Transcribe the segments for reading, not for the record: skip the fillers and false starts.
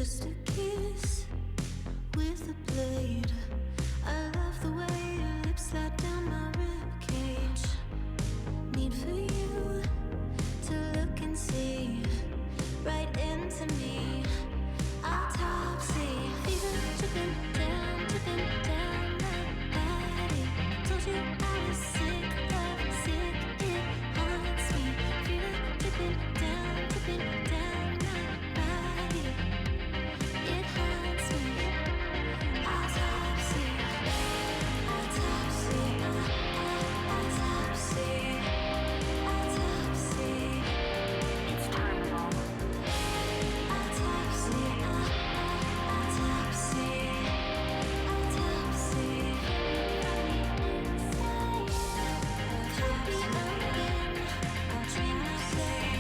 Just a kiss with a blade. I love the way your lips slide down my ribcage. Need for you to look and see right into me. Autopsy, fever dripping down my body. Told you I was sick, love sick, it haunts me. Fever dripping down my body. It haunts me. Autopsy, autopsy, autopsy, autopsy. It's terminal. Autopsy, autopsy, autopsy. Copy again. I'll train my play.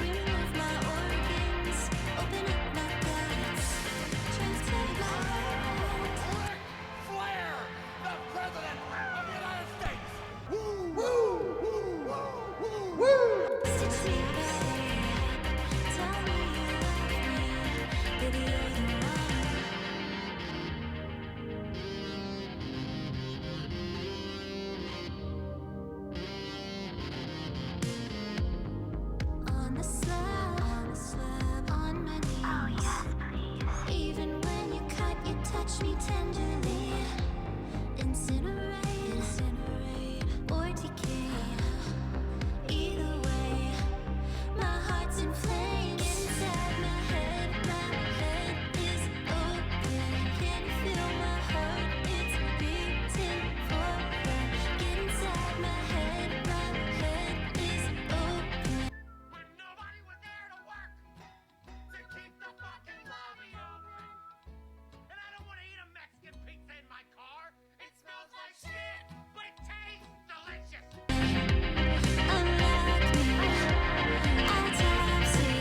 Remove my organs. Open up my guts. Transplant my heart. Flair, the President of the United States! Woo! Woo! Woo! Woo! Woo! Stitch me back. Tell me you love me. Baby, you're the one. On the slab, on my knees. Oh yes, please. Even when you cut, you touch me tenderly. Incinerate, or decay. Either way, my heart's inflamed inside my head. My head is open. Can you feel my heart? It's beating for ya. Get inside my head. My head is open. When nobody was there to work to keep the fucking lobby open. And I don't want to eat a Mexican pizza in my car. It smells like shit, but it tastes delicious. Unlock me. Autopsy,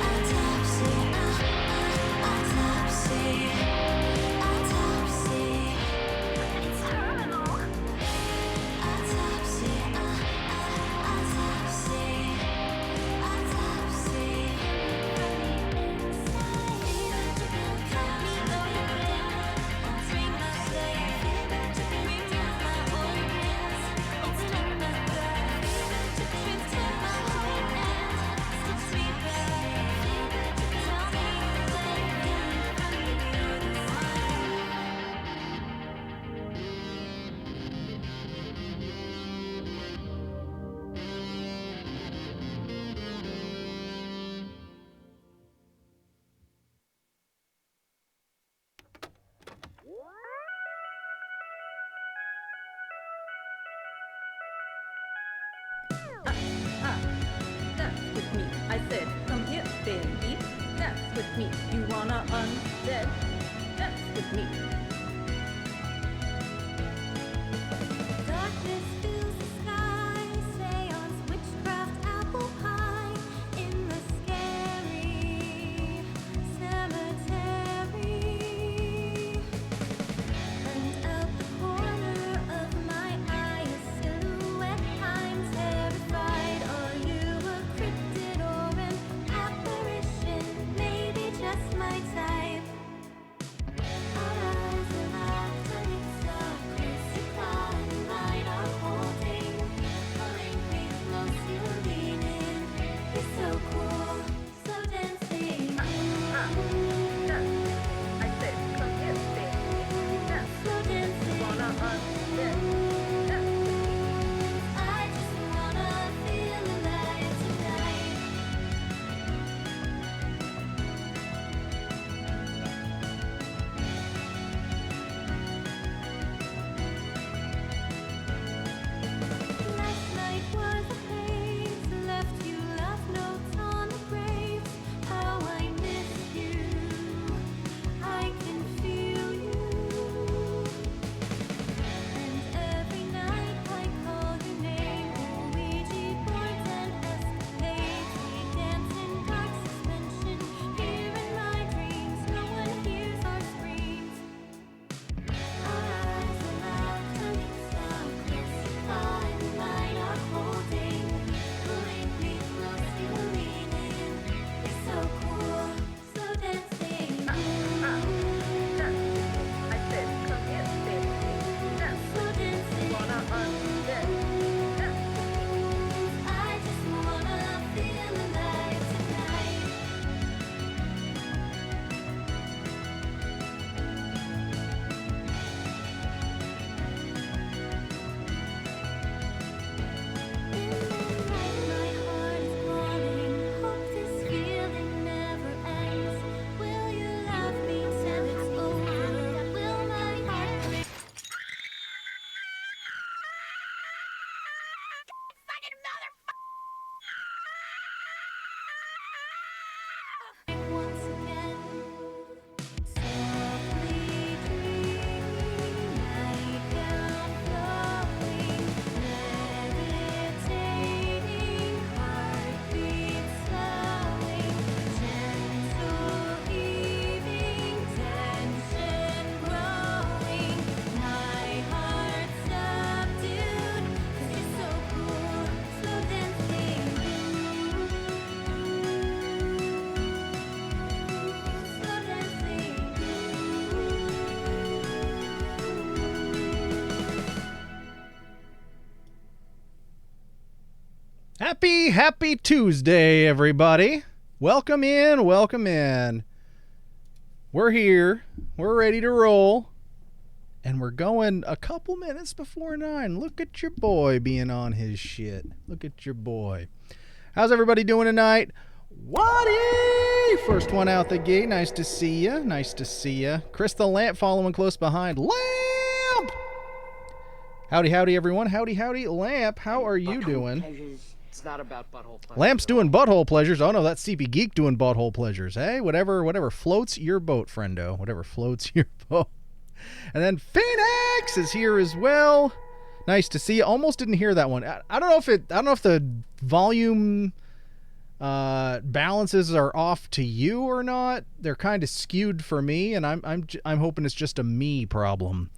autopsy, autopsy, autopsy. It's terminal. Autopsy, autopsy, autopsy. Inside, fever dripping, cut me open. I'll bring my blade. Fever dripping down my organs. Open up my gut. Fever dripping down my heart and stitch me back. Fever dripping, tell me you love me. Baby, you're the Dance with me. I said, come here, baby. Dance with me. You wanna undead? Dance with me. Darkness fills the sky, seance, witchcraft, apple pie in the scary cemetery. And out the corner of my eye, a silhouette, I'm terrified. Are you a cryptid or an apparition? Maybe just my type. Alright. Once again, softly dreaming, nightgown flowing, levitating, heartbeat slowing, gentle heaving, tension growing, my heart subdued, 'cause you're so cool, slow dancing, slow dancing. Happy Tuesday, everybody. Welcome in, welcome in. We're here. We're ready to roll. And we're going a couple minutes before 9. Look at your boy being on his shit. Look at your boy. How's everybody doing tonight? Waddy! First one out the gate. Nice to see ya. Nice to see ya. Chris the Lamp following close behind. Lamp! Howdy, howdy, everyone. Howdy, howdy. Lamp, how are you doing? It's not about butthole pleasure. Lamp's doing butthole pleasures. Oh no, that's CP Geek doing butthole pleasures. Hey, whatever floats your boat, friendo. Whatever floats your boat. And then Phoenix is here as well. Nice to see you. Almost didn't hear that one. I don't know if the volume balances are off to you or not. They're kind of skewed for me, and I'm hoping it's just a me problem.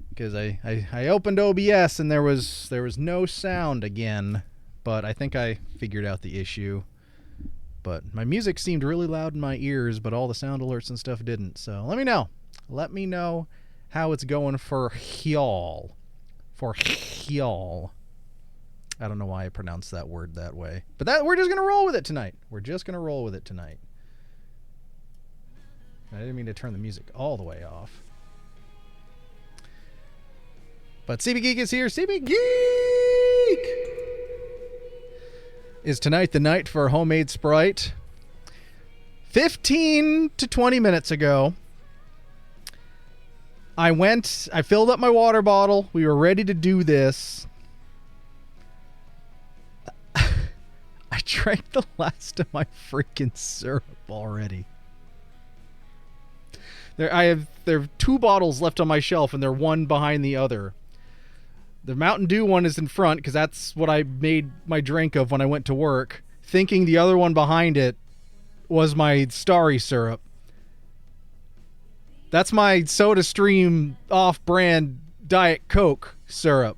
Because I opened OBS and there was no sound again. But I think I figured out the issue. But my music seemed really loud in my ears, but all the sound alerts and stuff didn't. So let me know. Let me know how it's going for y'all. For y'all. I don't know why I pronounced that word that way. But we're just going to roll with it tonight. We're just going to roll with it tonight. I didn't mean to turn the music all the way off. But CB Geek is here. CB Geek! Is tonight the night for homemade Sprite? 15 to 20 minutes ago, I filled up my water bottle. We were ready to do this. I drank the last of my freaking syrup already. There are 2 bottles left on my shelf, and they're one behind the other. The Mountain Dew one is in front because that's what I made my drink of when I went to work, thinking the other one behind it was my Starry syrup. That's my SodaStream off-brand Diet Coke syrup.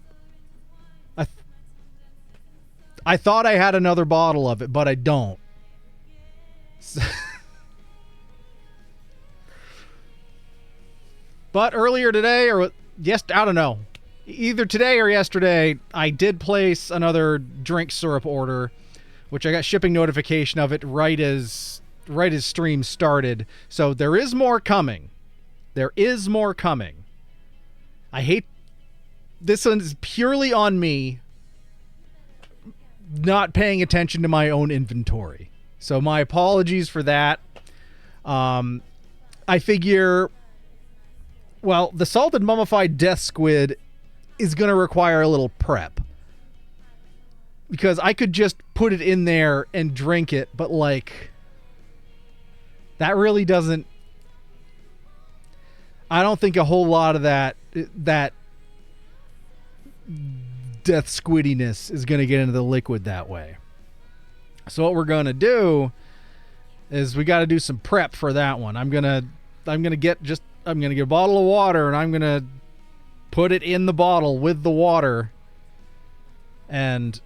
I thought I had another bottle of it, but I don't. But earlier today, I don't know. Either today or yesterday, I did place another drink syrup order, which I got shipping notification of it right as stream started. So there is more coming. There is more coming. I hate this one is purely on me not paying attention to my own inventory. So my apologies for that. I figure, well, the salted mummified death squid is going to require a little prep. Because I could just put it in there and drink it, but like, that really doesn't, I don't think a whole lot of that death squiddiness is going to get into the liquid that way. So what we're going to do is we got to do some prep for that one. I'm going to get a bottle of water, and I'm going to put it in the bottle with the water, and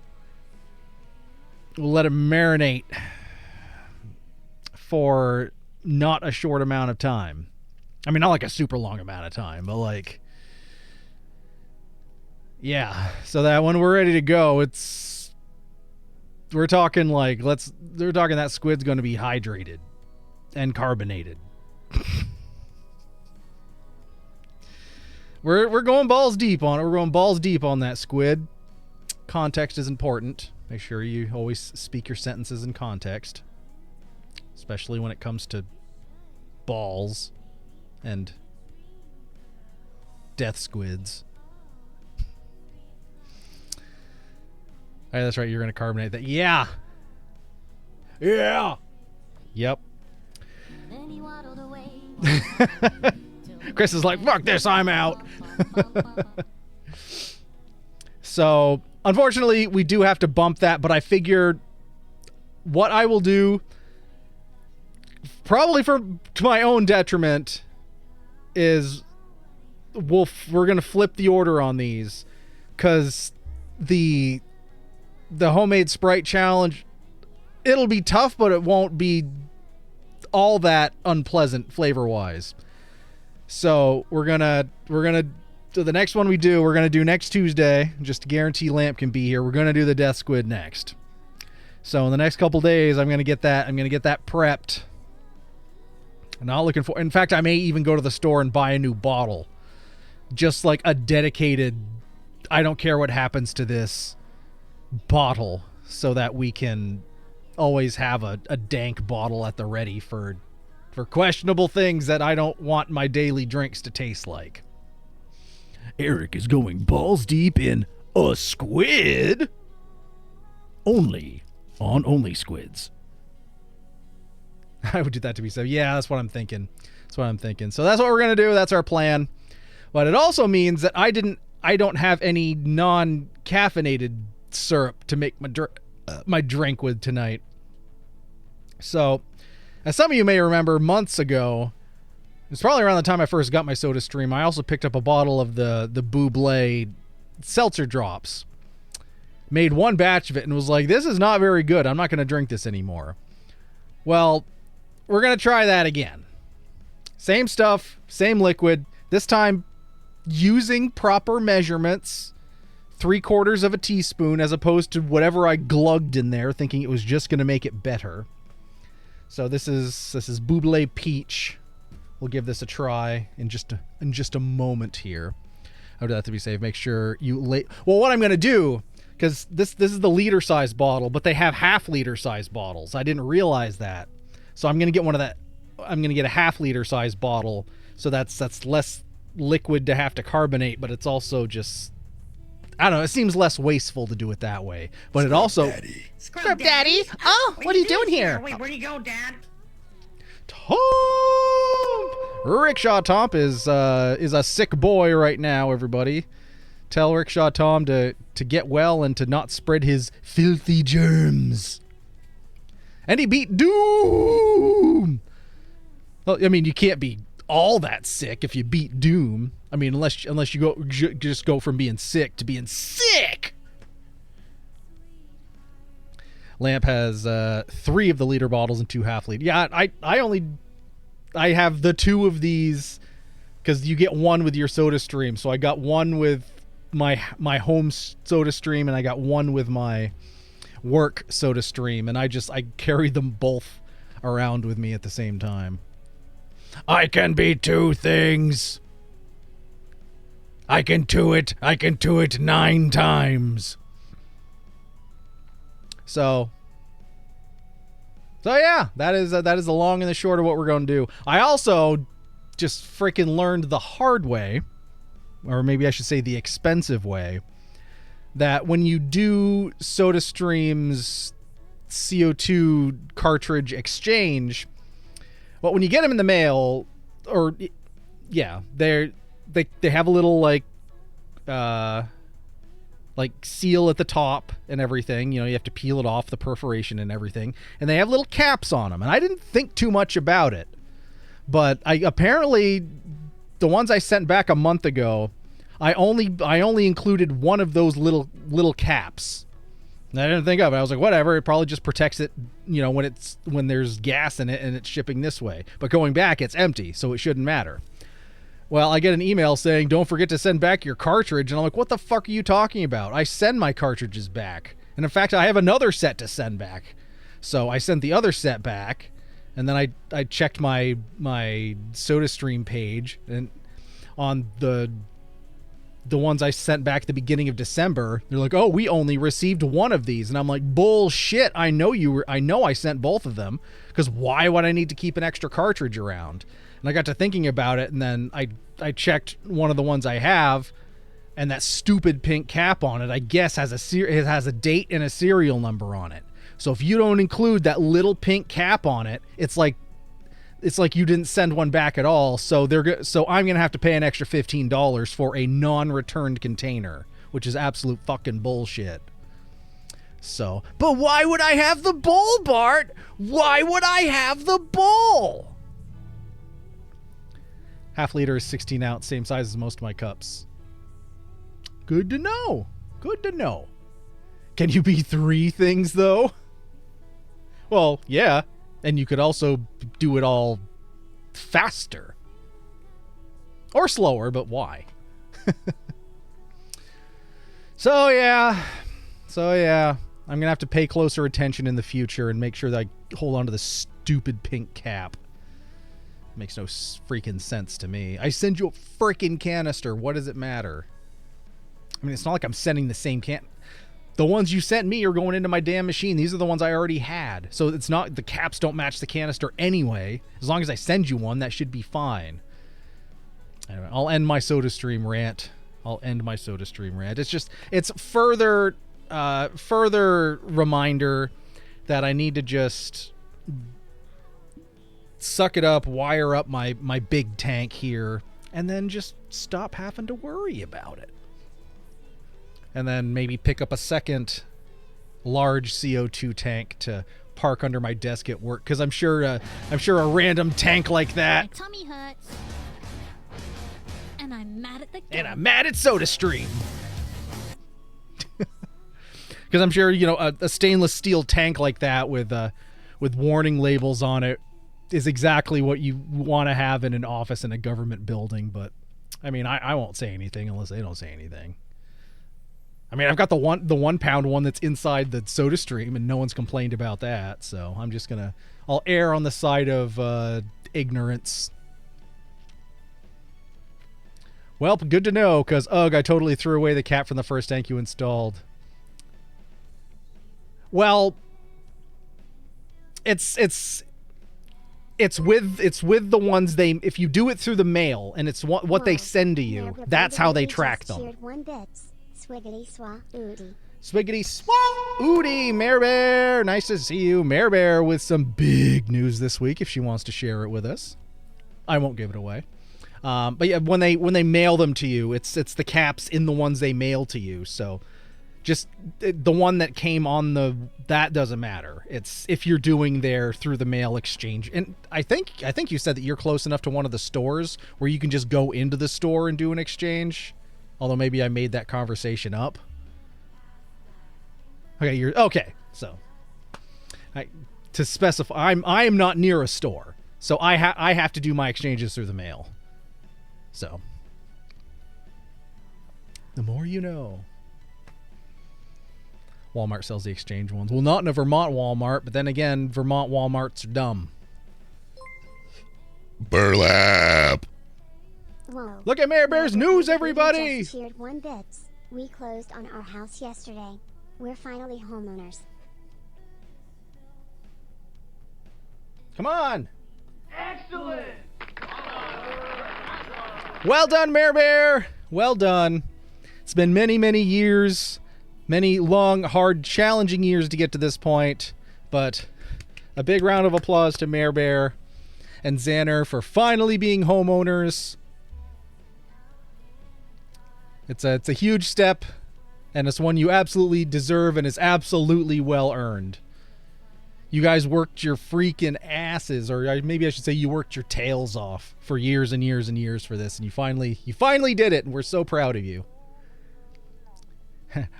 we'll let it marinate for not a short amount of time. I mean, not like a super long amount of time, but like, yeah. So that when we're ready to go, we're talking that squid's going to be hydrated and carbonated. We're going balls deep on it. We're going balls deep on that squid. Context is important. Make sure you always speak your sentences in context, especially when it comes to balls and death squids. All right, that's right. You're going to carbonate that. Yeah. Yeah. Yep. Then he waddled away. Chris is like, fuck this, I'm out. So, unfortunately, we do have to bump that, but I figured what I will do, probably to my own detriment, is we're going to flip the order on these, because the homemade Sprite challenge, it'll be tough, but it won't be all that unpleasant flavor-wise. So we're gonna so the next one we do, we're gonna do next Tuesday, just to guarantee Lamp can be here. We're gonna do the Death Squid next. So in the next couple days, I'm gonna get that prepped. I'm not looking for. In fact, I may even go to the store and buy a new bottle, just like a dedicated, I don't care what happens to this bottle, so that we can always have a dank bottle at the ready for questionable things that I don't want my daily drinks to taste like. Eric is going balls deep in a squid. Only on Only Squids. I would do that to me. So yeah, that's what I'm thinking. So that's what we're going to do. That's our plan. But it also means that I don't have any non-caffeinated syrup to make my drink with tonight. So, as some of you may remember, months ago, it's probably around the time I first got my SodaStream, I also picked up a bottle of the Buble seltzer drops. Made one batch of it and was like, this is not very good. I'm not going to drink this anymore. Well, we're going to try that again. Same stuff, same liquid. This time, using proper measurements. 3/4 of a teaspoon as opposed to whatever I glugged in there, thinking it was just going to make it better. So this is Buble Peach. We'll give this a try in just a moment here. I would have to be safe. Make sure you well, what I'm going to do, because this is the liter size bottle, but they have half-liter size bottles. I didn't realize that, so I'm going to get one of that. I'm going to get a half-liter size bottle, so that's less liquid to have to carbonate, but it's also just, I don't know, it seems less wasteful to do it that way. But it also... Scrub Daddy! Oh, what are you doing here? Wait, where do you go, Dad? Tomp! Rickshaw Tomp is a sick boy right now, everybody. Tell Rickshaw Tom to get well and to not spread his filthy germs. And he beat Doom! Well, I mean, you can't be all that sick if you beat Doom. I mean, unless you just go from being sick to being sick. Lamp has 3 of the liter bottles and 2 half-liter. Yeah, I have the 2 of these because you get one with your SodaStream. So I got one with my home SodaStream and I got one with my work SodaStream, and I carry them both around with me at the same time. I can be 2 things. I can do it 9 times. So yeah, that is the long and the short of what we're going to do. I also just freaking learned the hard way, or maybe I should say the expensive way, that when you do SodaStream's CO2 cartridge exchange, well, when you get them in the mail, or yeah, they have a little like seal at the top and everything. You know, you have to peel it off, the perforation and everything, and they have little caps on them. And I didn't think too much about it, but apparently the ones I sent back a month ago, I only included one of those little caps. And I didn't think of it. I was like, whatever. It probably just protects it, you know, when there's gas in it and it's shipping this way. But going back, it's empty, so it shouldn't matter. Well, I get an email saying, don't forget to send back your cartridge. And I'm like, what the fuck are you talking about? I send my cartridges back. And in fact, I have another set to send back. So I sent the other set back. And then I checked my SodaStream page. And on the ones I sent back at the beginning of December, they're like, oh, we only received one of these. And I'm like, bullshit. I know I sent both of them. Because why would I need to keep an extra cartridge around? And I got to thinking about it, and then I checked one of the ones I have, and that stupid pink cap on it, I guess, has a date and a serial number on it. So if you don't include that little pink cap on it, it's like you didn't send one back at all. So I'm going to have to pay an extra $15 for a non-returned container, which is absolute fucking bullshit. So, but why would I have the bowl, Bart? Why would I have the bowl? Half liter is 16 ounce, same size as most of my cups. Good to know. Good to know. Can you be 3 things, though? Well, yeah. And you could also do it all faster. Or slower, but why? So, yeah. I'm going to have to pay closer attention in the future and make sure that I hold on to the stupid pink cap. Makes no freaking sense to me. I send you a freaking canister. What does it matter? I mean, it's not like I'm sending the same can. The ones you sent me are going into my damn machine. These are the ones I already had. So it's not, the caps don't match the canister anyway. As long as I send you one, that should be fine. Anyway, I'll end my SodaStream rant. It's just, it's further reminder that I need to just suck it up, wire up my big tank here, and then just stop having to worry about it. And then maybe pick up a second large CO2 tank to park under my desk at work, because I'm sure a random tank like that. My tummy hurts. And I'm mad at the And I'm mad at SodaStream. Because I'm sure, a stainless steel tank like that with warning labels on it is exactly what you want to have in an office in a government building. But, I mean, I won't say anything unless they don't say anything. I mean, I've got the 1 pound one that's inside the SodaStream, and no one's complained about that. So I'm just I'll err on the side of ignorance. Well, good to know, because, ugh, I totally threw away the cap from the first tank you installed. Well, it's with the ones if you do it through the mail and it's what they send to you, that's how they track them. Swiggity swa oodie. Swiggity swa oodie, Mare Bear. Nice to see you, Mare Bear, with some big news this week if she wants to share it with us. I won't give it away. But yeah, when they mail them to you, it's the caps in the ones they mail to you. So just the one that came on that doesn't matter. It's if you're doing there through the mail exchange. And I think you said that you're close enough to one of the stores where you can just go into the store and do an exchange. Although maybe I made that conversation up. Okay. So to specify, I am not near a store, so I have to do my exchanges through the mail. So the more you know. Walmart sells the exchange ones. Well, not in a Vermont Walmart, but then again, Vermont Walmarts are dumb. Burlap. Whoa. Look at Mare Bear's news, everybody! Just cheered 1 bits. We closed on our house yesterday. We're finally homeowners. Come on! Excellent! Well done, Mare Bear! Well done. It's been many, many years. Many long, hard, challenging years to get to this point. But a big round of applause to Mare Bear and Xander for finally being homeowners. It's a huge step, and it's one you absolutely deserve and is absolutely well earned. You guys worked your freaking asses, or maybe I should say you worked your tails off for years and years and years for this, and you finally did it, and we're so proud of you.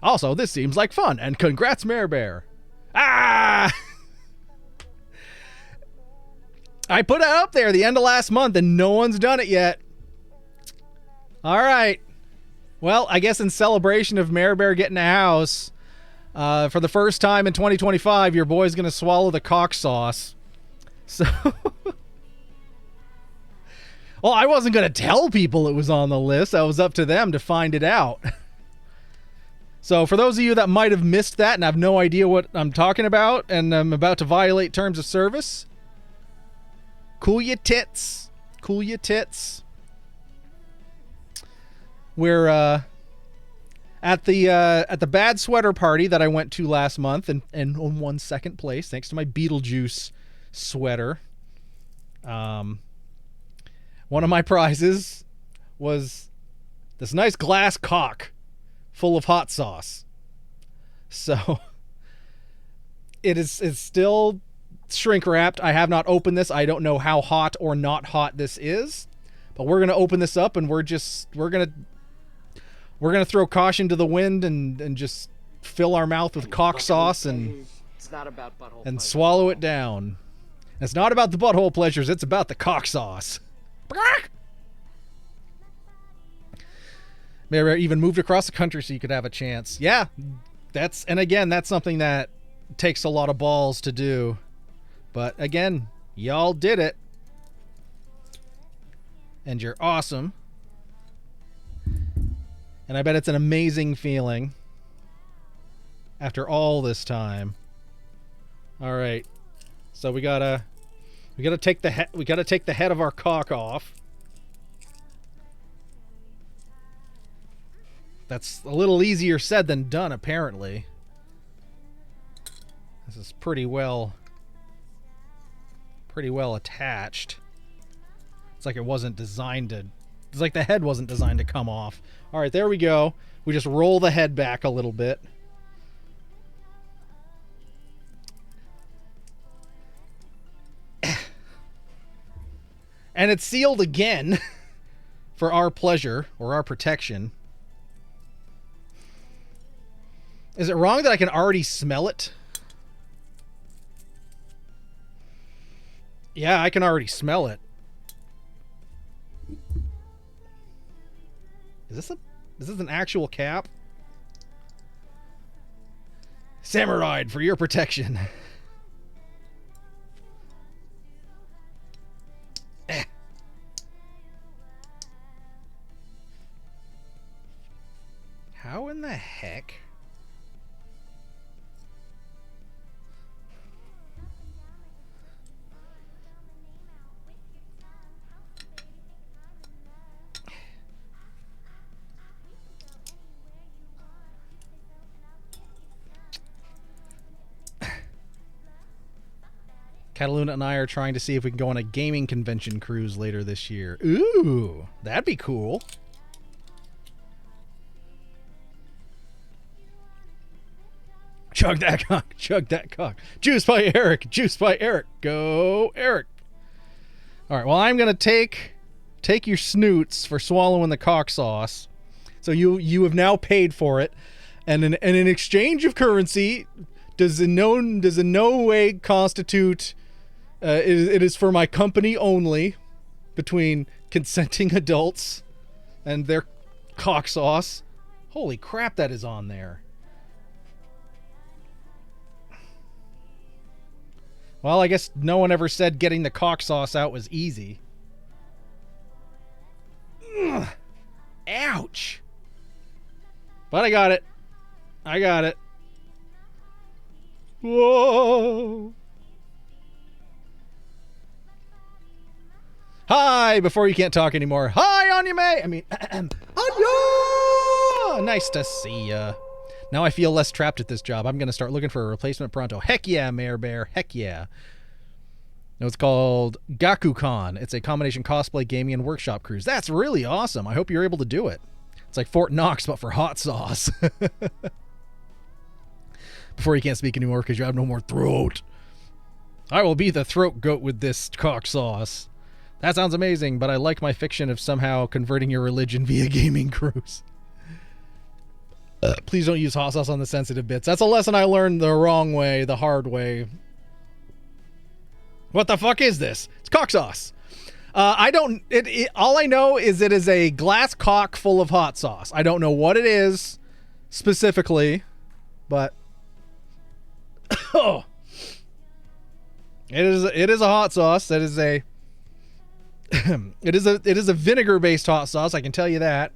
Also, this seems like fun, and congrats, Mare Bear. Ah! I put it up there the end of last month, and no one's done it yet. All right. Well, I guess in celebration of Mare Bear getting a house, for the first time in 2025, your boy's going to swallow the cock sauce. So, well, I wasn't going to tell people it was on the list. That was up to them to find it out. So for those of you that might have missed that and have no idea what I'm talking about, and I'm about to violate terms of service, cool your tits. Cool your tits. We're, At the bad sweater party that I went to last month and won second place thanks to my Beetlejuice sweater. One of my prizes was this nice glass cock full of hot sauce. So it's still shrink wrapped. I have not opened this. I don't know how hot or not hot this is, but we're going to open this up and we're going to throw caution to the wind and just fill our mouth with cock sauce and It's not about butthole and pleasure. swallow it down. It's not about the butthole pleasures, it's about the cock sauce. Maybe I even moved across the country so you could have a chance. Yeah, that's something that takes a lot of balls to do. But again, y'all did it. And you're awesome. And I bet it's an amazing feeling after all this time. All right. So we gotta take the head of our cock off. That's a little easier said than done, apparently. This is pretty well attached. It's like it wasn't designed to. It's like the head wasn't designed to come off. All right, there we go. We just roll the head back a little bit. And it's sealed again for our pleasure or our protection. Is it wrong that I can already smell it? Yeah, I can already smell it. Is this an actual cap? Samurai for your protection. How in the heck? Cataluna and I are trying to see if we can go on a gaming convention cruise later this year. Ooh, that'd be cool. Chug that cock, chug that cock. Juice by Eric, juice by Eric. Go, Eric. All right, well, I'm going to take your snoots for swallowing the cock sauce. So you have now paid for it. And in exchange of currency, does in no way constitute... it is for my company only, between consenting adults and their cock sauce. Holy crap, that is on there. Well, I guess no one ever said getting the cock sauce out was easy. Ugh. Ouch. But I got it. I got it. Whoa. Hi, before you can't talk anymore. Hi, Anyame. I mean, Anya! Nice to see ya. Now I feel less trapped at this job. I'm going to start looking for a replacement pronto. Heck yeah, Mayor Bear. Heck yeah. No, it's called GakuCon. It's a combination cosplay, gaming, and workshop cruise. That's really awesome. I hope you're able to do it. It's like Fort Knox, but for hot sauce. Before you can't speak anymore because you have no more throat. I will be the throat goat with this cock sauce. That sounds amazing, but I like my fiction of somehow converting your religion via gaming cruise. Please don't use hot sauce on the sensitive bits. That's a lesson I learned the wrong way, the hard way. What the fuck is this? It's cock sauce. I don't... all I know is it is a glass cock full of hot sauce. I don't know what it is specifically, but... oh. It is a hot sauce. That is a... it is a vinegar-based hot sauce, I can tell you that.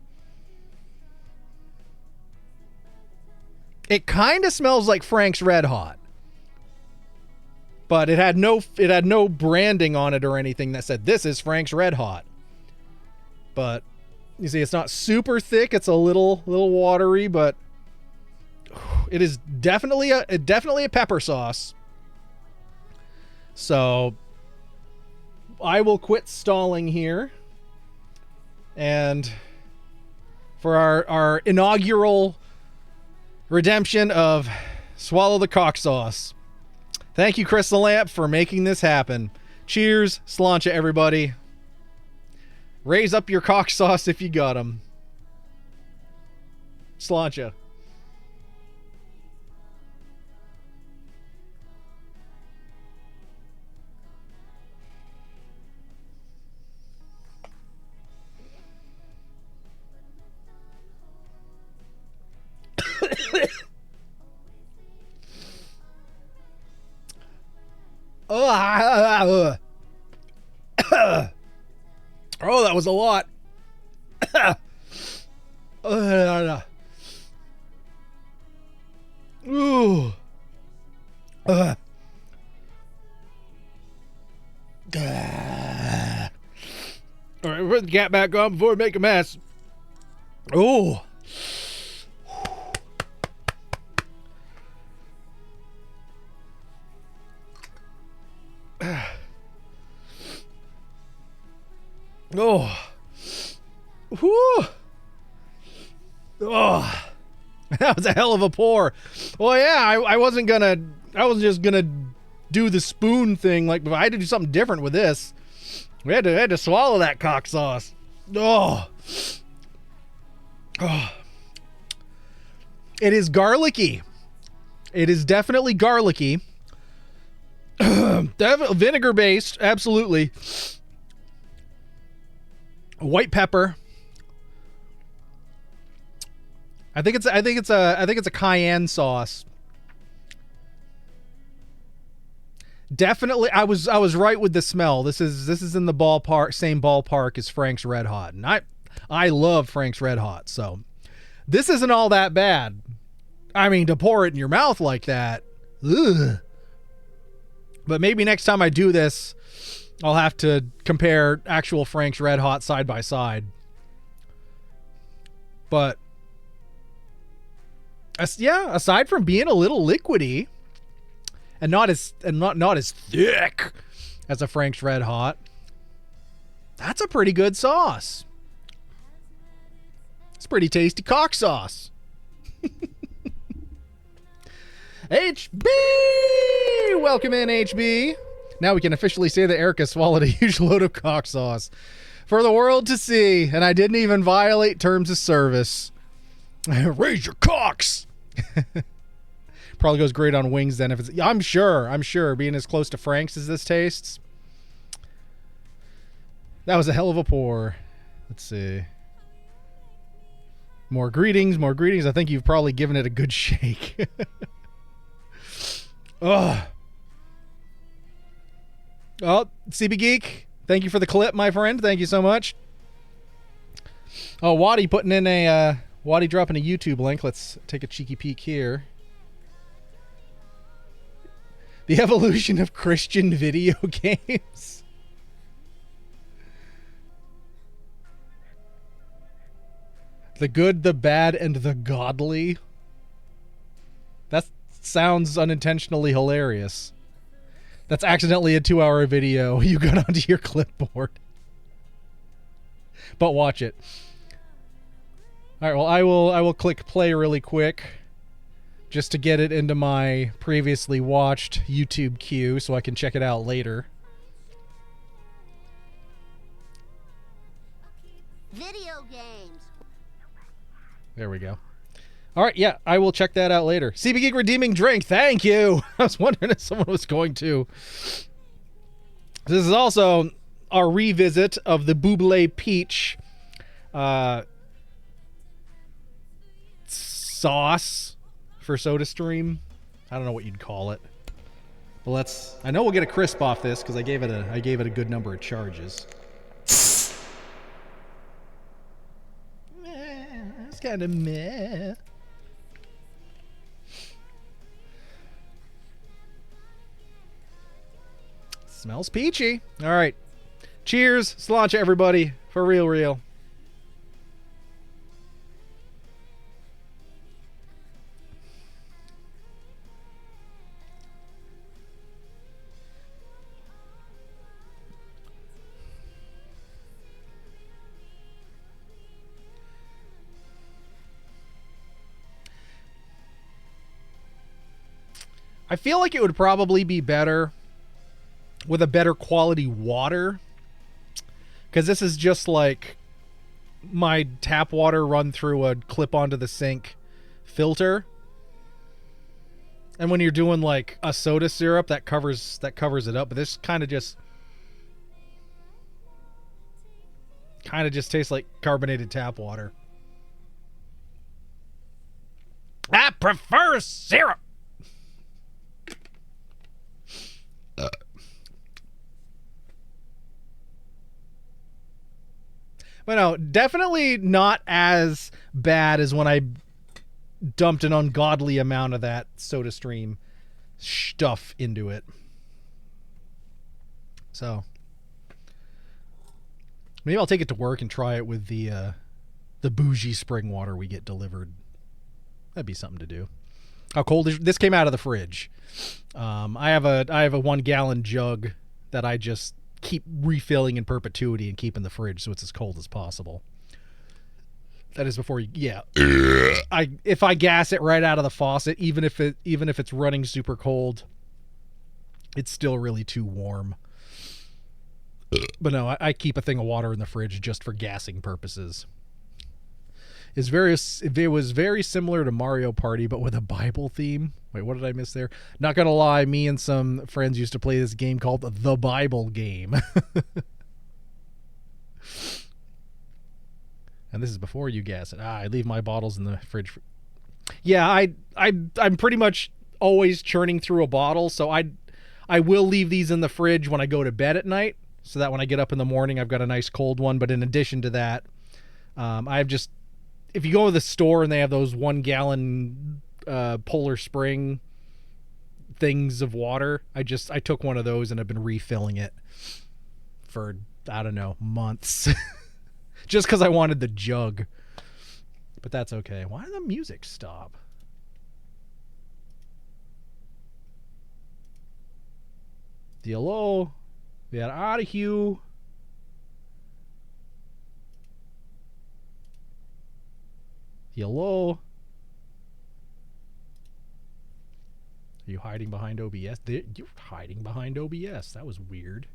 It kind of smells like Frank's Red Hot. But it had no branding on it or anything that said this is Frank's Red Hot. But You see, it's not super thick. It's a little watery, but it is definitely a pepper sauce. So I will quit stalling here. And for our inaugural redemption of Swallow the Cock Sauce. Thank you, Crystal Lamp, for making this happen. Cheers, sláinte, everybody. Raise up your cock sauce if you got 'em. Sláinte. Oh, that was a lot. Ooh. All right, put the cat back on before we make a mess. Oh. Oh. Whew. Oh. That was a hell of a pour. Well, yeah, I wasn't just gonna do the spoon thing. Like, I had to do something different with this. We had to swallow that cock sauce. Oh. Oh. It is garlicky. It is definitely garlicky. Vinegar based, absolutely. White pepper. I think it's a cayenne sauce. Definitely, I was right with the smell. This is in the same ballpark as Frank's Red Hot, and I love Frank's Red Hot, so this isn't all that bad. I mean, to pour it in your mouth like that, ugh. But maybe next time I do this, I'll have to compare actual Frank's Red Hot side by side. But yeah, aside from being a little liquidy and not as thick as a Frank's Red Hot, that's a pretty good sauce. It's pretty tasty cock sauce. HB! Welcome in, HB. Now we can officially say that Erica swallowed a huge load of cock sauce for the world to see, and I didn't even violate terms of service. Raise your cocks! Probably goes great on wings then. If it's, I'm sure, being as close to Frank's as this tastes. That was a hell of a pour. Let's see. More greetings. I think you've probably given it a good shake. Ugh. Oh, CB Geek, thank you for the clip, my friend. Thank you so much. Oh, Waddy putting in Waddy dropping a YouTube link. Let's take a cheeky peek here. The evolution of Christian video games. The good, the bad, and the godly. That sounds unintentionally hilarious. That's accidentally a 2-hour video you got onto your clipboard. But watch it. All right, well, I will click play really quick just to get it into my previously watched YouTube queue so I can check it out later. Video games. There we go. All right, yeah, I will check that out later. CB Geek Redeeming Drink, thank you. I was wondering if someone was going to. This is also our revisit of the Buble Peach sauce for SodaStream. I don't know what you'd call it. But I know we'll get a crisp off this because I gave it a good number of charges. It's kind of meh. Smells peachy. All right. Cheers. Sláinte, everybody. For real. I feel like it would probably be better with a better quality water, because this is just like my tap water run through a clip onto the sink filter. And when you're doing like a soda syrup, that covers it up. But this kind of just tastes like carbonated tap water. I prefer syrup. But no, definitely not as bad as when I dumped an ungodly amount of that SodaStream stuff into it. So maybe I'll take it to work and try it with the bougie spring water we get delivered. That'd be something to do. How cold is this? Came out of the fridge. I have a 1 gallon jug that I just keep refilling in perpetuity and keep in the fridge so it's as cold as possible. That is before you, yeah. If I gas it right out of the faucet, even if it's running super cold, it's still really too warm. But no, I keep a thing of water in the fridge just for gassing purposes. It was very similar to Mario Party, but with a Bible theme. Wait, what did I miss there? Not gonna lie, me and some friends used to play this game called The Bible Game. And this is before you gas it. I leave my bottles in the fridge. Yeah, I'm pretty much always churning through a bottle, so I will leave these in the fridge when I go to bed at night, so that when I get up in the morning, I've got a nice cold one. But in addition to that, if you go to the store and they have those 1 gallon Polar Spring things of water, I took one of those and I've been refilling it for, I don't know, months. Just because I wanted the jug. But that's okay. Why did the music stop? Hello? We are out of here. Hello? Are you hiding behind OBS? You're hiding behind OBS. That was weird.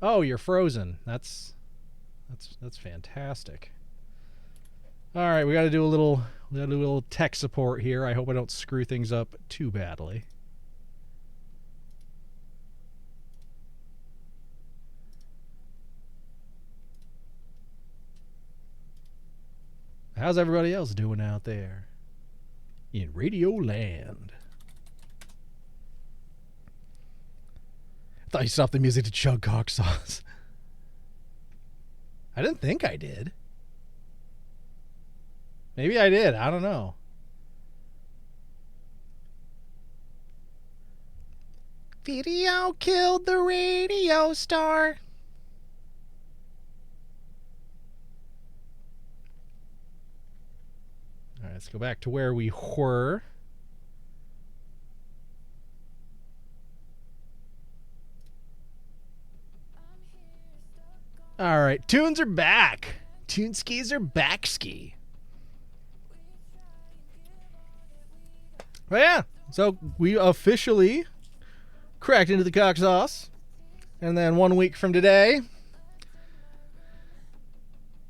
Oh, you're frozen. That's fantastic. All right, we got to do a little tech support here. I hope I don't screw things up too badly. How's everybody else doing out there in Radio Land? I thought you stopped the music to chug cock sauce. I didn't think I did. Maybe I did. I don't know. Video killed the radio star. All right, let's go back to where we were. All right, tunes are back. Tune skis are back ski. Well, yeah, so we officially cracked into the cock sauce. And then 1 week from today,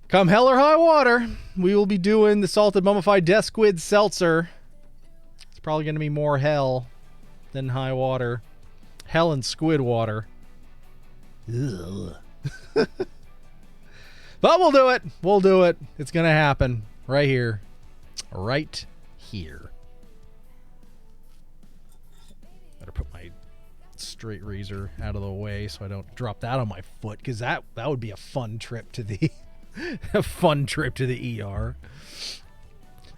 come hell or high water, we will be doing the salted mummified death squid seltzer. It's probably going to be more hell than high water. Hell and squid water. Ugh. But we'll do it. We'll do it. It's going to happen right here. Right here. Better put my straight razor out of the way so I don't drop that on my foot, because that would be a fun trip to the ER.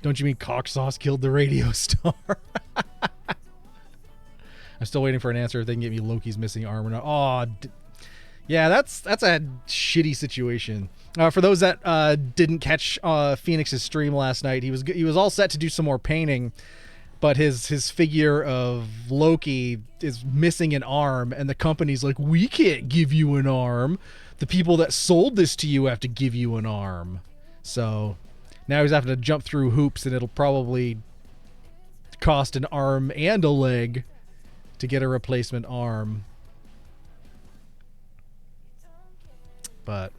Don't you mean cock sauce killed the radio star? I'm still waiting for an answer if they can get me Loki's missing arm or not. Oh, yeah, that's a shitty situation. For those that didn't catch Phoenix's stream last night, he was all set to do some more painting, but his figure of Loki is missing an arm, and the company's like, we can't give you an arm. The people that sold this to you have to give you an arm. So now he's having to jump through hoops, and it'll probably cost an arm and a leg to get a replacement arm. But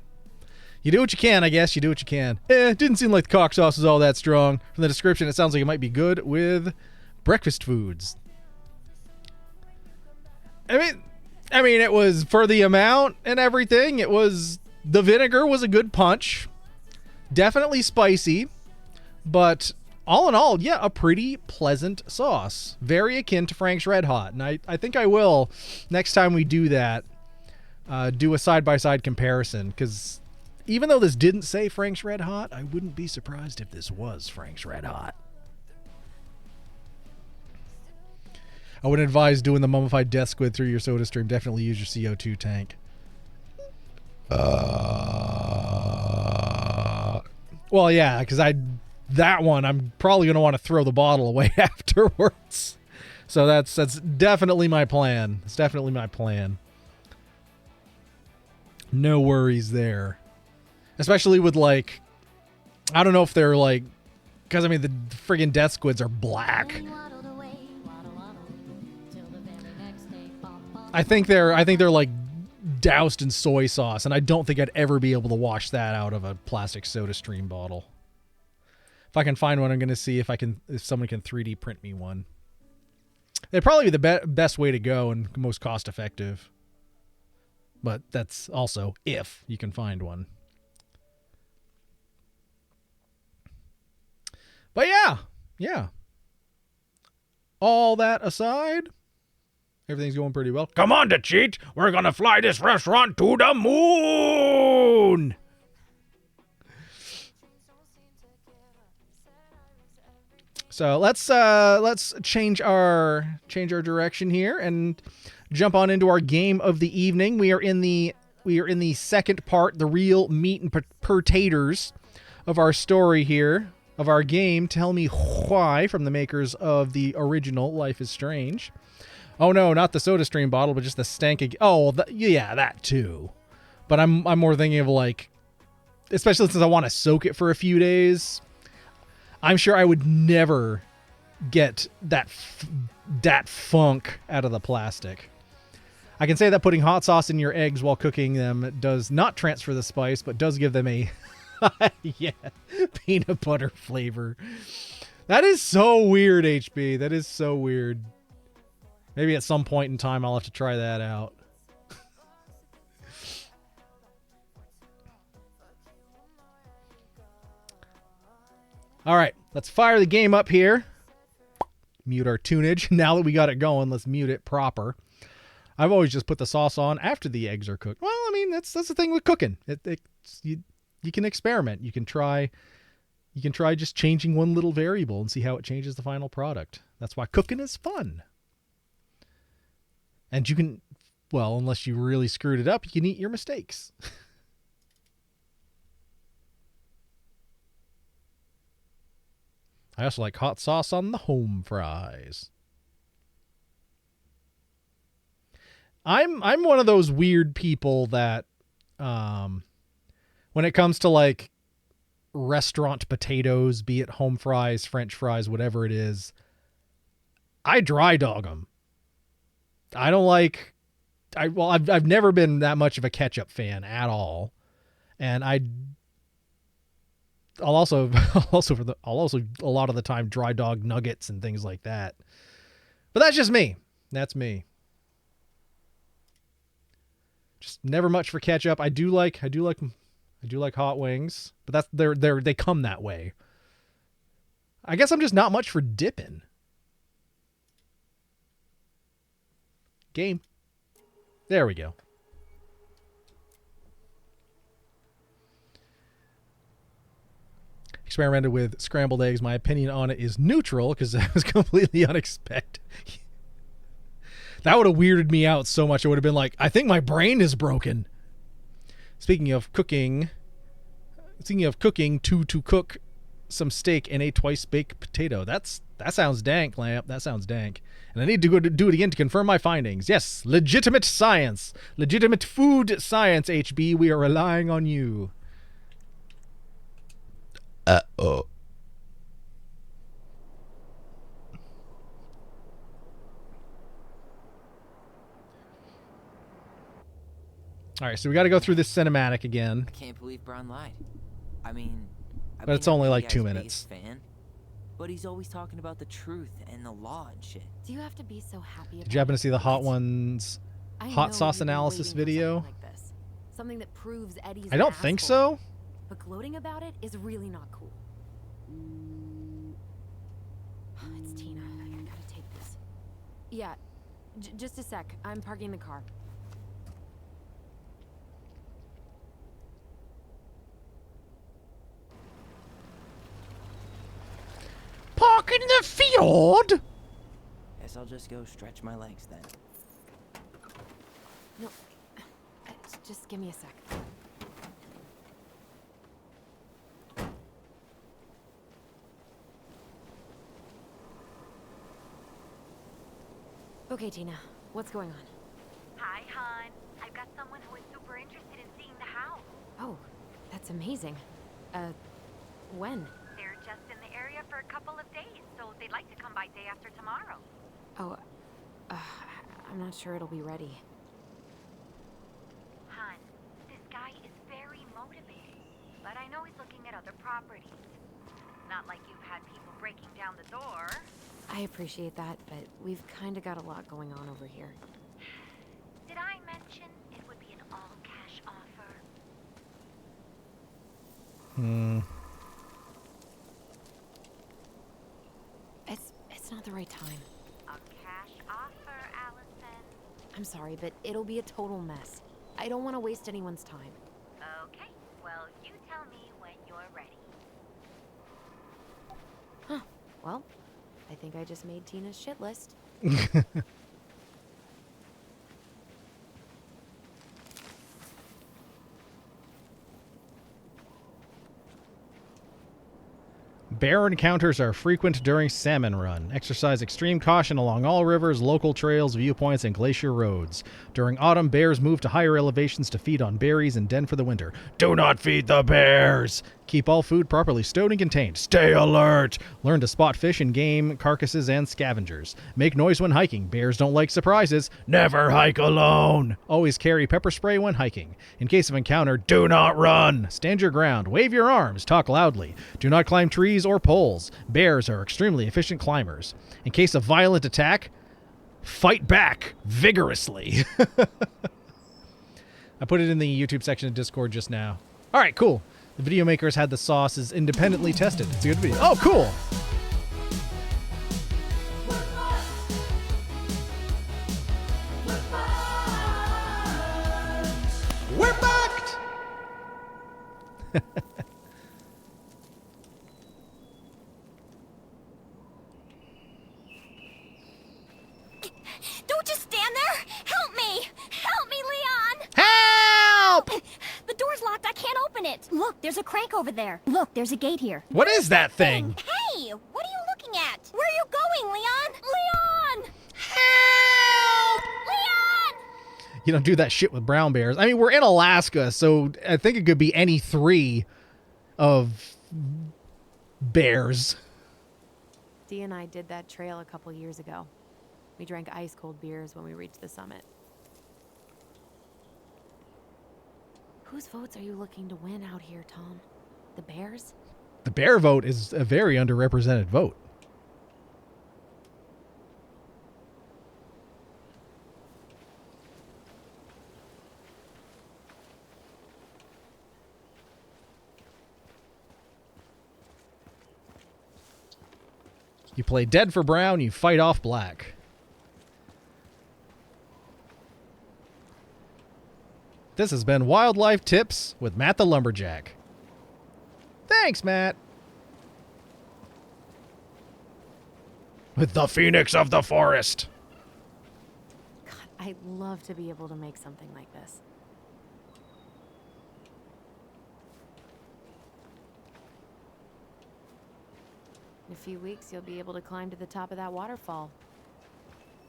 you do what you can, I guess. You do what you can. It didn't seem like the cock sauce is all that strong. From the description, it sounds like it might be good with breakfast foods. I mean, it was for the amount and everything. It was, the vinegar was a good punch. Definitely spicy, but all in all, yeah, a pretty pleasant sauce. Very akin to Frank's Red Hot. And I think I will, next time we do that, do a side-by-side comparison, because even though this didn't say Frank's Red Hot, I wouldn't be surprised if this was Frank's Red Hot. I would advise doing the mummified death squid through your soda stream. Definitely use your CO2 tank. Well, yeah, because that one, I'm probably going to want to throw the bottle away afterwards. So that's definitely my plan. It's definitely my plan. No worries there. Especially with, like, I don't know if they're, like, because, I mean, the friggin' death squids are black. I think they're like doused in soy sauce, and I don't think I'd ever be able to wash that out of a plastic soda stream bottle. If I can find one, I'm going to see if someone can 3D print me one. It'd probably be the best way to go and most cost effective. But that's also if you can find one. But yeah. All that aside, everything's going pretty well. Come on, to cheat. We're going to fly this restaurant to the moon. So let's change our direction here and jump on into our game of the evening. We are in the second part, the real meat and potatoes of our story here, of our game. Tell Me Why, from the makers of the original Life is Strange. Oh no, not the soda stream bottle, but just the stank. Yeah, that too. But I'm more thinking of, like, especially since I want to soak it for a few days. I'm sure I would never get that funk out of the plastic. I can say that putting hot sauce in your eggs while cooking them does not transfer the spice, but does give them a peanut butter flavor. That is so weird, HB. That is so weird. Maybe at some point in time I'll have to try that out. All right, let's fire the game up here. Mute our tunage. Now that we got it going, let's mute it proper. I've always just put the sauce on after the eggs are cooked. Well, I mean, that's the thing with cooking. You can experiment. You can try just changing one little variable and see how it changes the final product. That's why cooking is fun. And you can, well, unless you really screwed it up, you can eat your mistakes. I also like hot sauce on the home fries. I'm one of those weird people that, when it comes to, like, restaurant potatoes, be it home fries, French fries, whatever it is, I dry dog them. I don't like. I've never been that much of a ketchup fan at all, and I'll also a lot of the time dry dog nuggets and things like that. But that's just me. That's me. Just never much for ketchup. I do like hot wings, but they come that way. I guess I'm just not much for dipping. Game. There we go. Experimented with scrambled eggs. My opinion on it is neutral because that was completely unexpected. That would have weirded me out so much. I would have been like, I think my brain is broken. Speaking of cooking, to cook some steak in a twice-baked potato. That sounds dank, Lamp. That sounds dank. And I need to go to do it again to confirm my findings. Yes, legitimate science. Legitimate food science, HB. We are relying on you. Uh-oh. All right, so we got to go through this cinematic again. I can't believe Brown lied. I mean, But it's only like 2 minutes. Fan, but he's always talking about the truth and the law and shit. Do you have to be so happy about Did you happen to see the Hot it? Ones I hot know sauce you've been analysis waiting for video? something like this. Something that proves Eddie's I an don't think asshole. so. But gloating about it is really not cool. It's Tina. I gotta take this. Yeah, just a sec. I'm parking the car. Park in the field. Guess I'll just go stretch my legs then. No, just give me a sec. Okay, Tina, what's going on? Hi, hon. I've got someone who is super interested in seeing the house. Oh, that's amazing. When? They're just in the area for a couple of days, so they'd like to come by day after tomorrow. Oh, I'm not sure it'll be ready. Hon, this guy is very motivated, but I know he's looking at other properties. Not like you've had people breaking down the door. I appreciate that, but we've kind of got a lot going on over here. Did I mention it would be an all-cash offer? It's not the right time. A cash offer, Allison. I'm sorry, but it'll be a total mess. I don't want to waste anyone's time. Okay, well, you tell me when you're ready. Huh. Well, I think I just made Tina's shit list. Bear encounters are frequent during salmon run. Exercise extreme caution along all rivers, local trails, viewpoints, and glacier roads. During autumn, bears move to higher elevations to feed on berries and den for the winter. Do not feed the bears! Keep all food properly stowed and contained. Stay alert! Learn to spot fish and game, carcasses, and scavengers. Make noise when hiking. Bears don't like surprises. Never hike alone! Always carry pepper spray when hiking. In case of encounter, do not run! Stand your ground. Wave your arms. Talk loudly. Do not climb trees or poles. Bears are extremely efficient climbers. In case of violent attack, fight back vigorously. I put it in the YouTube section of Discord just now. All right, cool. The video makers had the sauces independently tested. It's a good video. Oh, cool. We're backed. Don't just stand there! Help me! Help me, Leon! Help! The door's locked. I can't open it. Look, there's a crank over there. Look, there's a gate here. What is that thing? Hey, what are you looking at? Where are you going, Leon? Leon! Help! Leon! You don't do that shit with brown bears. I mean, we're in Alaska, so I think it could be any three of bears. Dee and I did that trail a couple years ago. We drank ice-cold beers when we reached the summit. Whose votes are you looking to win out here, Tom? The Bears? The bear vote is a very underrepresented vote. You play dead for brown, you fight off black. This has been Wildlife Tips with Matt the Lumberjack. Thanks, Matt. With the Phoenix of the Forest. God, I'd love to be able to make something like this. In a few weeks, you'll be able to climb to the top of that waterfall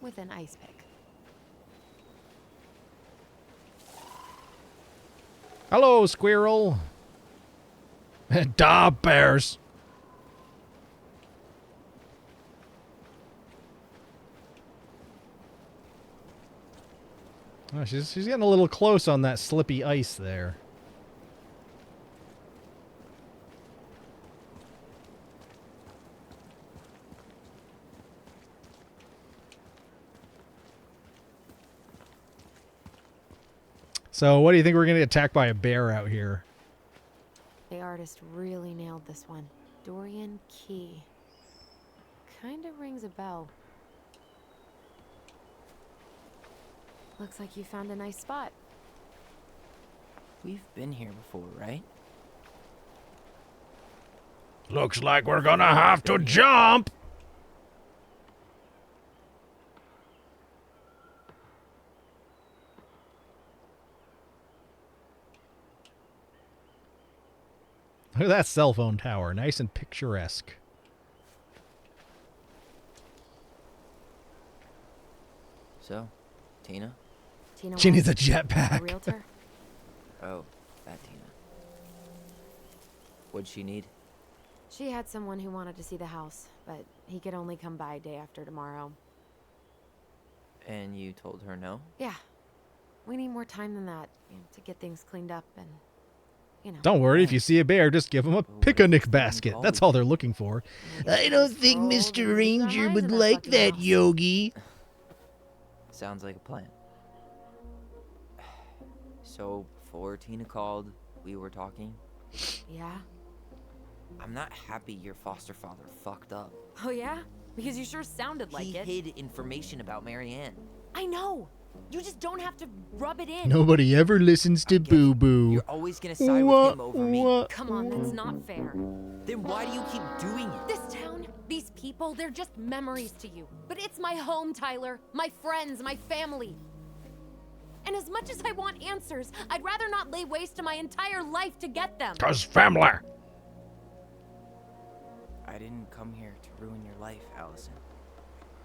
with an ice pick. Hello, squirrel. Da, bears. Oh, she's getting a little close on that slippy ice there. So, what do you think we're going to get attacked by a bear out here? The artist really nailed this one. Dorian Key. Kinda rings a bell. Looks like you found a nice spot. We've been here before, right? Looks like we're going to have to jump. Look at that cell phone tower. Nice and picturesque. So, Tina? Tina She needs a West, jetpack. a realtor. Oh, that Tina. What'd she need? She had someone who wanted to see the house, but he could only come by day after tomorrow. And you told her no? Yeah. We need more time than that, to get things cleaned up and, Don't worry, if you see a bear, just give him a picnic basket. That's all they're looking for. I don't think Mr. Ranger would like that, Yogi. Sounds like a plan. So, before Tina called, we were talking. Yeah? I'm not happy your foster father fucked up. Oh yeah? Because you sure sounded like it. He hid information about Marianne. I know! You just don't have to rub it in. Nobody ever listens to Boo Boo. You're always gonna side with him over me. Come on, that's not fair. Then why do you keep doing it? This town, these people, they're just memories to you. But it's my home, Tyler. My friends, my family. And as much as I want answers, I'd rather not lay waste to my entire life to get them. 'Cause family. I didn't come here to ruin your life, Allison.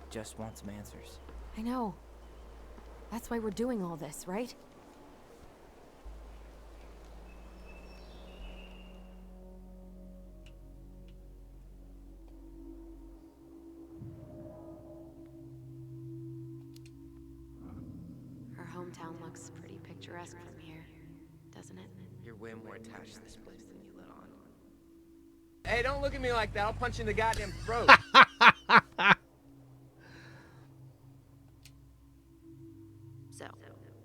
Just want some answers. I know. That's why we're doing all this, right? Our hometown looks pretty picturesque from here, doesn't it? You're way more attached to this place than you let on. Hey, don't look at me like that. I'll punch you in the goddamn throat. So,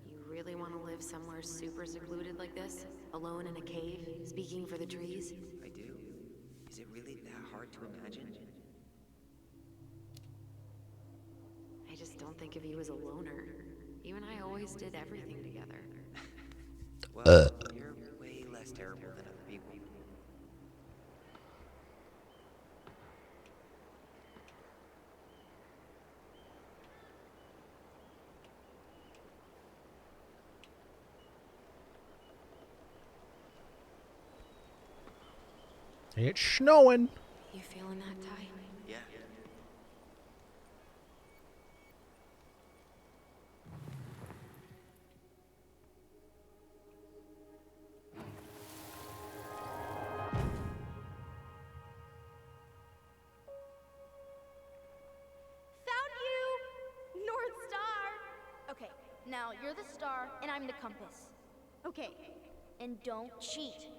you really want to live somewhere super secluded like this? Alone in a cave, speaking for the trees? I do. Is it really that hard to imagine? I just don't think of you as a loner. You and I always did everything together. Well, you're way less terrible than other people. It's snowing. You feeling that, Ty? Yeah. Found you! North Star! Okay, now you're the star and I'm the compass. Okay, and don't cheat.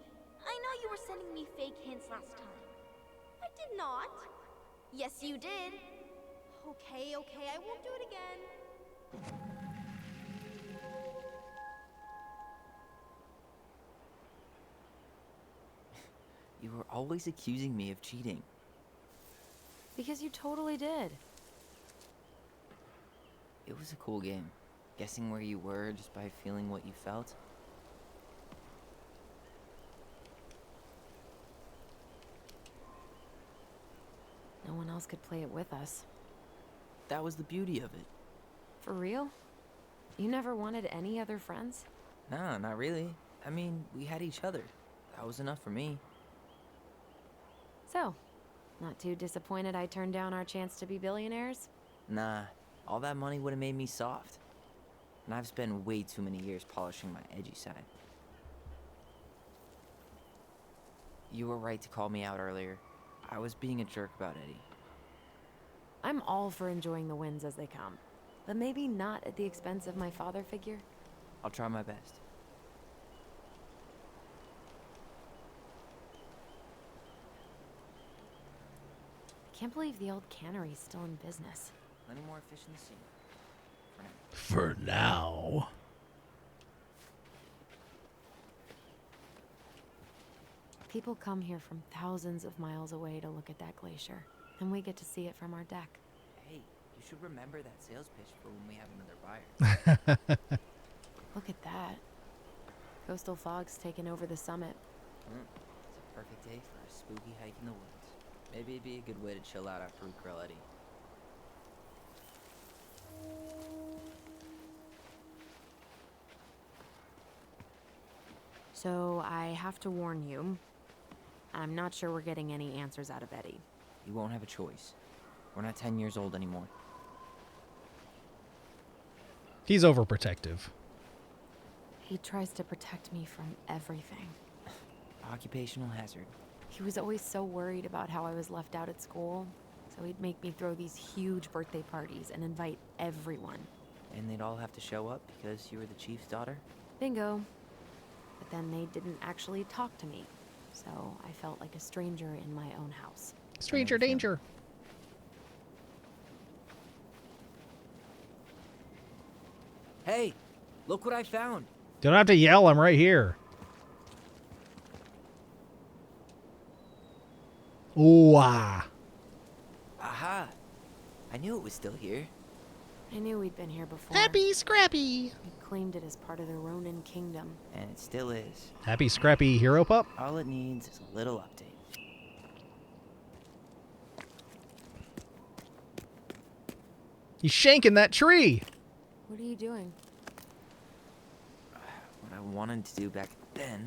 I know you were sending me fake hints last time. I did not. Yes, you did. Okay, I won't do it again. You were always accusing me of cheating. Because you totally did. It was a cool game. Guessing where you were just by feeling what you felt. No one else could play it with us. That was the beauty of it. For real? You never wanted any other friends? Nah, not really. I mean, we had each other. That was enough for me. So, not too disappointed I turned down our chance to be billionaires? Nah, all that money would have made me soft. And I've spent way too many years polishing my edgy side. You were right to call me out earlier. I was being a jerk about Eddie. I'm all for enjoying the wins as they come. but maybe not at the expense of my father figure. I'll try my best. I can't believe the old cannery's still in business. Plenty more fish in the sea. For now. People come here from thousands of miles away to look at that glacier, and we get to see it from our deck. Hey, you should remember that sales pitch for when we have another buyer. Look at that. Coastal fog's taken over the summit. It's a perfect day for a spooky hike in the woods. Maybe it'd be a good way to chill out after we grill Eddie. So I have to warn you, I'm not sure we're getting any answers out of Eddie. You won't have a choice. We're not 10 years old anymore. He's overprotective. He tries to protect me from everything. Occupational hazard. He was always so worried about how I was left out at school, so he'd make me throw these huge birthday parties and invite everyone. And they'd all have to show up because you were the chief's daughter? Bingo. But then they didn't actually talk to me, so I felt like a stranger in my own house. Stranger danger. Hey, look what I found. Don't have to yell, I'm right here. Ooh, ah. Aha! I knew it was still here. I knew we'd been here before. Happy Scrappy! We claimed it as part of the Ronin kingdom. And it still is. Happy Scrappy Hero Pup? All it needs is a little update. He's shanking that tree. What are you doing? What I wanted to do back then,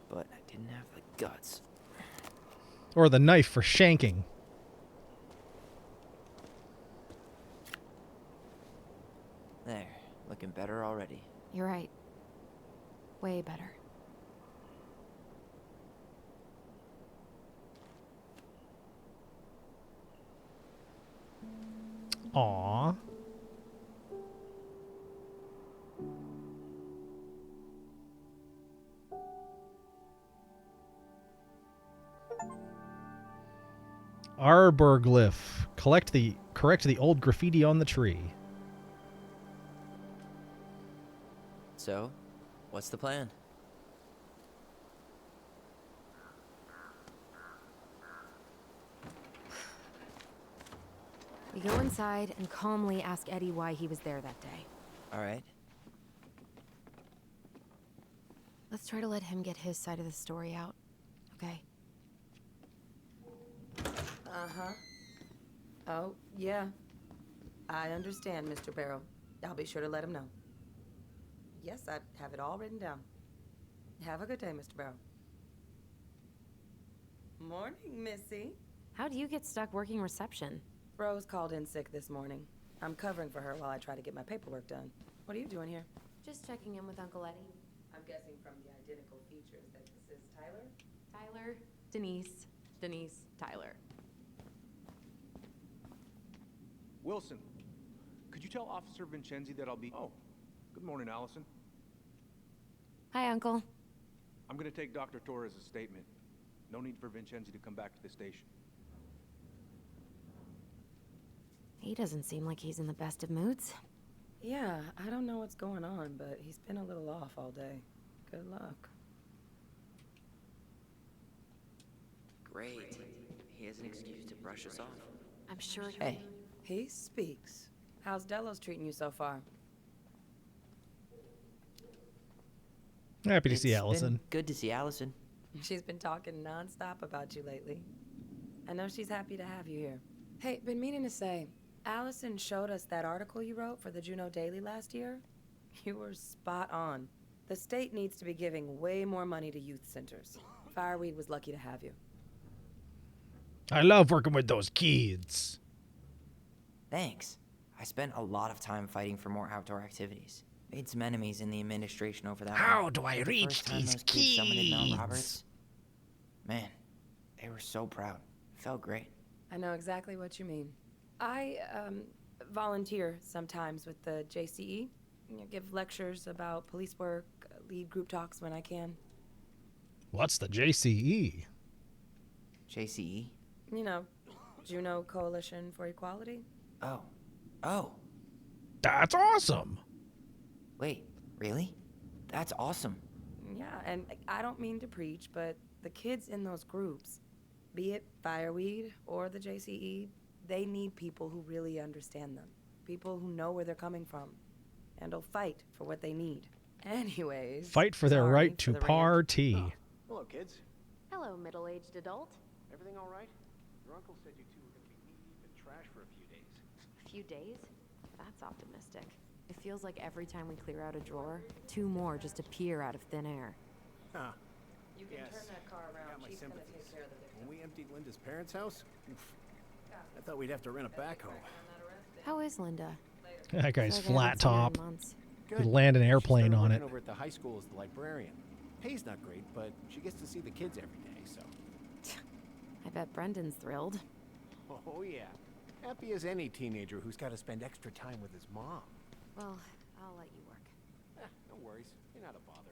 but I didn't have the guts. Or the knife for shanking. There, looking better already. You're right. Way better. Aww. Arborglyph. Correct the old graffiti on the tree. So, what's the plan? We go inside and calmly ask Eddie why he was there that day. All right. Let's try to let him get his side of the story out, okay? Uh-huh. Oh, yeah. I understand, Mr. Barrow. I'll be sure to let him know. Yes, I have it all written down. Have a good day, Mr. Barrow. Morning, Missy. How'd you get stuck working reception? Rose called in sick this morning. I'm covering for her while I try to get my paperwork done. What are you doing here? Just checking in with Uncle Eddie. I'm guessing from the identical features that this is Tyler? Tyler, Denise, Denise, Tyler. Wilson, could you tell Officer Vincenzi that I'll be... Oh, good morning, Allison. Hi, Uncle. I'm going to take Dr. Torres' statement. No need for Vincenzi to come back to the station. He doesn't seem like he's in the best of moods. Yeah, I don't know what's going on, but he's been a little off all day. Good luck. Great. He has an excuse to brush us off. I'm sure he... Hey. He speaks. How's Delos treating you so far? Happy to It's see been Allison. good to see Allison. She's been talking nonstop about you lately. I know she's happy to have you here. Hey, been meaning to say, Allison showed us that article you wrote for the Juneau Daily last year. You were spot on. The state needs to be giving way more money to youth centers. Fireweed was lucky to have you. I love working with those kids. Thanks. I spent a lot of time fighting for more outdoor activities. Made some enemies in the administration over that. How one. do I The reach first time these those kids summoned in Mount kids? Roberts, man, they were so proud. It felt great. I know exactly what you mean. I, volunteer sometimes with the JCE. Give lectures about police work, lead group talks when I can. What's the JCE? JCE? You know, Juno Coalition for Equality. Oh. That's awesome. Wait, really? That's awesome. Yeah, and I don't mean to preach, but the kids in those groups, be it Fireweed or the JCE, they need people who really understand them. People who know where they're coming from and will fight for what they need. Anyways. Fight for their right to for the rant. party. Hello, kids. Hello, middle-aged adult. Everything all right? Your uncle said you two were going to be knee-deep in trash for a few days. A few days? That's optimistic. It feels like every time we clear out a drawer, 2 more just appear out of thin air. Huh. You can turn that car around. Got my Chief's gonna sympathies. take care of the victim. When we emptied Linda's parents' house, I thought we'd have to rent a backhoe. How is Linda? That guy's Feel flat like I haven't seen her in top. months. Could land an airplane She started on working it. over at the high school as the librarian. Pay's not great, but she gets to see the kids every day, so. I bet Brendan's thrilled. Oh, yeah. Happy as any teenager who's got to spend extra time with his mom. Well, I'll let you work. No worries. You're not a bother.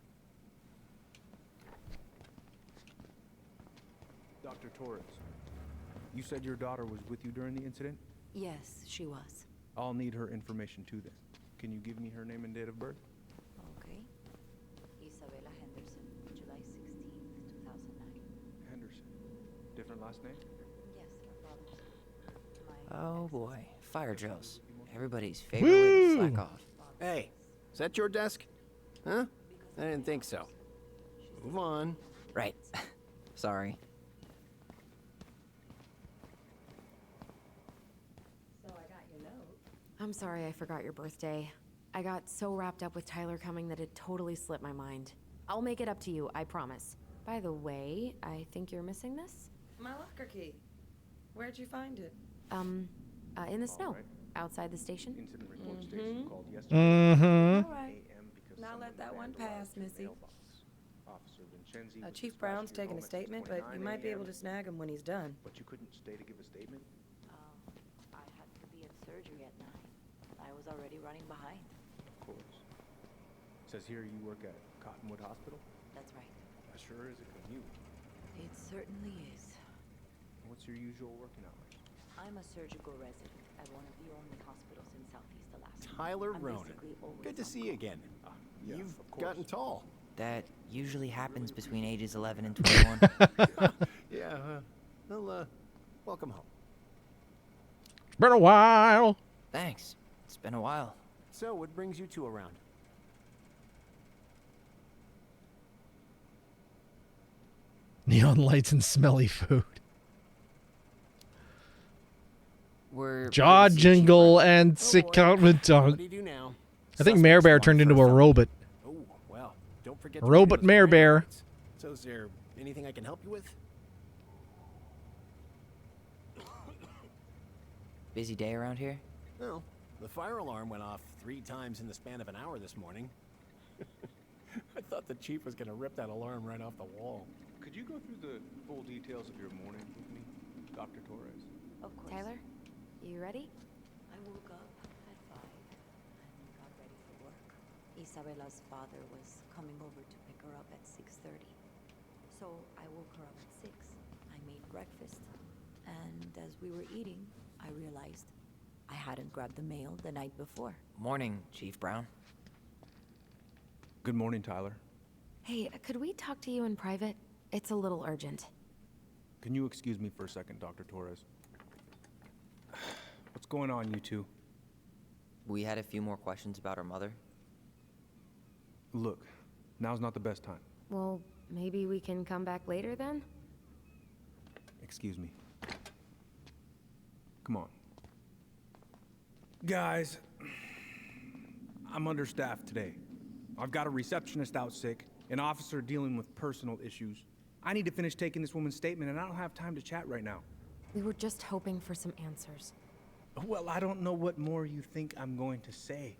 Dr. Torres, you said your daughter was with you during the incident? Yes, she was. I'll need her information too then. Can you give me her name and date of birth? Okay. Isabella Henderson, July 16th, 2009. Henderson. Different last name? Yes, her father's. Oh boy, fire drills. Everybody's favorite way to slack off. Hey, is that your desk? Huh? I didn't think so. Move on. Right. Sorry. I'm sorry I forgot your birthday. I got so wrapped up with Tyler coming that it totally slipped my mind. I'll make it up to you, I promise. By the way, I think you're missing this? My locker key. Where'd you find it? In the snow, outside the station. Incident report states you called yesterday. Mm-hmm. All right. Now let that one pass, Missy. Officer Vincenzi was Chief dispatched Brown's to your taking home a at statement, but you 6:29 might be able a.m. to snag him when he's done. But you couldn't stay to give a statement? I had to be at surgery at 9. I was already running behind. Of course. Says here you work at Cottonwood Hospital? That's right. That sure is a commute. It certainly is. What's your usual working hours? I'm a surgical resident at one of the only hospitals in Southeast Alaska. Tyler I'm Ronan. basically always Good to on see you again. Yeah, You've of course. gotten tall. That usually happens between ages 11 and 21. Yeah, well, welcome home. It's been a while. Thanks. It's been a while. So, what brings you two around? Neon lights and smelly food. We're Jaw here to see jingle Chief and sick out with What tongue. do you do now? I think Mare Bear Suspects turned wanted into for a felony. robot. Oh, well, don't forget Robot to pay those Mare Miranda Bear. rights. So is there anything I can help you with? Busy day around here? No. The fire alarm went off 3 times in the span of an hour this morning. I thought the chief was gonna rip that alarm right off the wall. Could you go through the full details of your morning with me, Dr. Torres? Of course. Tyler, you ready? I woke up at 5 and got ready for work. Isabella's father was coming over to pick her up at 6:30. So I woke her up at 6. I made breakfast. And as we were eating, I realized I hadn't grabbed the mail the night before. Morning, Chief Brown. Good morning, Tyler. Hey, could we talk to you in private? It's a little urgent. Can you excuse me for a second, Dr. Torres? What's going on, you two? We had a few more questions about our mother. Look, now's not the best time. Well, maybe we can come back later then? Excuse me. Come on. Guys, I'm understaffed today. I've got a receptionist out sick, an officer dealing with personal issues. I need to finish taking this woman's statement, and I don't have time to chat right now. We were just hoping for some answers. Well, I don't know what more you think I'm going to say.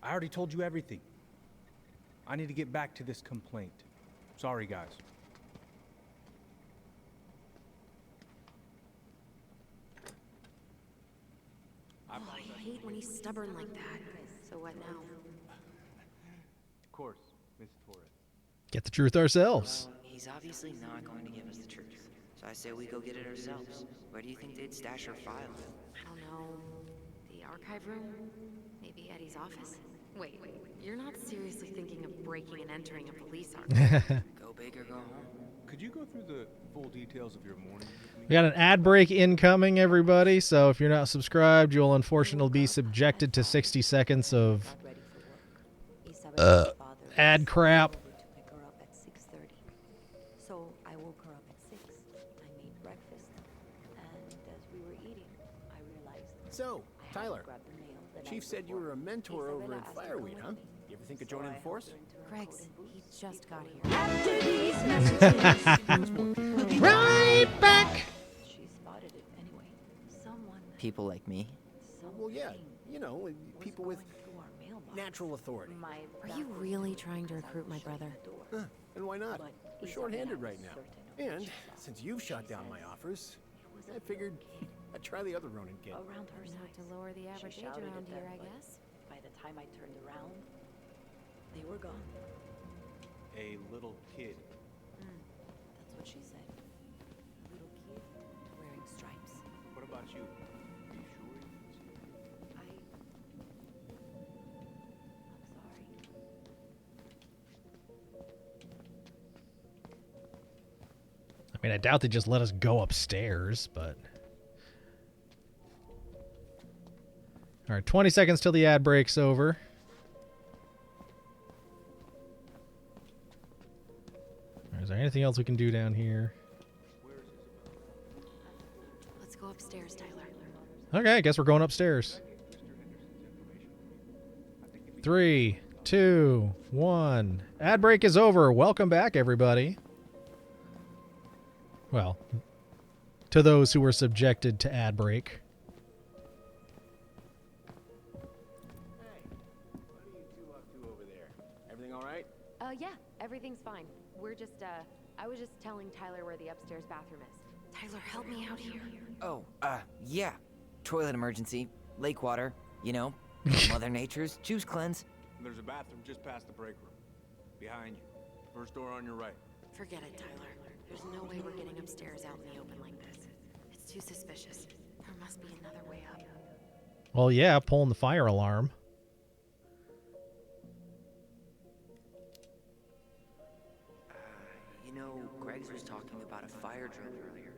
I already told you everything. I need to get back to this complaint. Sorry, guys. Oh, I hate be stubborn like that. So what now? Of course, Miss Torres. Get the truth ourselves. Well, he's obviously not going to give us the truth. So I say we go get it ourselves. Where do you think they'd stash our file? I don't know. The archive room? Maybe Eddie's office? Wait, you're not seriously thinking of breaking and entering a police archive? Go big or go home. Could you go through the full details of your morning with me? We got an ad break incoming, everybody. So if you're not subscribed, you'll unfortunately be subjected to 60 seconds of ad crap. So I woke her up at 6. I made breakfast, and as we were eating, I realized. So, Tyler, grabbed the mail that Chief said you were a mentor over at Fireweed, huh? You ever think of joining the force? Greg's, he just got here. Right back. She spotted it anyway. Someone. People like me. Well, yeah, you know, people with natural authority. Are you really trying to recruit my brother? Huh, and why not? We're short-handed right now. And since you've shot down my offers, I figured I'd try the other Ronin kid. Around her Not size. to lower the average She age shouted around at here, them, I but guess. By the time I turned around, they were gone. A little kid. That's what she said. Little kid wearing stripes. What about you? Are you sure you didn't see her? I'm sorry. I mean, I doubt they just let us go upstairs, but. All right, 20 seconds till the ad break's over. Is there anything else we can do down here? Let's go upstairs, Tyler. Okay, I guess we're going upstairs. 3, 2, 1. Ad break is over. Welcome back, everybody. Well, to those who were subjected to ad break. Hey, what are you two up to over there? Everything all right? Yeah, everything's fine. We're just, I was just telling Tyler where the upstairs bathroom is. Tyler, help me out here. Oh, yeah. Toilet emergency. Lake water. You know. Mother Nature's juice cleanse. There's a bathroom just past the break room. Behind you. First door on your right. Forget it, Tyler. There's no way we're getting upstairs out in the open like this. It's too suspicious. There must be another way up. Well, yeah, pulling the fire alarm. You know, Greggs was talking about a fire drill earlier.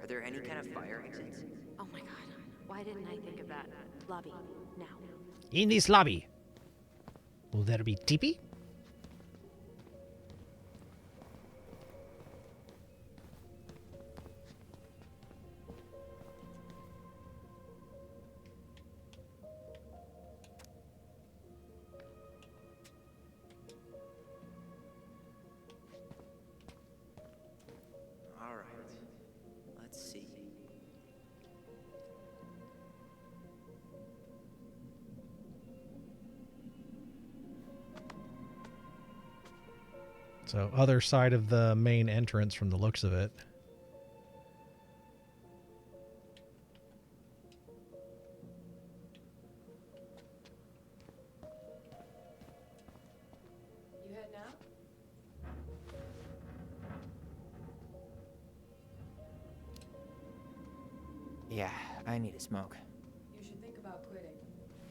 Are there any kind of fire exits? Oh my god. Why didn't I think of that? Lobby, now. In this lobby. Will there be teepee? All right. Let's see. So, other side of the main entrance from the looks of it. You heading out? Yeah, I need a smoke. You should think about quitting.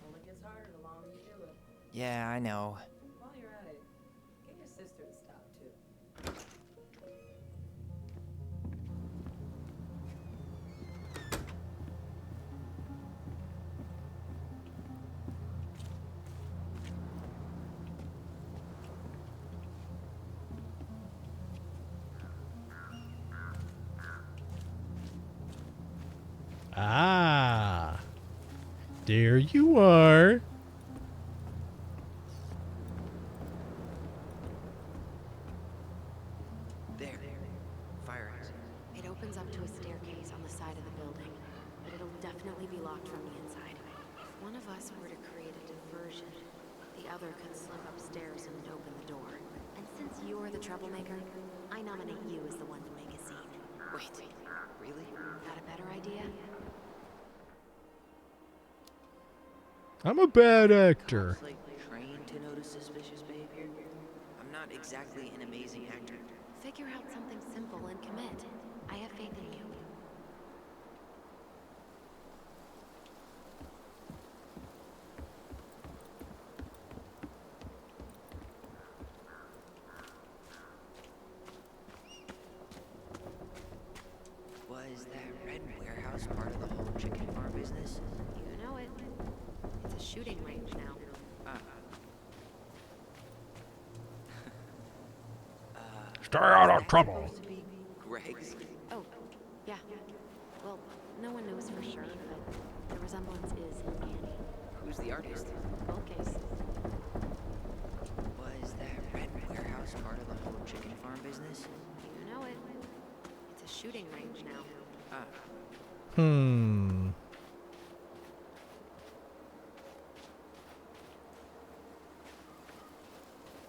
Only gets harder the longer you do it. Yeah, I know. While you're at it, get your sister to stop too. Ah. There you are. There. Fire exit. It opens up to a staircase on the side of the building, but it'll definitely be locked from the inside. If one of us were to create a diversion, the other could slip upstairs and open the door. And since you're the troublemaker, I nominate you as the one to make a scene. Wait, really? Got a better idea? I'm a bad actor. Cops, like, trained to notice suspicious behavior? I'm not exactly an amazing actor. Figure out something simple and commit. I have faith in you. Was that red warehouse part of the whole chicken farm business? You know it. It's a shooting range now. Stay out of trouble. Supposed to be Greg's? Oh, yeah. Well, no one knows for sure, but the resemblance is uncanny. Who's the artist? Cold case. Was that red warehouse part of the whole chicken farm business? You know it. It's a shooting range now.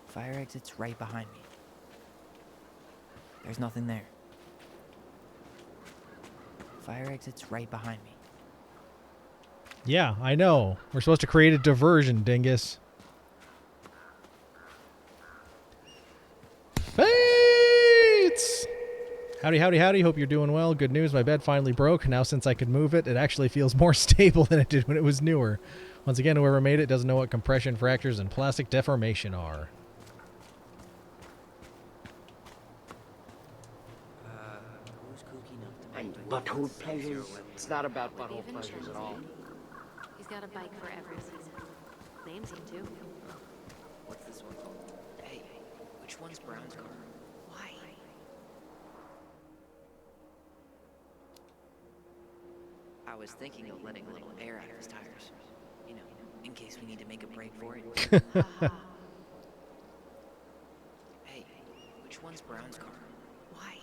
Fire exit's right behind me. There's nothing there. Fire exit's right behind me. Yeah, I know. We're supposed to create a diversion, dingus. Fates! Howdy, howdy, howdy. Hope you're doing well. Good news, my bed finally broke. Now since I could move it, it actually feels more stable than it did when it was newer. Once again, whoever made it doesn't know what compression fractures and plastic deformation are. Who's kooky enough to And make butthole pleasures. It's not about butthole Even pleasures at Chelsea. all. He's got a bike for every season. Names him too. What's this one called? Hey, which one's Brown's car? Why? I was thinking of letting a little air out of his tires. You know, in case we need to make a break for it. Hey, which one's Brown's car? Why?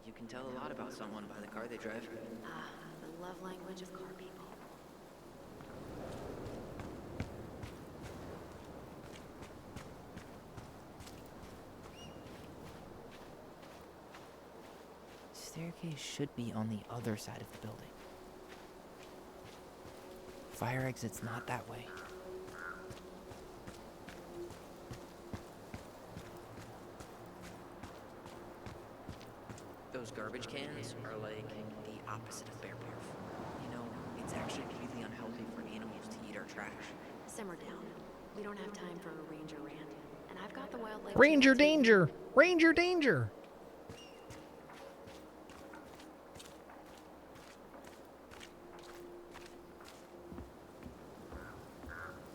You can tell a lot about someone by the car they drive. The love language of car people. Staircase should be on the other side of the building. Fire exit's not that way. Those garbage cans are like the opposite of bear barf. You know, it's actually really unhealthy for animals to eat our trash. Simmer down. We don't have time for a ranger rant. And I've got the wildlife. Ranger channel too. danger! Ranger danger!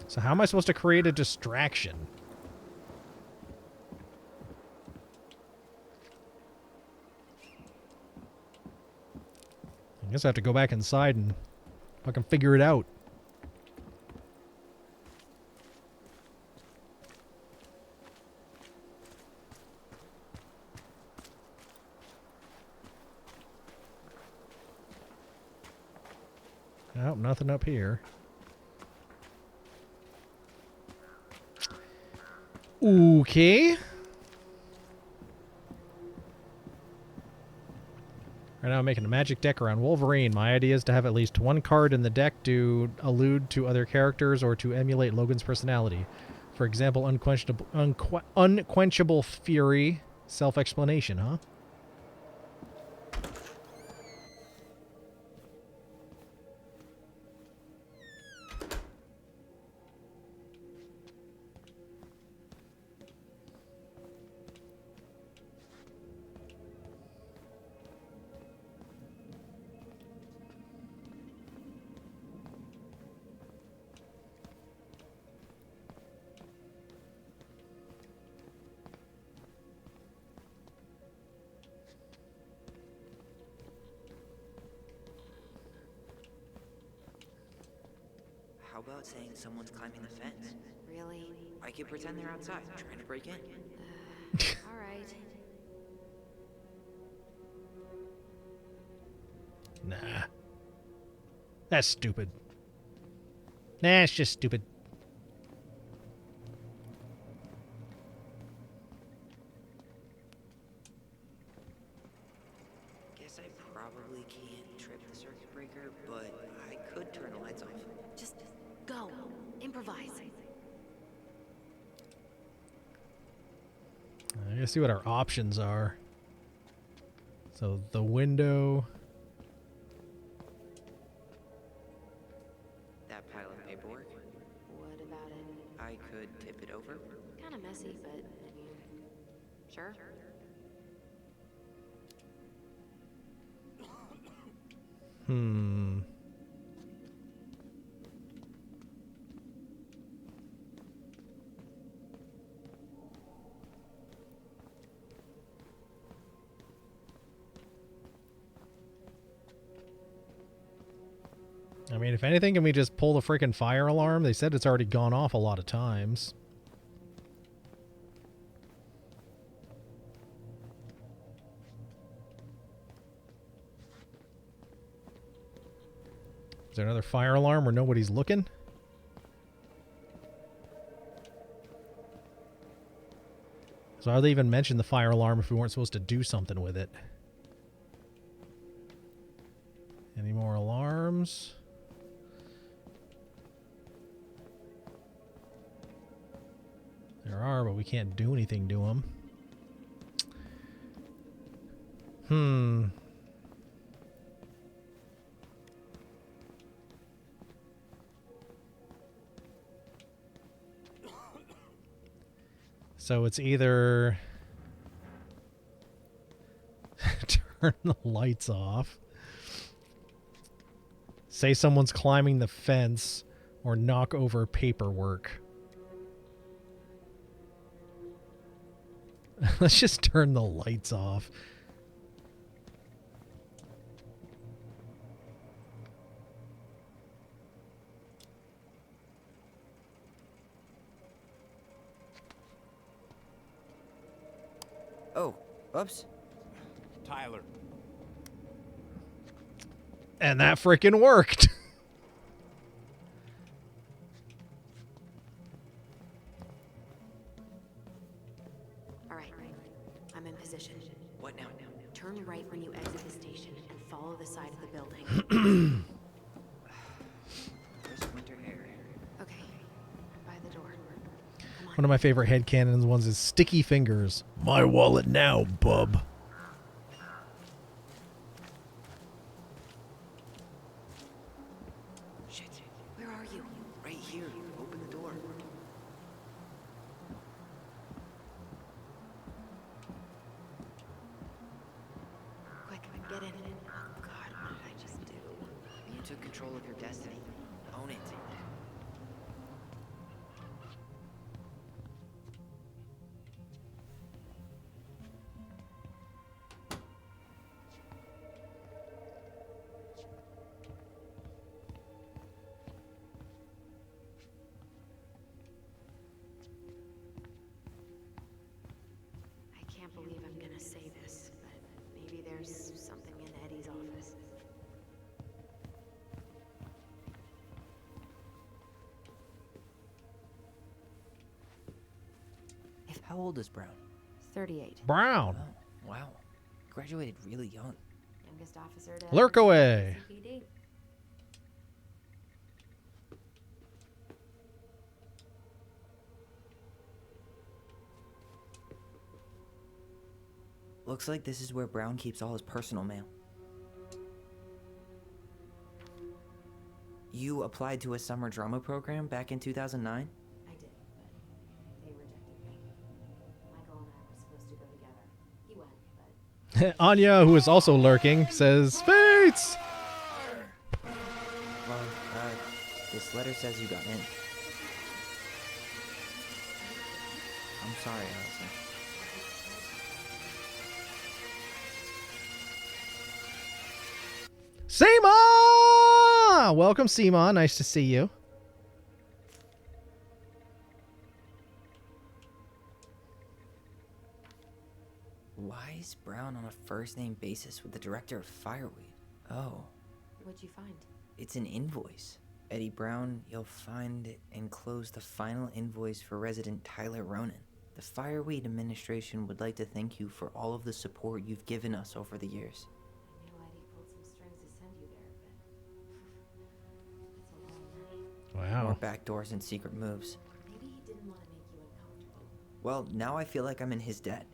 So how am I supposed to create a distraction? I guess I have to go back inside and fucking figure it out. Nope, nothing up here. Okay. Right now I'm making a magic deck around Wolverine. My idea is to have at least one card in the deck to allude to other characters or to emulate Logan's personality. For example, unquenchable fury. Self-explanation, huh? How about saying someone's climbing the fence? Really? I could pretend they're outside, trying to break in. All right. Nah. That's stupid. Nah, it's just stupid. Guess I probably can't trip the circuit breaker, but improvise. I gotta see what our options are. So the window. That pile of paperwork? What about it? I could tip it over. Kind of messy, but I mean, sure. Hmm. I mean, if anything, can we just pull the freaking fire alarm? They said it's already gone off a lot of times. Is there another fire alarm where nobody's looking? So how they even mention the fire alarm if we weren't supposed to do something with it? Any more alarms? There are, but we can't do anything to them. Hmm. So it's either turn the lights off, say someone's climbing the fence, or knock over paperwork. Let's just turn the lights off. Oh, oops. Tyler. And that freaking worked. All right, I'm in position. What now? Turn right when you exit the station and follow the side of the building. There's winter air. Okay, by the door. One of my favorite headcanons ones is Sticky Fingers. My wallet now, bub. Shit. Where are you? Right here. Open the door. Quick, get in. Oh God, what did I just do? You took control of your destiny. Own it. I can't believe I'm gonna say this, but maybe there's something in Eddie's office. How old is Brown? 38. Brown. Oh, wow. Graduated really young. Youngest officer to Lurk ever away. serve in CPD. Looks like this is where Brown keeps all his personal mail. You applied to a summer drama program back in 2009? I did, but they rejected me. Michael and I were supposed to go together. He went, but Anya, who is also lurking, says, Fates! Well, this letter says you got in. I'm sorry, Allison. Seema! Welcome, Seema. Nice to see you. Why is Brown on a first-name basis with the director of Fireweed? Oh, what'd you find? it's an invoice. Eddie Brown, you'll find enclosed the final invoice for resident Tyler Ronan. The Fireweed administration would like to thank you for all of the support you've given us over the years. I knew Eddie pulled some strings to send you there, but it's a long night. Wow. More back doors and secret moves. Maybe he didn't want to make you uncomfortable. Well, now I feel like I'm in his debt.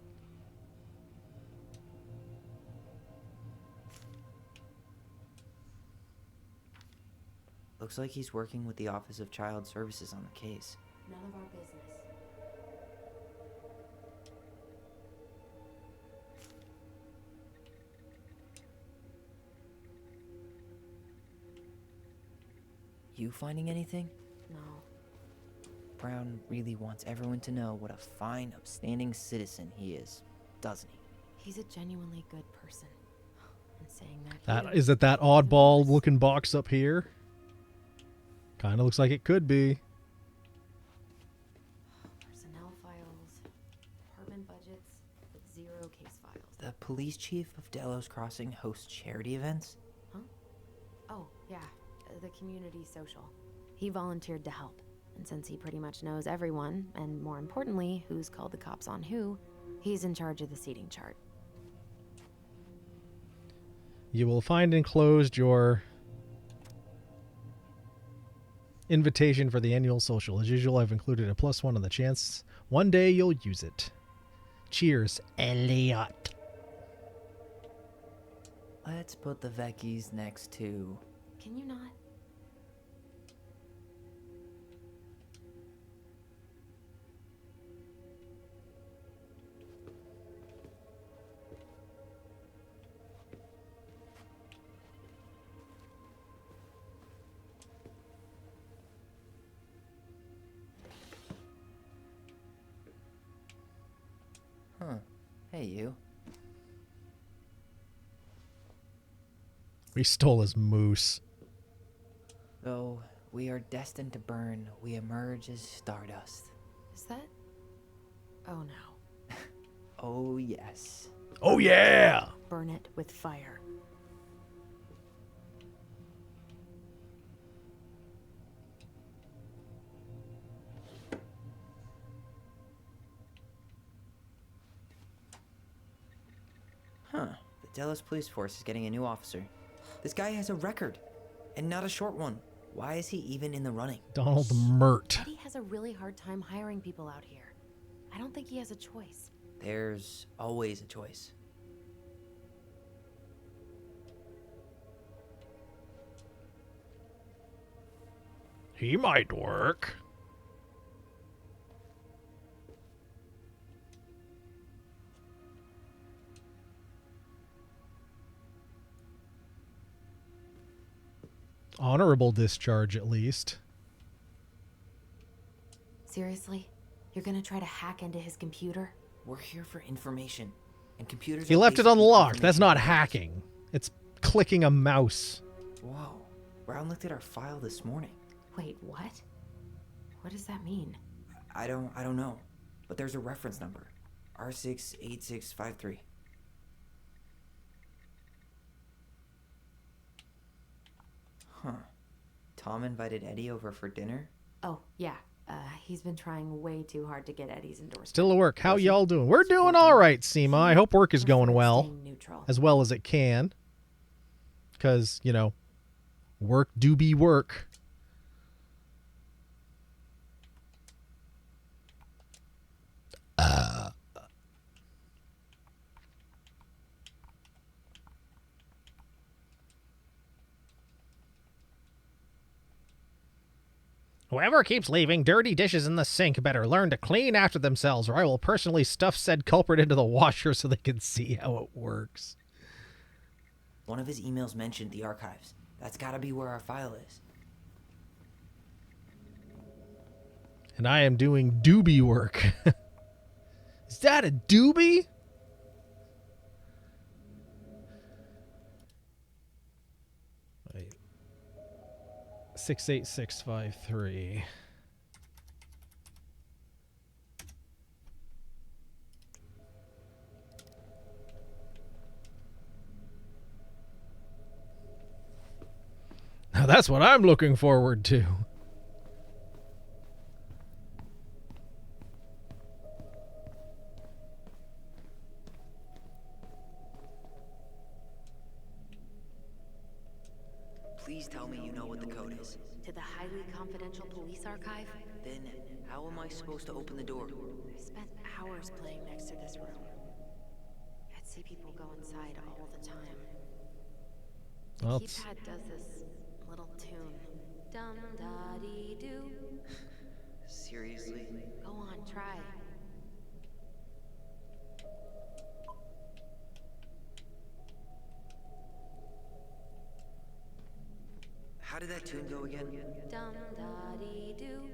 Looks like he's working with the Office of Child Services on the case. None of our business. You finding anything? No. Brown really wants everyone to know what a fine, upstanding citizen he is, doesn't he? He's a genuinely good person. And saying That is it. That oddball looking box up here. Kind of looks like it could be. Personnel files, apartment budgets, with 0 case files. The police chief of Delos Crossing hosts charity events? Huh? Oh, yeah. The community social. He volunteered to help. And since he pretty much knows everyone, and more importantly, who's called the cops on who, he's in charge of the seating chart. You will find enclosed your invitation for the annual social. As usual, I've included a +1 on the chance one day you'll use it. Cheers, Elliot. Let's put the Vecchies next to... Can you not? Huh. Hey, you. We stole his moose. Though we are destined to burn, we emerge as stardust. Is that? Oh no. Oh, yes. Oh, yeah! Burn it with fire. Huh. The Delos Police Force is getting a new officer. This guy has a record, and not a short one. Why is he even in the running? Donald Mert. Eddie has a really hard time hiring people out here. I don't think he has a choice. There's always a choice. He might work. Honorable discharge, at least. Seriously? You're gonna try to hack into his computer? We're here for information, and computers. He are left it basically unlocked. That's not information. hacking. It's clicking a mouse. Whoa. Brown looked at our file this morning. Wait, what? What does that mean? I don't know. But there's a reference number. R68653. Huh. Tom invited Eddie over for dinner? Oh, yeah. He's been trying way too hard to get Eddie's endorsement. Still at work. How y'all doing? We're doing all right, Seema. I hope work is going well. As well as it can. Because, you know, work do be work. Whoever keeps leaving dirty dishes in the sink better learn to clean after themselves, or I will personally stuff said culprit into the washer so they can see how it works. One of his emails mentioned the archives. That's gotta be where our file is. And I am doing doobie work. Is that a doobie? Wait. 68653. Now that's what I'm looking forward to. Please Please tell me you know what the code is. To the highly confidential police archive? Then, how am I supposed to open the door? I spent hours playing next to this room. I'd see people go inside all the time. The Well, keypad does this little tune. Dum da dee doo. Seriously? Go on, try. How did that tune go again? Dum da dee doo.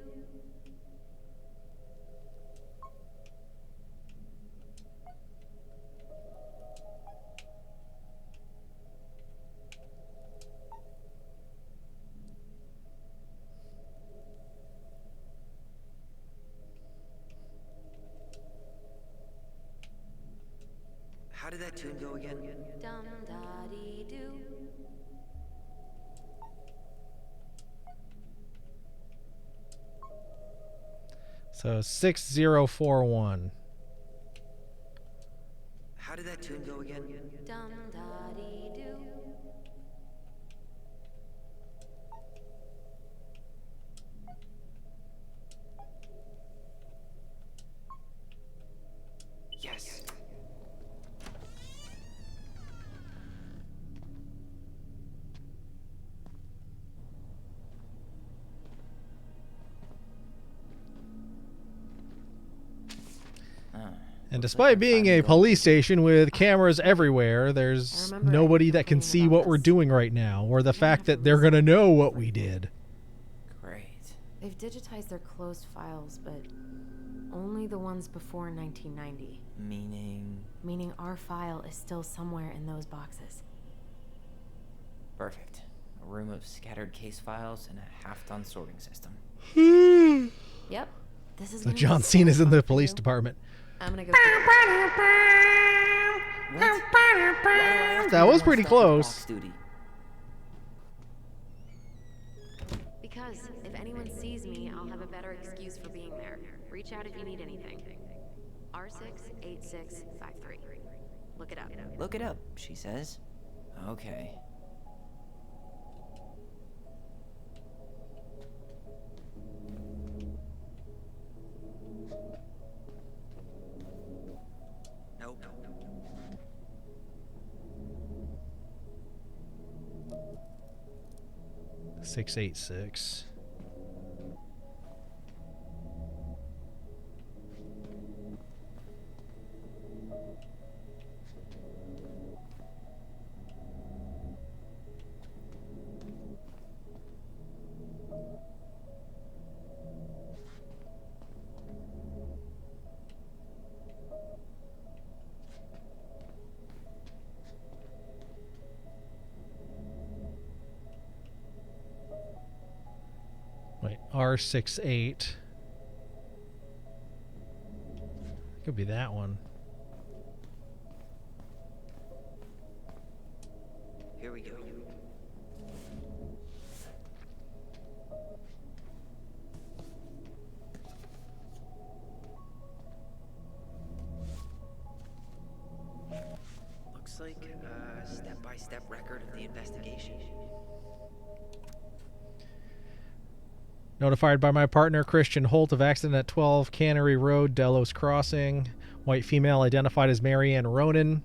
How did that tune go again? Dum da dee doo. So 6041. How did that tune go again? Dum da dee doo. Yes. And despite being a police station with cameras everywhere, there's nobody that can see what we're doing right now, or the fact that they're going to know what we did. Great. They've digitized their closed files, but only the ones before 1990. Meaning? Meaning our file is still somewhere in those boxes. Perfect. A room of scattered case files and a half-done sorting system. Yep. This is So John Cena's in the police department. I'm gonna go. That was pretty close. Because if anyone sees me, I'll have a better excuse for being there. Reach out if you need anything. R68653. Look it up. Look it up, she says. Okay. Nope. 686. Wait, R68. Could be that one. Here we go. Looks like a step-by-step record of the investigation. Notified by my partner, Christian Holt, of accident at 12 Cannery Road, Delos Crossing. White female identified as Marianne Ronan.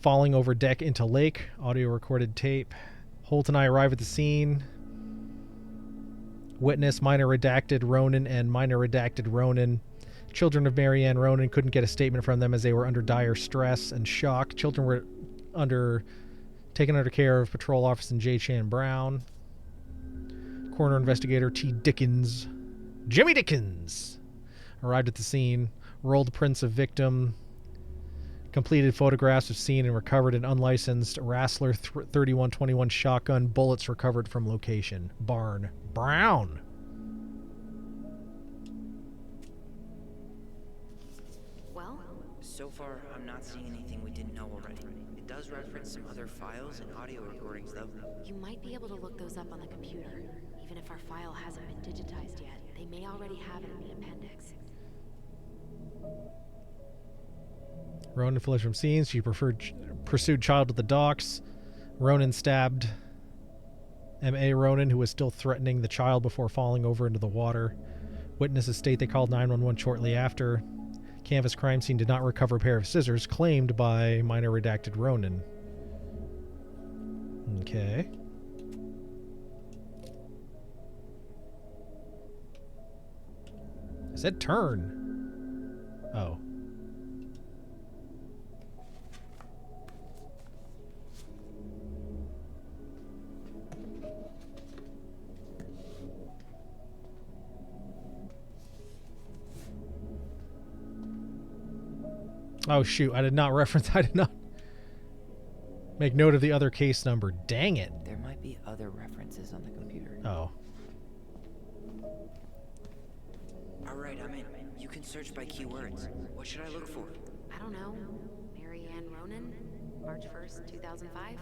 Falling over deck into lake. Audio recorded tape. Holt and I arrive at the scene. Witness, minor redacted Ronan and minor redacted Ronan. Children of Marianne Ronan couldn't get a statement from them as they were under dire stress and shock. Children were taken under care of Patrol Officer J. Chan Brown. Coroner investigator T. Dickens. Jimmy Dickens arrived at the scene, rolled prints of victim, completed photographs of scene, and recovered an unlicensed Rassler 3121 shotgun, bullets recovered from location. Barn. Brown. Well? So far, I'm not seeing anything we didn't know already. It does reference some other files and audio recordings, though. You might be able to look those up on the computer. Even if our file hasn't been digitized yet, they may already have it in the appendix. Ronan fled from scenes. She pursued child to the docks. Ronan stabbed M.A. Ronan, who was still threatening the child before falling over into the water. Witnesses state they called 911 shortly after. Canvas crime scene did not recover a pair of scissors claimed by minor redacted Ronan. Okay. I said turn. Oh. Oh shoot, I did not make note of the other case number. Dang it. There might be other references on the computer. Oh. Alright, I'm in. You can search by keywords. What should I look for? I don't know. Mary Ann Ronan, March 1st, 2005.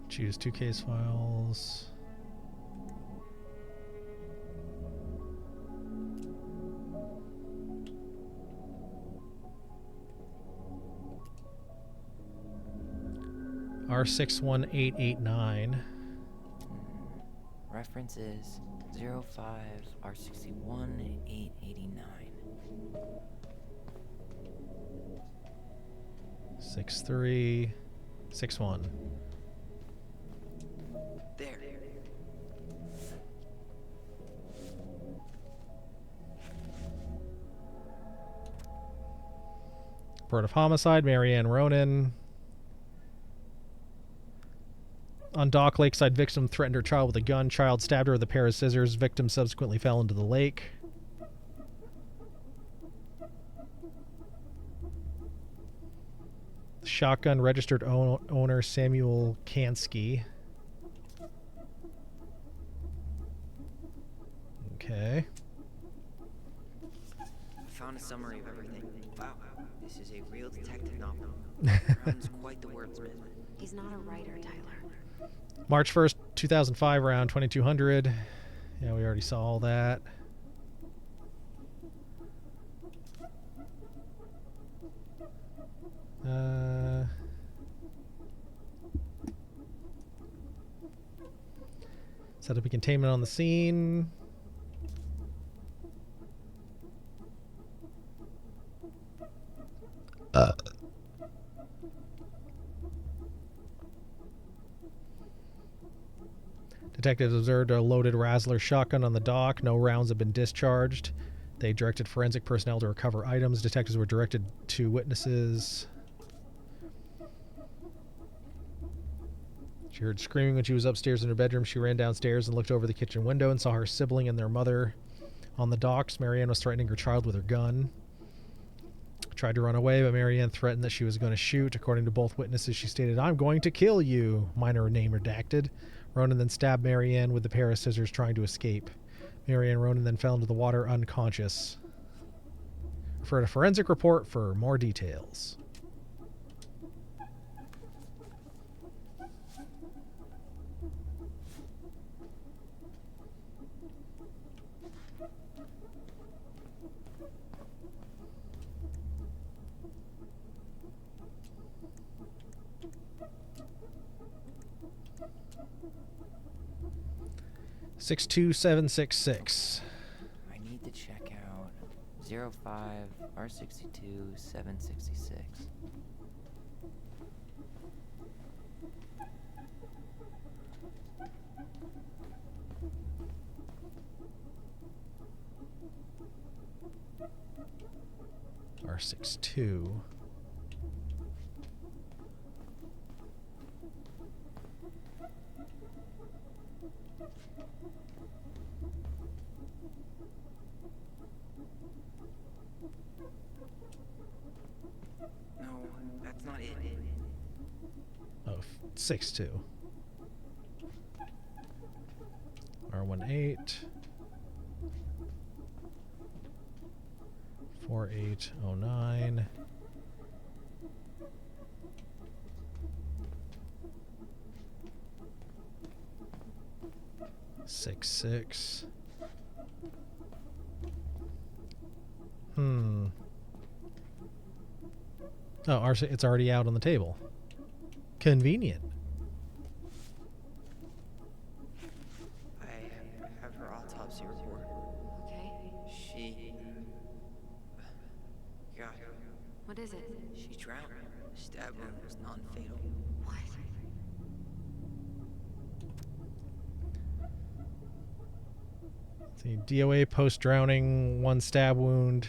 Choose 2 case files. R61889. Reference is 05 R61 889. 6361. There. Report of homicide, Mary Ann Ronan. On dock, lakeside victim threatened her child with a gun. Child stabbed her with a pair of scissors. Victim subsequently fell into the lake. Shotgun registered owner Samuel Kansky. Okay. Found a summary of everything. Wow, this is a real detective novel. Brown's quite the wordsmith. He's not a writer, Tyler. March 1st, 2005, around 2200. Yeah, we already saw all that. Set up a containment on the scene. Detectives observed a loaded Razzler shotgun on the dock. No rounds have been discharged. They directed forensic personnel to recover items. Detectives were directed to witnesses. She heard screaming when she was upstairs in her bedroom. She ran downstairs and looked over the kitchen window and saw her sibling and their mother on the docks. Marianne was threatening her child with her gun. Tried to run away, but Marianne threatened that she was going to shoot. According to both witnesses, she stated, "I'm going to kill you." Minor name redacted. Ronan then stabbed Marianne with a pair of scissors trying to escape. Marianne Ronan then fell into the water unconscious. Refer to forensic report for more details. $62766. I need to check out 05 R62 766. R62. No, that's not it. Oh, 62. R18. 4809. 66. Oh, it's already out on the table. Convenient. I have her autopsy report. Okay. She... God. What is it? She drowned. Stab wound was non-fatal. What? See, DOA post-drowning, 1 stab wound.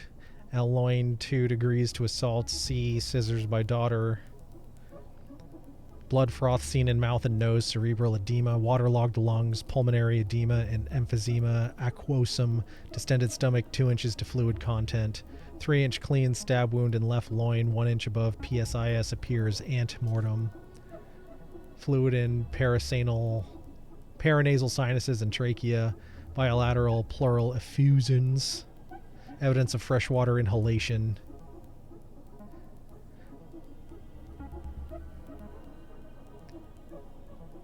L. loin, 2 degrees to assault. C. scissors by daughter. Blood froth seen in mouth and nose. Cerebral edema. Waterlogged lungs. Pulmonary edema and emphysema. Aquosum. Distended stomach, 2 inches to fluid content. 3-inch clean stab wound in left loin. 1 inch above PSIS appears ante-mortem. Fluid in paranasal sinuses and trachea. Bilateral pleural effusions. Evidence of freshwater inhalation.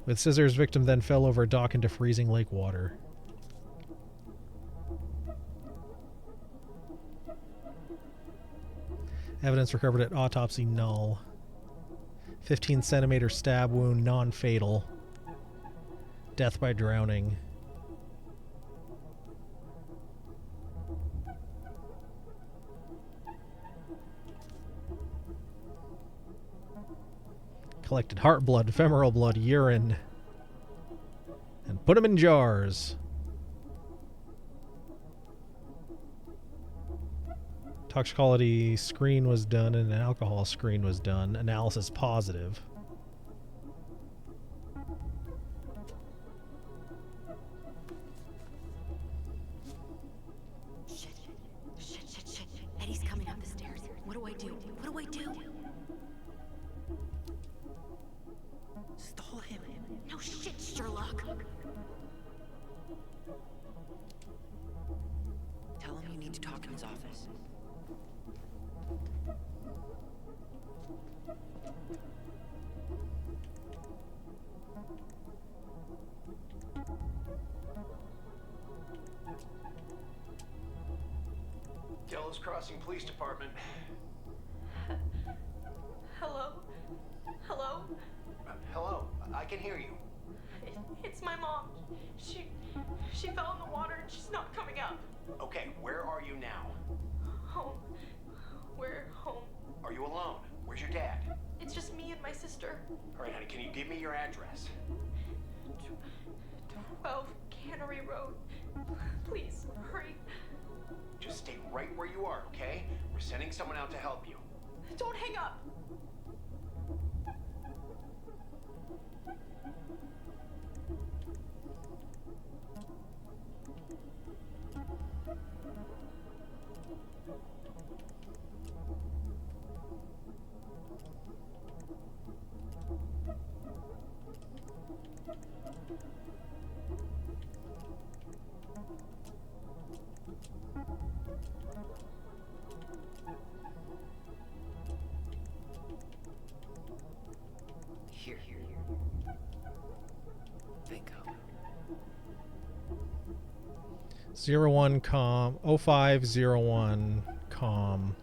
With scissors, victim then fell over a dock into freezing lake water. Evidence recovered at autopsy null. 15 centimeter stab wound, non-fatal. Death by drowning. Collected heart blood, femoral blood, urine, and put them in jars. Toxicology screen was done and an alcohol screen was done. Analysis positive. Shit. Eddie's coming up the stairs. What do I do? What do I do? Stall him. No shit, Sherlock. Tell him you need to talk in his office. Delos Crossing Police Department. Hello? Hello? Hello, I can hear you. It's my mom. She fell in the water and she's not coming up. Okay, where are you now? Home. We're home. Are you alone? Where's your dad? It's just me and my sister. All right, honey, can you give me your address? 12 Cannery Road. Please, hurry. Just stay right where you are, okay? We're sending someone out to help you. Don't hang up. Here. Bingo. 01 com 0501 com.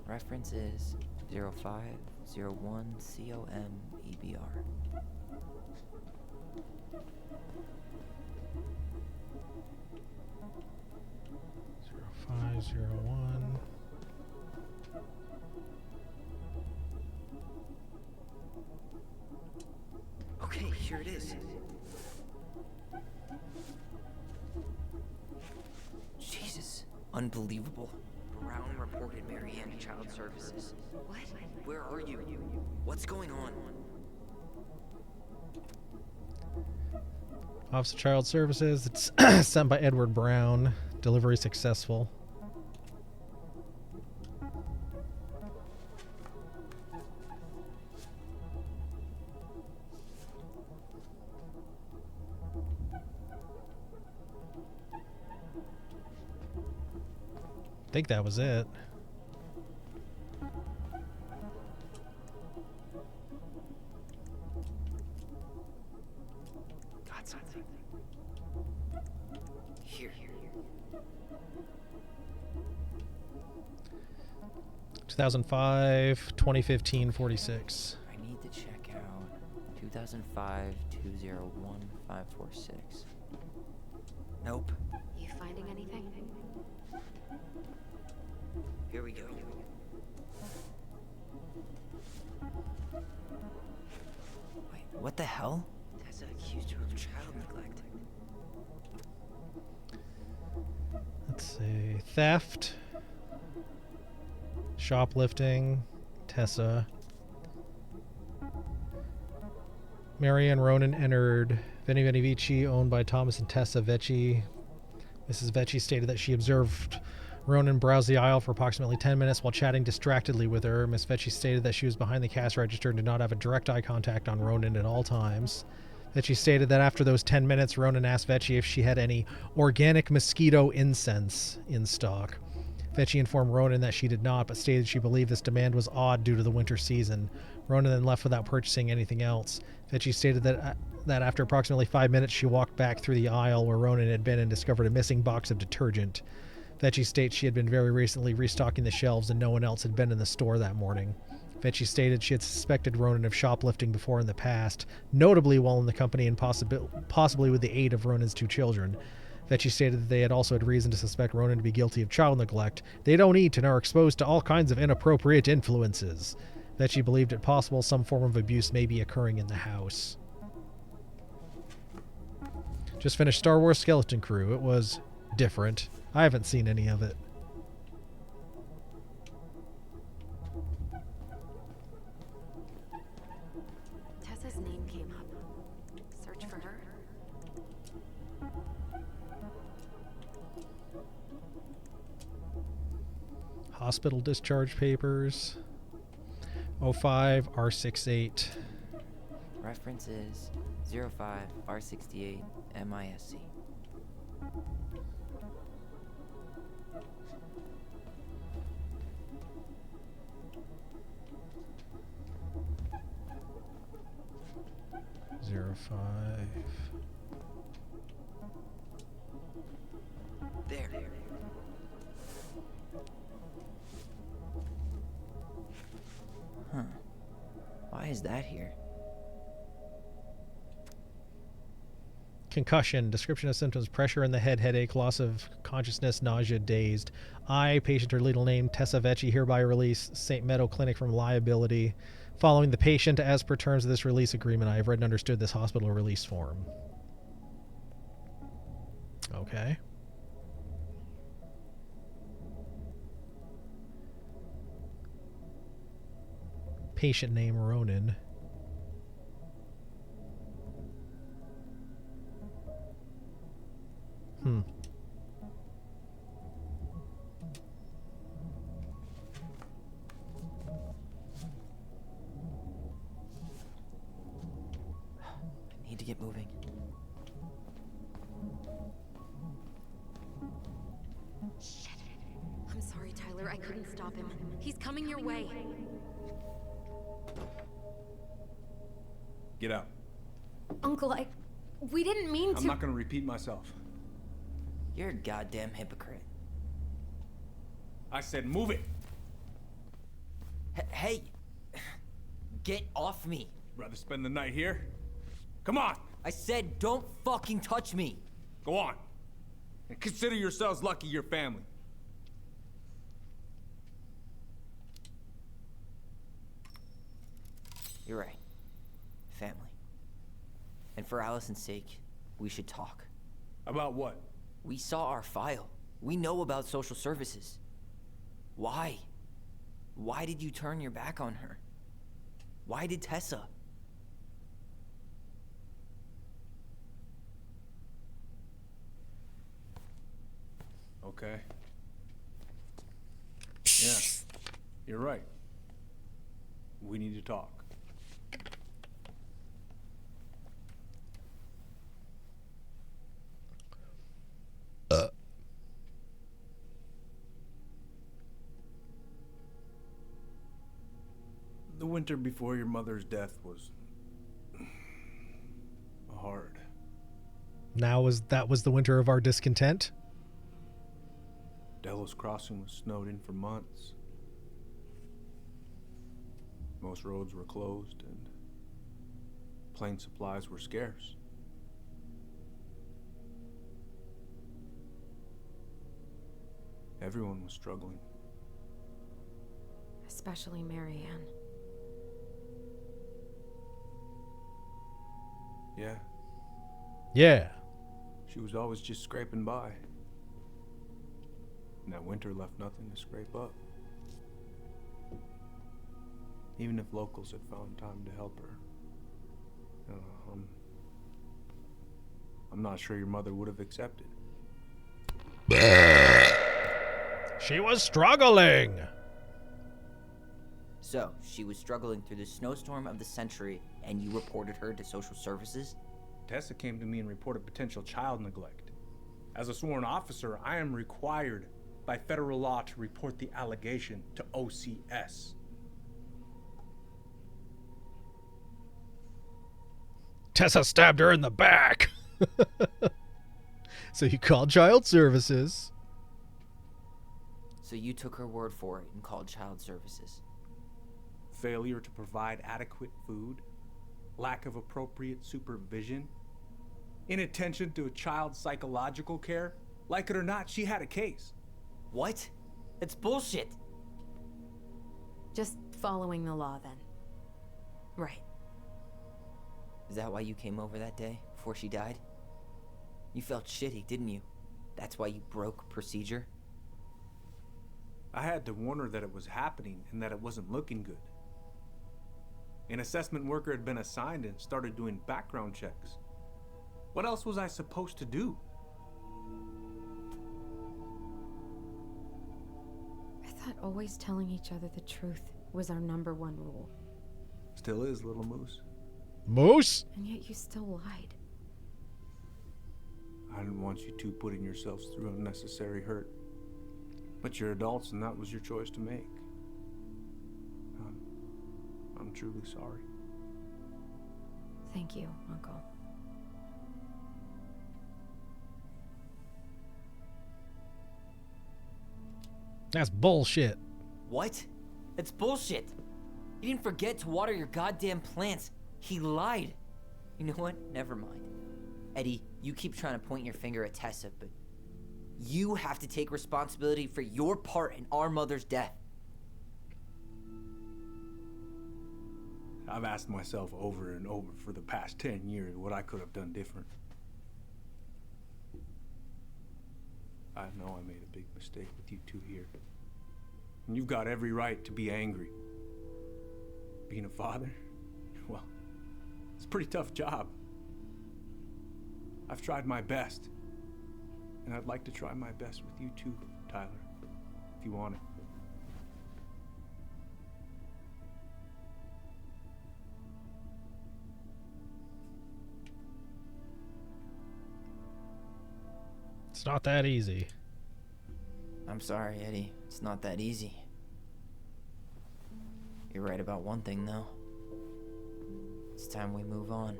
Reference is 0501 COM EBR. Five 01. Okay, here it is. Jesus. Unbelievable. Brown reported Marianne to Child Services. What? Where are you? What's going on? Office of Child Services. It's sent by Edward Brown. Delivery successful. I think that was it. Got something. Here. 2005, 2015, 46. I need to check out 2005 201546. Nope. You finding anything? Here we go. Wait, what the hell? Tessa accused her of child neglect. Let's see. Theft. Shoplifting. Tessa. Marianne Ronan entered Veni Veni Vici, owned by Thomas and Tessa Vecchi. Mrs. Vecchi stated that she observed Ronan browse the aisle for approximately 10 minutes while chatting distractedly with her. Miss Vecchi stated that she was behind the cash register and did not have a direct eye contact on Ronan at all times. Vecchi stated that after those 10 minutes, Ronan asked Vecchi if she had any organic mosquito incense in stock. Vecchi informed Ronan that she did not, but stated she believed this demand was odd due to the winter season. Ronan then left without purchasing anything else. Vecchi stated that after approximately 5 minutes, she walked back through the aisle where Ronan had been and discovered a missing box of detergent. Vecchi states she had been very recently restocking the shelves and no one else had been in the store that morning. Vecchi stated she had suspected Ronan of shoplifting before in the past, notably while in the company and possibly with the aid of Ronan's 2 children. Vecchi stated that they had also had reason to suspect Ronan to be guilty of child neglect. They don't eat and are exposed to all kinds of inappropriate influences. Vecchi believed it possible some form of abuse may be occurring in the house. Just finished Star Wars Skeleton Crew. It was different. I haven't seen any of it. Tessa's name came up. Search for her. Hospital discharge papers. 05 R68. Reference is 05 R68 MISC. Zero 05. There. Huh. Why is that here? Concussion. Description of symptoms: pressure in the head, headache, loss of consciousness, nausea, dazed. I, patient or legal name, Tessa Vecchi, hereby release St. Meadow Clinic from liability. Following the patient as per terms of this release agreement, I have read and understood this hospital release form. Okay. Patient name Ronan. I need to get moving. Shit. I'm sorry, Tyler. I couldn't stop him. He's coming your way. Get out. Uncle, we didn't mean to. I'm not gonna repeat myself. You're a goddamn hypocrite. I said move it. Hey! Get off me! Rather spend the night here? Come on! I said don't fucking touch me! Go on. And consider yourselves lucky you're family. You're right. Family. And for Allison's sake, we should talk. About what? We saw our file. We know about social services. Why? Why did you turn your back on her? Why did Tessa? Okay. Yeah, you're right. We need to talk. The winter before your mother's death was hard. That was the winter of our discontent? Delos Crossing was snowed in for months. Most roads were closed and plane supplies were scarce. Everyone was struggling. Especially Marianne. Yeah. Yeah. She was always just scraping by. And that winter left nothing to scrape up. Even if locals had found time to help her. I'm not sure your mother would have accepted. She was struggling. So, she was struggling through the snowstorm of the century, and you reported her to social services? Tessa came to me and reported potential child neglect. As a sworn officer, I am required by federal law to report the allegation to OCS. Tessa stabbed her in the back. So you called child services. So you took her word for it and called child services. Failure to provide adequate food, lack of appropriate supervision, inattention to a child's psychological care. Like it or not, she had a case. What? It's bullshit. Just following the law, then. Right. Is that why you came over that day, before she died? You felt shitty, didn't you? That's why you broke procedure? I had to warn her that it was happening and that it wasn't looking good. An assessment worker had been assigned and started doing background checks. What else was I supposed to do? I thought always telling each other the truth was our #1 rule. Still is, little moose. Moose? And yet you still lied. I didn't want you two putting yourselves through unnecessary hurt. But you're adults and that was your choice to make. I'm truly sorry. Thank you, Uncle. That's bullshit. What? It's bullshit. He didn't forget to water your goddamn plants. He lied. You know what? Never mind. Eddie, you keep trying to point your finger at Tessa, but you have to take responsibility for your part in our mother's death. I've asked myself over and over for the past 10 years what I could have done different. I know I made a big mistake with you two here. And you've got every right to be angry. Being a father, well, it's a pretty tough job. I've tried my best. And I'd like to try my best with you too, Tyler, if you want it. It's not that easy. I'm sorry, Eddie. It's not that easy. You're right about one thing, though. It's time we move on.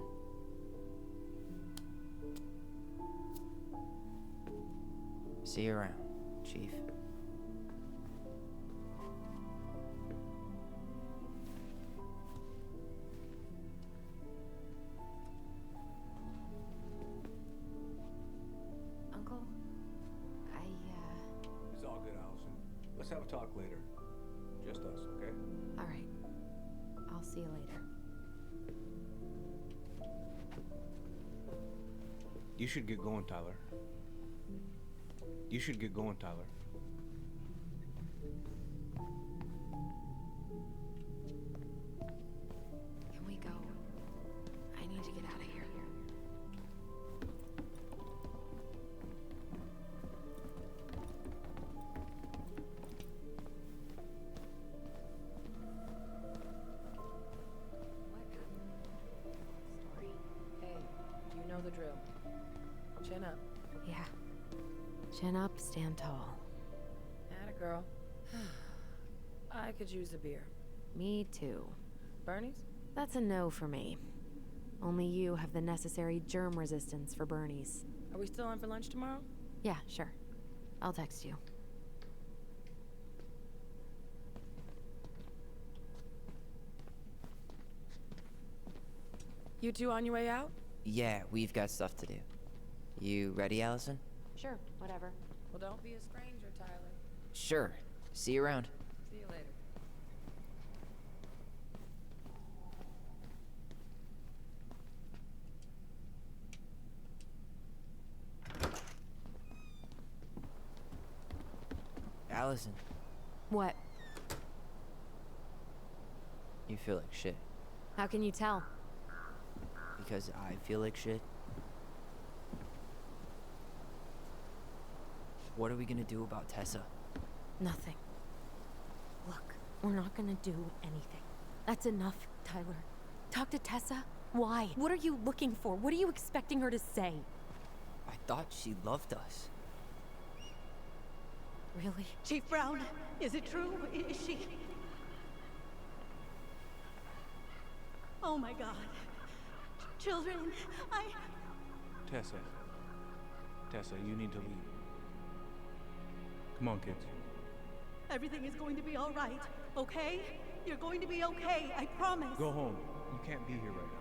See you around, Chief. Uncle, It's all good, Allison. Let's have a talk later. Just us, okay? All right. I'll see you later. You should get going, Tyler. You should get going, Tyler. Can we go? I need to get out of here. Hey, you know the drill. Chin up. Yeah. Chin up, stand tall. Atta girl. I could use a beer. Me too. Bernie's? That's a no for me. Only you have the necessary germ resistance for Bernie's. Are we still on for lunch tomorrow? Yeah, sure. I'll text you. You two on your way out? Yeah, we've got stuff to do. You ready, Allison? Sure, whatever. Well, don't be a stranger, Tyler. Sure. See you around. See you later. Allison, What? you feel like shit. How can you tell? Because I feel like shit. What are we gonna do about Tessa? Nothing. Look, we're not gonna do anything. That's enough, Tyler. Talk to Tessa? Why? What are you looking for? What are you expecting her to say? I thought she loved us. Really? Chief Brown, is it true? Is she... Oh my God. Children, Tessa. Tessa, you need to leave. Come on, kids. everything is going to be all right, okay? You're going to be okay, I promise. Go home. You can't be here right now.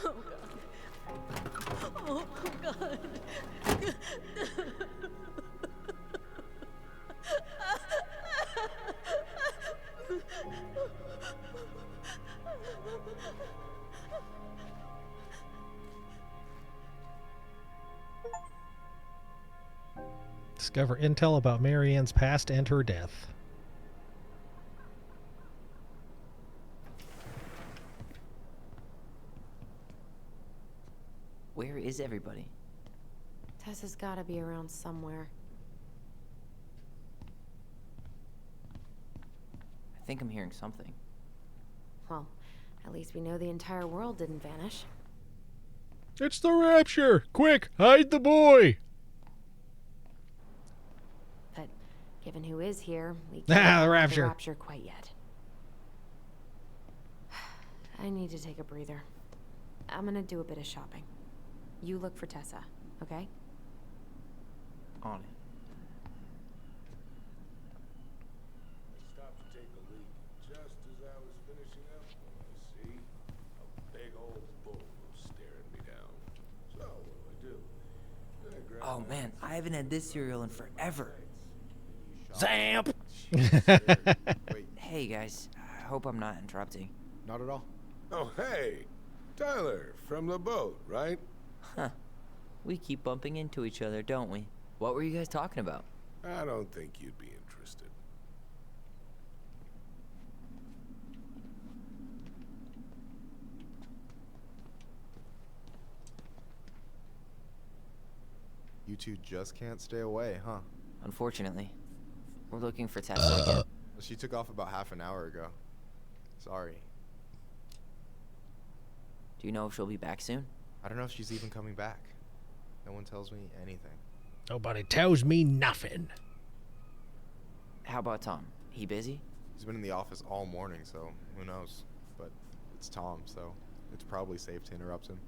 Oh God. Oh God. Discover intel about Marianne's past and her death. Where is everybody? Tessa's gotta be around somewhere. I think I'm hearing something. Well, at least we know the entire world didn't vanish. It's the Rapture! Quick, hide the boy! But given who is here, we Ah, can't the have Rapture. the Rapture quite yet. I need to take a breather. I'm gonna do a bit of shopping. You look for Tessa, okay? On it. I stopped to take a leak. Just as I was finishing up, I see a big old bull staring me down. So what do? I grab Oh my man, I haven't had this cereal in forever. Zamp! Hey guys, I hope I'm not interrupting. Not at all. Oh, hey! Tyler, from the boat, right? Huh. We keep bumping into each other, don't we? What were you guys talking about? I don't think you'd be interested. You two just can't stay away, huh? Unfortunately. We're looking for Tessa again. She took off about half an hour ago. Sorry. Do you know if she'll be back soon? I don't know if she's even coming back. No one tells me anything. Nobody tells me nothing. How about Tom? He busy? He's been in the office all morning, so who knows? But it's Tom, so it's probably safe to interrupt him.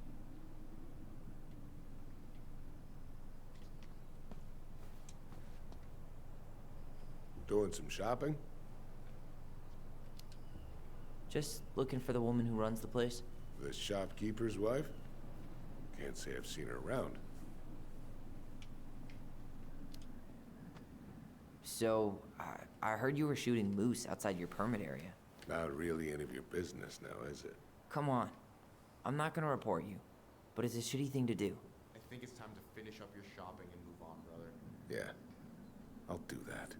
Doing some shopping? Just looking for the woman who runs the place. The shopkeeper's wife? Can't say I've seen her around. So, I heard you were shooting moose outside your permit area. Not really any of your business now, is it? Come on. I'm not gonna report you, but it's a shitty thing to do. I think it's time to finish up your shopping and move on, brother. Yeah, I'll do that.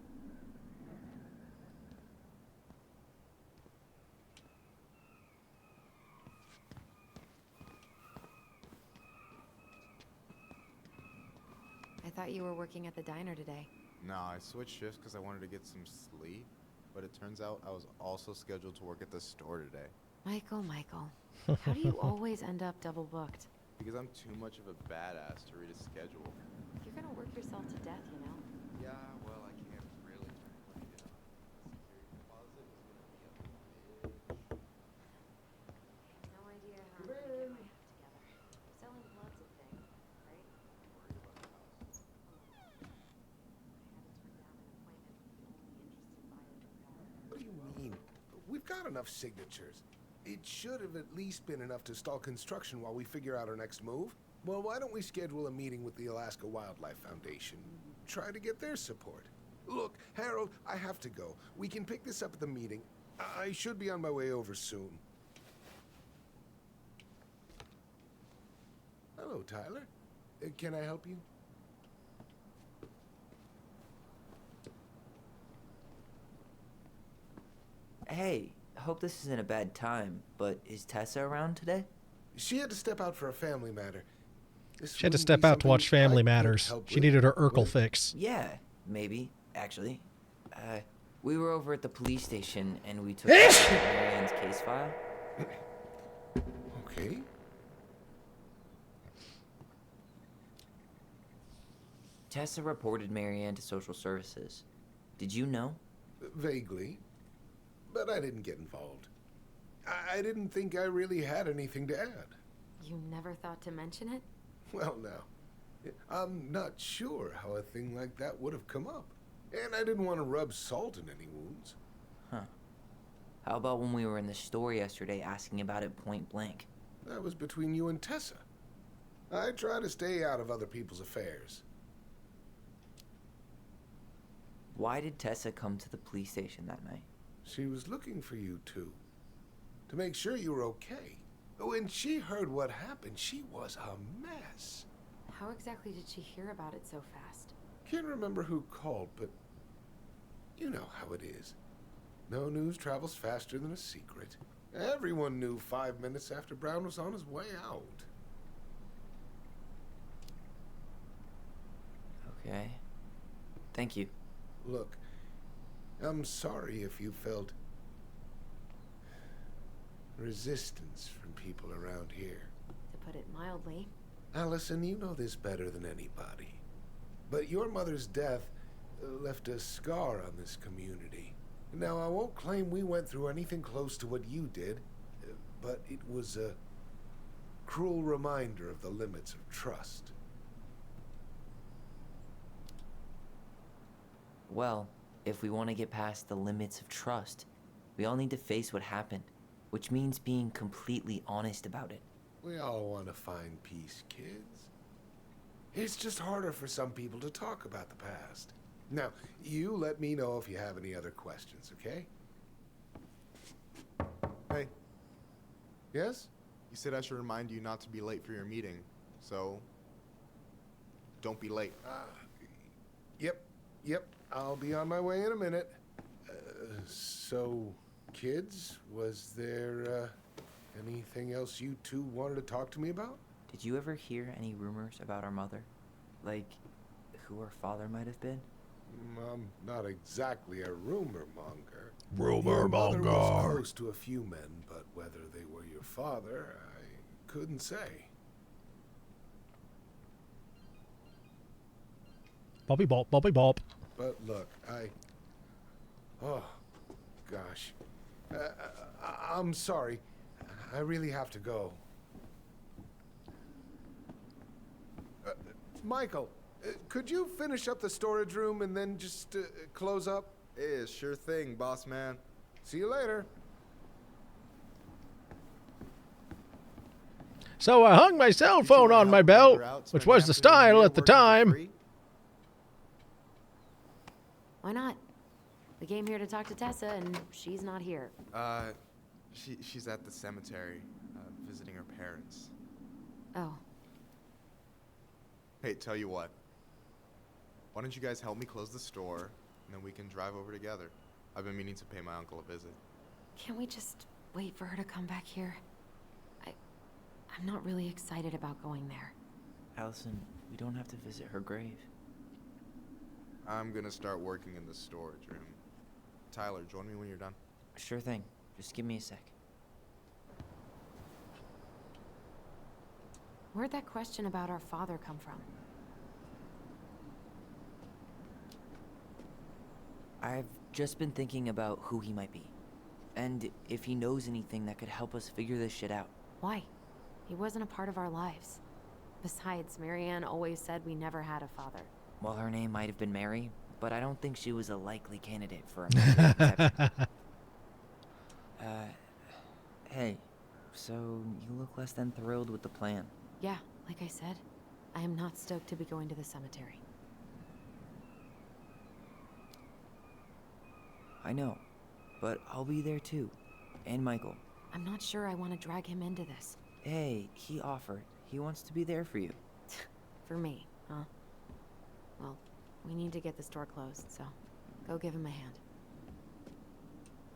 I thought you were working at the diner today. Nah, I switched shifts because I wanted to get some sleep, but it turns out I was also scheduled to work at the store today. Michael, how do you always end up double booked? Because I'm too much of a badass to read a schedule. You're gonna work yourself to death, you know? Yeah, well, I can't really turn money down. The security deposit is gonna be a bitch. No idea how I'm gonna get my act together. You're selling lots of things, right? Worried about the house. I had to turn down an appointment with the only interested buyer in town. What do you mean? We got enough signatures. It should have at least been enough to stall construction while we figure out our next move. Well, why don't we schedule a meeting with the Alaska Wildlife Foundation? Try to get their support. Look, Harold, I have to go. We can pick this up at the meeting. I should be on my way over soon. Hello, Tyler. Can I help you? Hey, hope this isn't a bad time, but is Tessa around today? She had to step out for a family matter. She had to step out to watch Family Matters. She needed her Urkel fix. Yeah, maybe, actually. We were over at the police station and we took Marianne's case file. Okay. Tessa reported Marianne to social services. Did you know? Vaguely. But I didn't get involved. I didn't think I really had anything to add. You never thought to mention it? Well, now, I'm not sure how a thing like that would have come up. And I didn't want to rub salt in any wounds. Huh. How about when we were in the store yesterday asking about it point blank? That was between you and Tessa. I try to stay out of other people's affairs. Why did Tessa come to the police station that night? She was looking for you two. To make sure you were okay. When she heard what happened, she was a mess. How exactly did she hear about it so fast? Can't remember who called, but you know how it is. No news travels faster than a secret. Everyone knew 5 minutes after Brown was on his way out. Okay. Thank you. Look, I'm sorry if you felt resistance from people around here. To put it mildly. Allison, you know this better than anybody. But your mother's death left a scar on this community. Now, I won't claim we went through anything close to what you did, but it was a cruel reminder of the limits of trust. Well, if we want to get past the limits of trust, we all need to face what happened, which means being completely honest about it. We all want to find peace, kids. It's just harder for some people to talk about the past. Now, you let me know if you have any other questions, okay? Hey. Yes? You said I should remind you not to be late for your meeting, so don't be late. Yep. I'll be on my way in a minute. So, kids, was there anything else you two wanted to talk to me about? Did you ever hear any rumors about our mother? Like, who her father might have been? I'm not exactly a rumor monger. Rumor Your mother monger. was close to a few men, but whether they were your father, I couldn't say. Boppy bop, boppy bop. But look, oh, gosh. I'm sorry. I really have to go. Michael, could you finish up the storage room and then just close up? Yeah, sure thing, boss man. See you later. So I hung my cell phone on my belt, which was the style at the time. Why not? We came here to talk to Tessa, and she's not here. She's at the cemetery, visiting her parents. Oh. Hey, tell you what. Why don't you guys help me close the store, and then we can drive over together. I've been meaning to pay my uncle a visit. Can't we just wait for her to come back here? I'm not really excited about going there. Allison, we don't have to visit her grave. I'm gonna start working in the storage room. Tyler, join me when you're done. Sure thing. Just give me a sec. Where'd that question about our father come from? I've just been thinking about who he might be. And if he knows anything that could help us figure this shit out. Why? He wasn't a part of our lives. Besides, Marianne always said we never had a father. Well, her name might have been Mary, but I don't think she was a likely candidate for a mother. Hey, so you look less than thrilled with the plan. Yeah, like I said, I am not stoked to be going to the cemetery. I know, but I'll be there too. And Michael. I'm not sure I want to drag him into this. Hey, he offered. He wants to be there for you. For me, huh? Well, we need to get the store closed, so go give him a hand.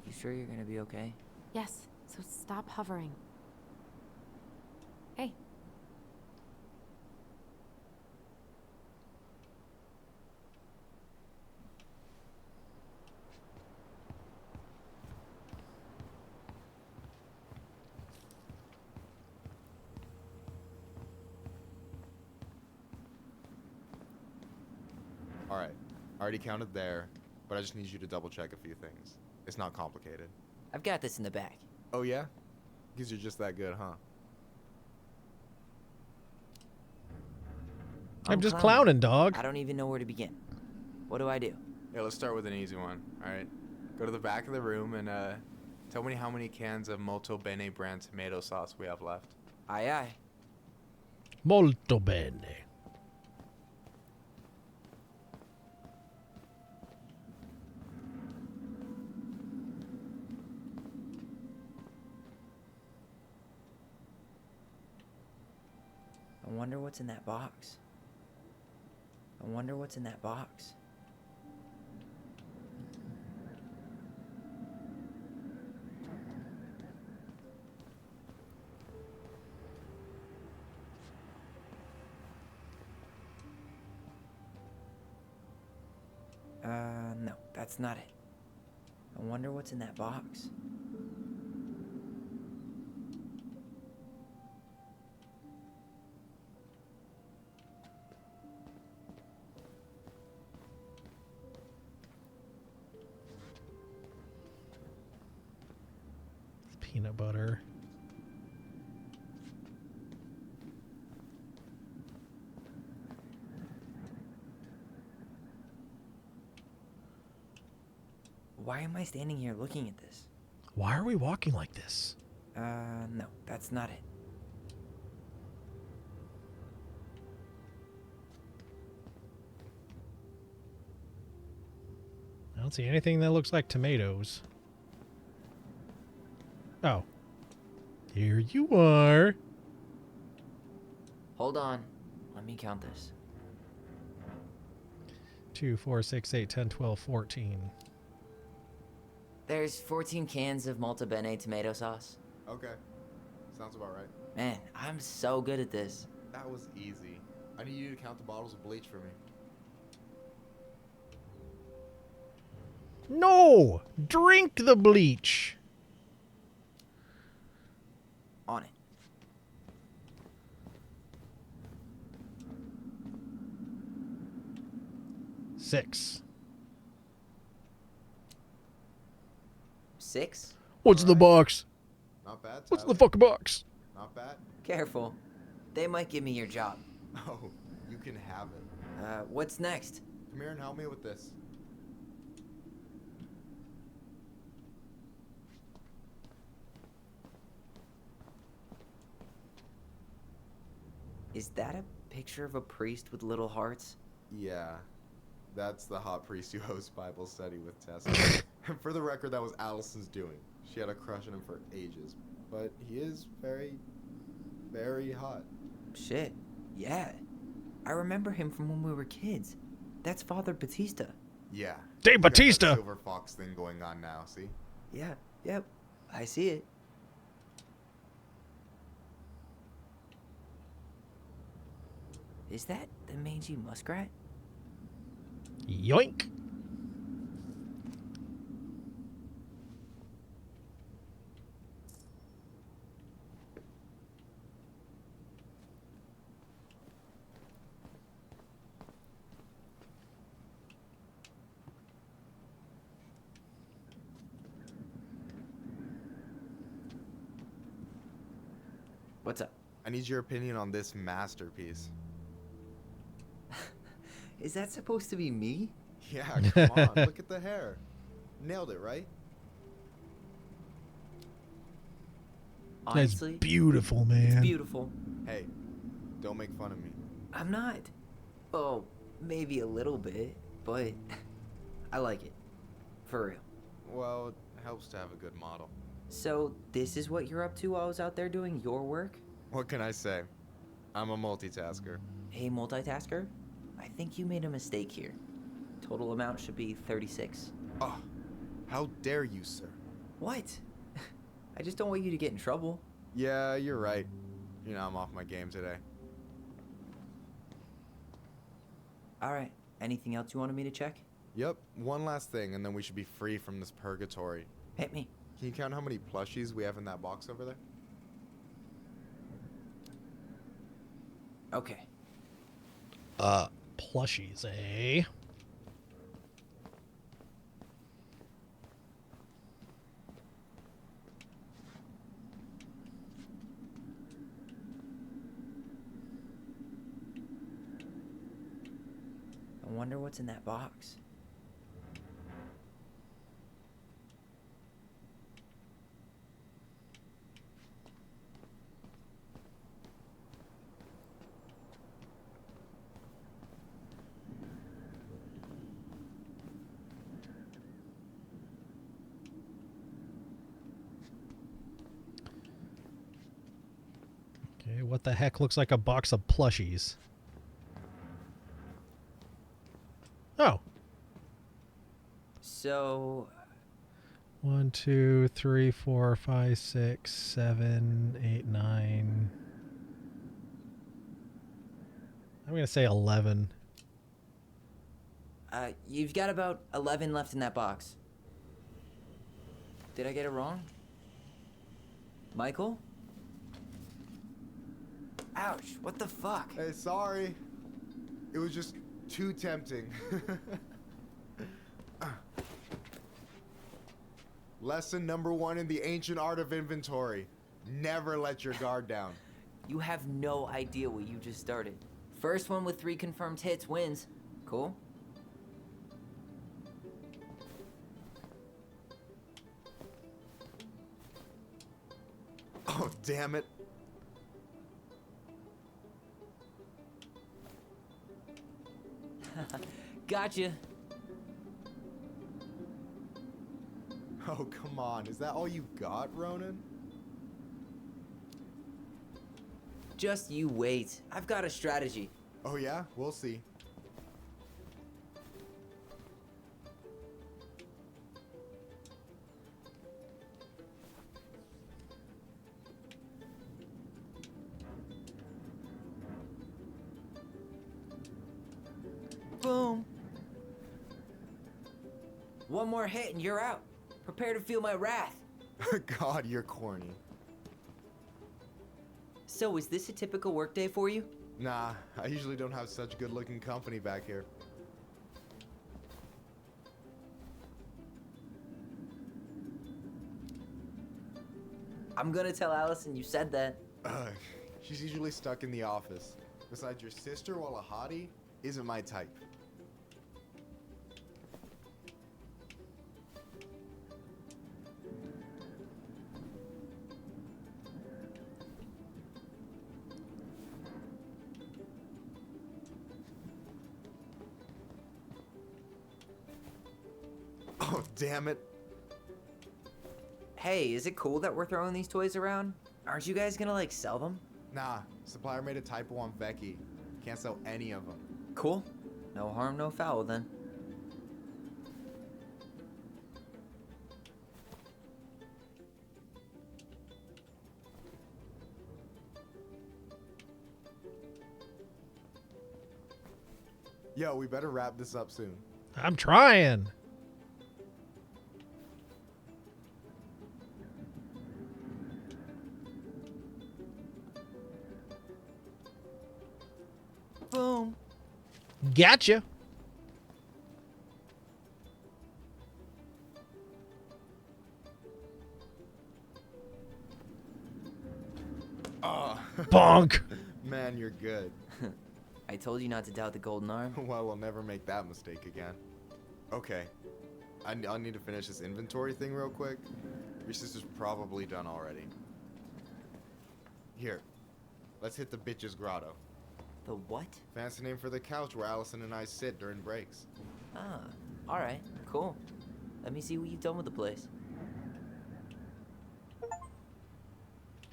You sure you're gonna be okay? Yes, so stop hovering. Hey. Alright, I already counted there, but I just need you to double check a few things. It's not complicated. I've got this in the bag. Oh yeah? Because you're just that good, huh? I'm just clowning, dog. I don't even know where to begin. What do I do? Yeah, let's start with an easy one, alright? Go to the back of the room and tell me how many cans of Molto Bene brand tomato sauce we have left. Aye aye. Molto bene. I wonder what's in that box. I wonder what's in that box. No, that's not it. I wonder what's in that box. Peanut butter. Why am I standing here looking at this? Why are we walking like this? No, that's not it. I don't see anything that looks like tomatoes. Oh. Here you are. Hold on. Let me count this. 2, 4, 6, 8, 10, 12, 14. There's 14 cans of Molto Bene tomato sauce. Okay. Sounds about right. Man, I'm so good at this. That was easy. I need you to count the bottles of bleach for me. No! Drink the bleach! On it. Six. 6? What's the box? Not bad, What's the Tyler. fucking box? Not bad. Careful. They might give me your job. Oh, you can have it. What's next? Come here and help me with this. Is that a picture of a priest with little hearts? Yeah. That's the hot priest who hosts Bible study with Tessa. And for the record, that was Allison's doing. She had a crush on him for ages. But he is very, very hot. Shit. Yeah. I remember him from when we were kids. That's Father Batista. Yeah. Dave He's got that Batista! Silver Fox thing going on now, see? Yeah. Yep. I see it. Is that the mangy muskrat? Yoink! What's up? I need your opinion on this masterpiece. Is that supposed to be me? Yeah, come on. Look at the hair. Nailed it, right? Honestly, That's beautiful, man. it's beautiful. Hey, don't make fun of me. I'm not. Oh, maybe a little bit, but I like it. For real. Well, it helps to have a good model. So, this is what you're up to while I was out there doing your work? What can I say? I'm a multitasker. Hey, multitasker, I think you made a mistake here. Total amount should be 36. Oh, how dare you, sir? What? I just don't want you to get in trouble. Yeah, you're right. You know, I'm off my game today. Alright, anything else you wanted me to check? Yep, one last thing, and then we should be free from this purgatory. Hit me. Can you count how many plushies we have in that box over there? Okay. Plushies, eh? I wonder what's in that box. Okay, what the heck looks like a box of plushies? Oh. So, 1, 2, 3, 4, 5, 6, 7, 8, 9. I'm gonna say 11. You've got about 11 left in that box. Did I get it wrong? Michael? Ouch, what the fuck? Hey, sorry. It was just too tempting. Lesson number 1 in the ancient art of inventory. Never let your guard down. You have no idea what you just started. First one with 3 confirmed hits wins. Cool? Oh, damn it. Gotcha. Oh, come on. Is that all you got, Ronan? Just you wait. I've got a strategy. Oh, yeah? We'll see. Boom. One more hit and you're out. Prepare to feel my wrath. God, you're corny. So, is this a typical workday for you? Nah, I usually don't have such good-looking company back here. I'm gonna tell Allison you said that. She's usually stuck in the office. Besides, your sister, while a hottie, isn't my type. Oh, damn it. Hey, is it cool that we're throwing these toys around? Aren't you guys gonna, like, sell them? Nah, supplier made a typo on Becky. Can't sell any of them. Cool. No harm, no foul, then. Yo, we better wrap this up soon. I'm trying. Boom. Gotcha. Bonk. Man, you're good. I told you not to doubt the golden arm. Well, we'll never make that mistake again. Okay. I'll need to finish this inventory thing real quick. Your sister's probably done already. Here, let's hit the bitch's grotto. The what? Fancy name for the couch where Allison and I sit during breaks. Ah, alright, cool. Let me see what you've done with the place.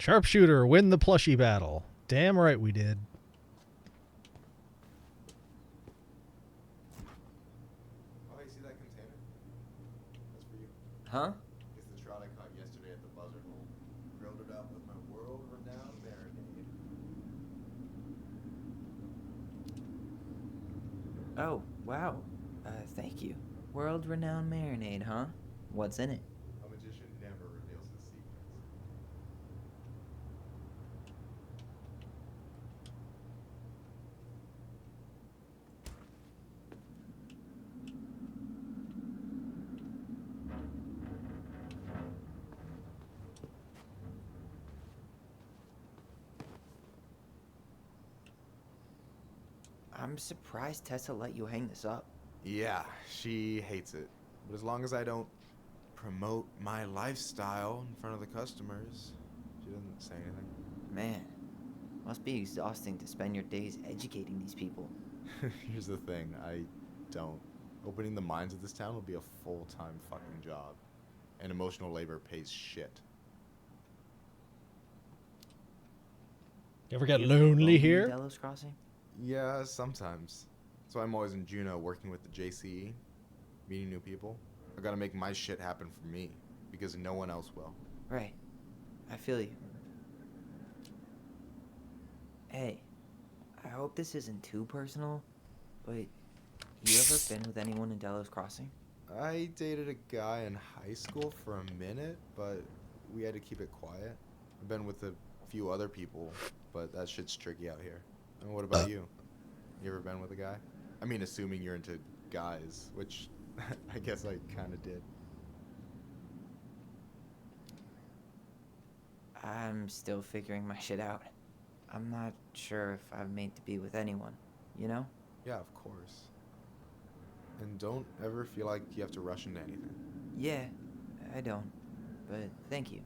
Sharpshooter, win the plushie battle. Damn right we did. Oh, you see that container? That's for you. Huh? It's the trout I caught yesterday at the buzzard hole. Grilled it up with my world-renowned marinade. Oh, wow. Thank you. World-renowned marinade, huh? What's in it? A magician never reveals his secrets. I'm surprised Tessa let you hang this up. Yeah, she hates it. But as long as I don't promote my lifestyle in front of the customers, she doesn't say anything. Man, must be exhausting to spend your days educating these people. Here's the thing, I don't. Opening the mines of this town will be a full-time fucking job. And emotional labor pays shit. You ever get lonely here? Delos Crossing? Yeah, sometimes. So I'm always in Juneau working with the JCE, meeting new people. I gotta make my shit happen for me, because no one else will. Right. I feel you. Hey, I hope this isn't too personal, but you ever been with anyone in Delos Crossing? I dated a guy in high school for a minute, but we had to keep it quiet. I've been with a few other people, but that shit's tricky out here. And what about you? You ever been with a guy? I mean, assuming you're into guys, which I guess I kind of did. I'm still figuring my shit out. I'm not sure if I'm made to be with anyone, you know? Yeah, of course. And don't ever feel like you have to rush into anything. Yeah, I don't. But thank you.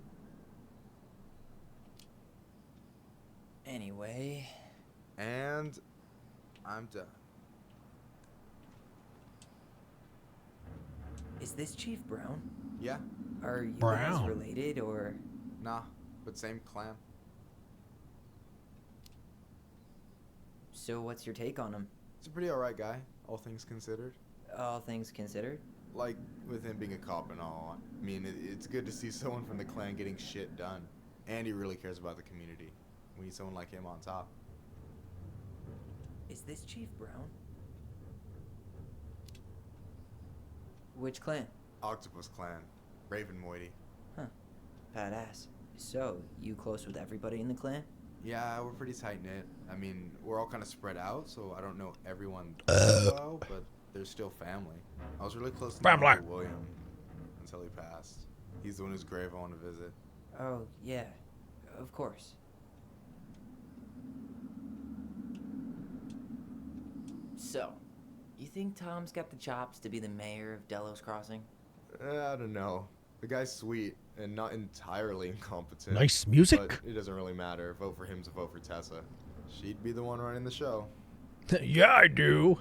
Anyway... And I'm done. Is this Chief Brown? Yeah. Are you Brown. guys related, or...? Nah, but same clan. So what's your take on him? He's a pretty alright guy, all things considered. All things considered? Like, with him being a cop and all. I mean, it's good to see someone from the clan getting shit done. And he really cares about the community. We need someone like him on top. Is this Chief Brown? Which clan? Octopus Clan. Raven Moiety. Huh. Badass. So, you close with everybody in the clan? Yeah, we're pretty tight-knit. I mean, we're all kind of spread out, so I don't know everyone well, but they're still family. I was really close to my Uncle William until he passed. He's the one whose grave I want to visit. Oh, yeah. Of course. So, you think Tom's got the chops to be the mayor of Delos Crossing? I don't know. The guy's sweet and not entirely incompetent. Nice music. But it doesn't really matter. Vote for him to vote for Tessa. She'd be the one running the show. Yeah, I do.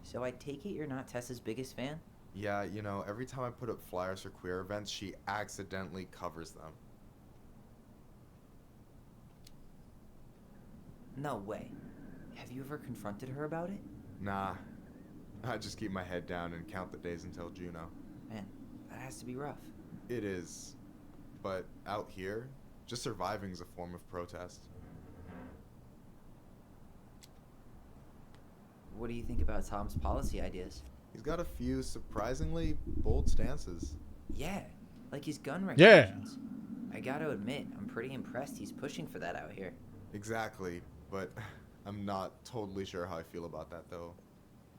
So I take it you're not Tessa's biggest fan? Yeah, you know, every time I put up flyers for queer events, she accidentally covers them. No way. Have you ever confronted her about it? Nah. I just keep my head down and count the days until Juneau. Man, that has to be rough. It is. But out here, just surviving is a form of protest. What do you think about Tom's policy ideas? He's got a few surprisingly bold stances. Yeah, like his gun Yeah. regulations. I gotta admit, I'm pretty impressed he's pushing for that out here. Exactly, but I'm not totally sure how I feel about that, though,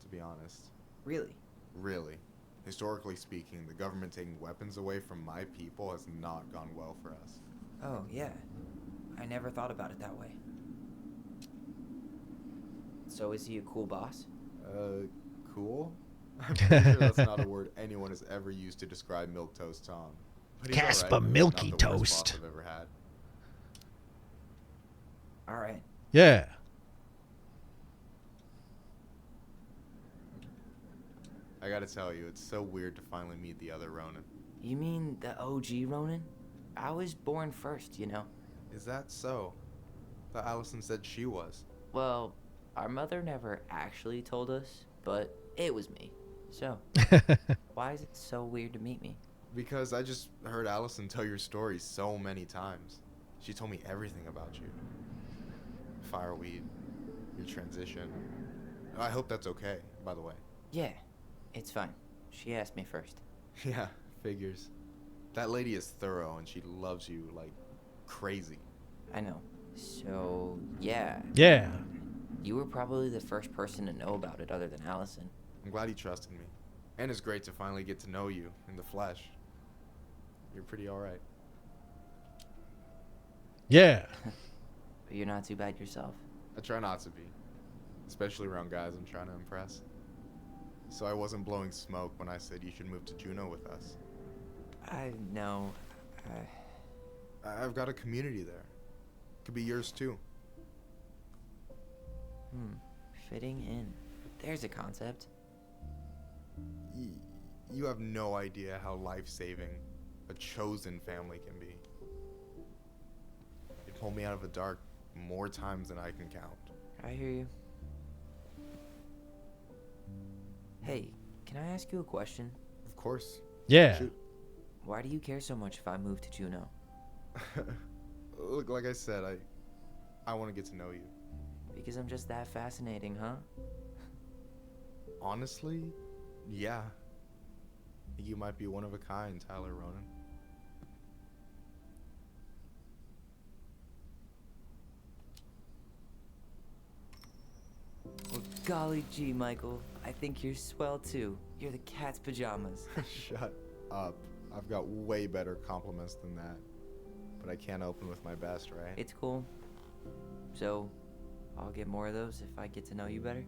to be honest. Really? Really. Historically speaking, the government taking weapons away from my people has not gone well for us. Oh, yeah. I never thought about it that way. So is he a cool boss? Cool? I'm pretty sure that's not a word anyone has ever used to describe Milquetoast Tom. But he's Casper alright. Milky Not the worst Toast. boss I've ever had. All right. Yeah. I gotta tell you, it's so weird to finally meet the other Ronin. You mean the OG Ronin? I was born first, you know. Is that so? I thought Allison said she was. Well, our mother never actually told us, but it was me. So, why is it so weird to meet me? Because I just heard Allison tell your story so many times. She told me everything about you. Fireweed, your transition. I hope that's okay, by the way. Yeah, it's fine. She asked me first. Yeah, figures. That lady is thorough and she loves you like crazy. I know. So, yeah. Yeah. You were probably the first person to know about it other than Allison. I'm glad he trusted me. And it's great to finally get to know you in the flesh. You're pretty alright. Yeah. But you're not too bad yourself. I try not to be. Especially around guys I'm trying to impress. So I wasn't blowing smoke when I said you should move to Juneau with us. I know. I've got a community there. Could be yours too. Fitting in. There's a concept. You have no idea how life-saving a chosen family can be. It pulled me out of the dark more times than I can count. I hear you. Hey, can I ask you a question? Of course. Yeah. Shoot. Why do you care so much if I move to Juneau? Look, like I said, I want to get to know you. Because I'm just that fascinating, huh? Honestly, yeah. You might be one of a kind, Tyler Ronan. Well, golly gee, Michael. I think you're swell too. You're the cat's pajamas. Shut up. I've got way better compliments than that. But I can't open with my best, right? It's cool. So, I'll get more of those if I get to know you better?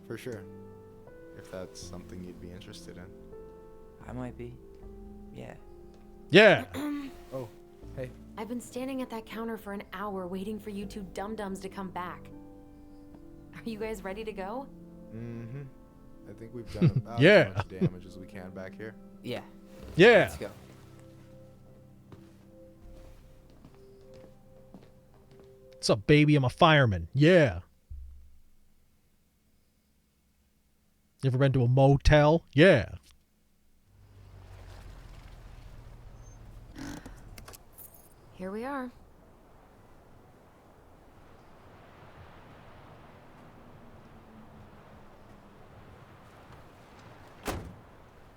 For sure. If that's something you'd be interested in. I might be. Yeah. Yeah. Oh, hey. I've been standing at that counter for an hour waiting for you two dum-dums to come back. Are you guys ready to go? Mm-hmm. I think we've done about Yeah. as much damage as we can back here. Yeah. Yeah. Let's go. What's up, baby? I'm a fireman. Yeah. You ever been to a motel? Yeah. Here we are.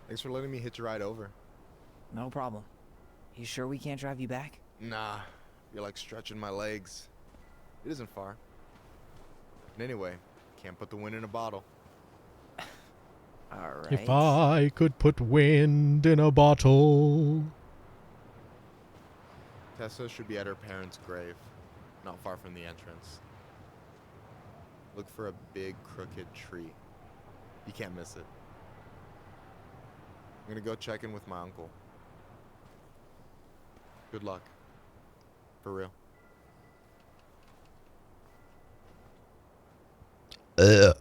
Thanks for letting me hitch a ride over. No problem. You sure we can't drive you back? Nah, you're like stretching my legs. It isn't far. And anyway, can't put the wind in a bottle. Alright. If I could put wind in a bottle. Tessa should be at her parents' grave, not far from the entrance. Look for a big crooked tree. You can't miss it. I'm gonna go check in with my uncle. Good luck. For real. You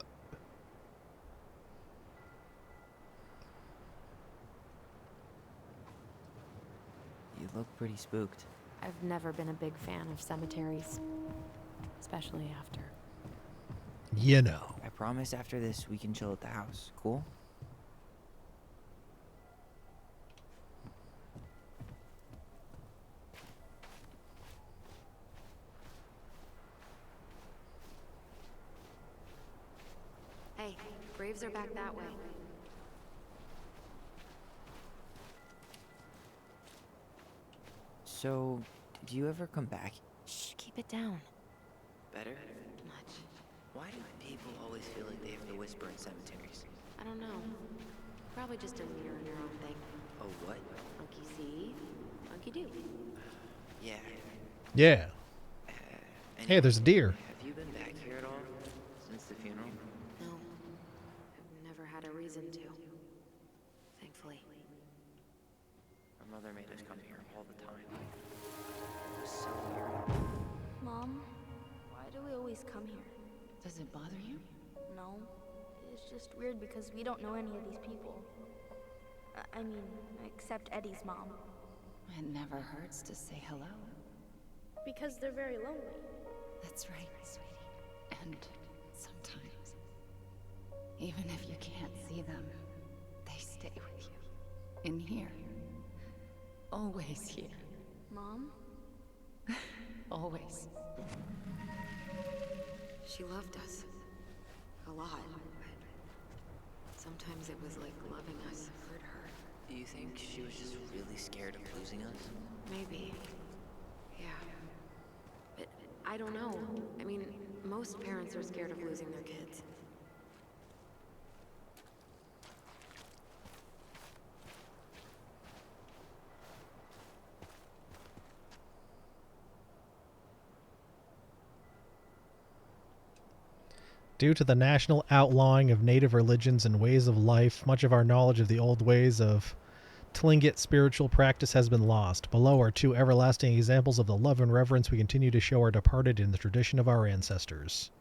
look pretty spooked. I've never been a big fan of cemeteries, especially after. You know. I promise after this we can chill at the house. Cool? Hey, graves are back that way. So, did you ever come back? Shh, keep it down. Better? Much. Why do people always feel like they have to whisper in cemeteries? I don't know. Probably just a mirror neuron thing. Oh, what? Monkey see, monkey do. Yeah. Yeah. Hey, there's a deer. Have you been back here at all since the funeral? No, I've never had a reason to. Thankfully. I'm mother made us come here all the time. It was so weird. Mom, why do we always come here? Does it bother you? No. It's just weird because we don't know any of these people. I mean, except Eddie's mom. It never hurts to say hello. Because they're very lonely. That's right, sweetie. And sometimes, even if you can't see them, they stay with you. In here. Always here. Mom? Always. She loved us. A lot. But sometimes it was like loving us hurt her. Do you think she was just really scared of losing us? Maybe. Yeah. But I don't know. I mean, most parents are scared of losing their kids. Due to the national outlawing of native religions and ways of life, much of our knowledge of the old ways of Tlingit spiritual practice has been lost. Below are two everlasting examples of the love and reverence we continue to show our departed in the tradition of our ancestors.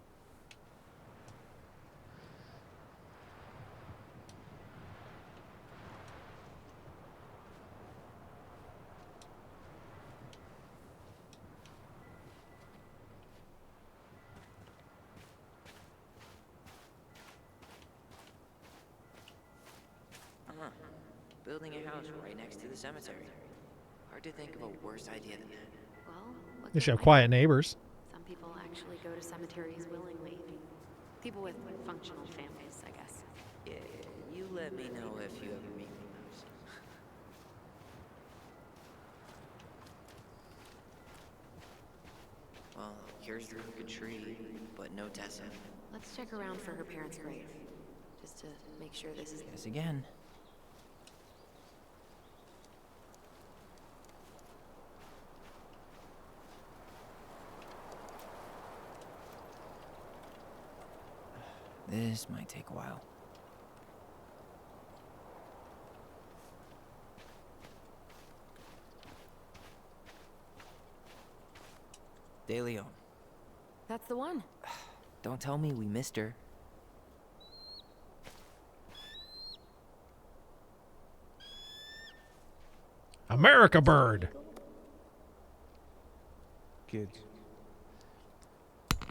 Building a house right next to the cemetery. Hard to think of a worse idea than that. Well, You should have quiet neighbors. some people actually go to cemeteries willingly. People with functional families, I guess. Yeah, you let me know if you ever meet one of those. Well, here's the crooked tree, but no Tessa. Let's check around for her parents' grave, just to make sure this is... Yes, again. This might take a while. De Leon. That's the one. Don't tell me we missed her. America bird. Kids.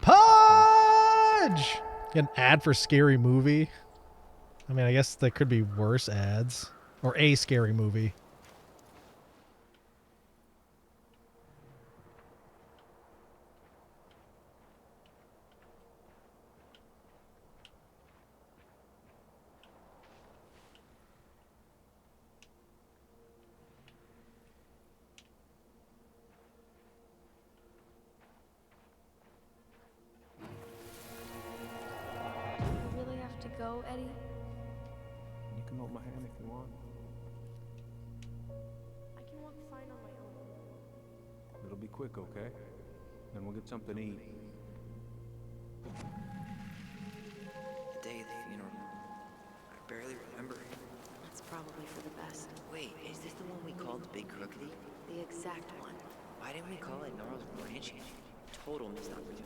Pudge! An ad for Scary Movie. I mean, I guess there could be worse ads. Or a scary movie. You really have to go, Eddie? You can hold my hand if you want. I can walk fine on my own. It'll be quick, okay? Then we'll get something to eat. The day of the funeral. I barely remember it. That's probably for the best. Wait, is this the one we called Big Crookedy? The exact one. Why didn't we call it Gnarls Ranch? Total missed opportunity.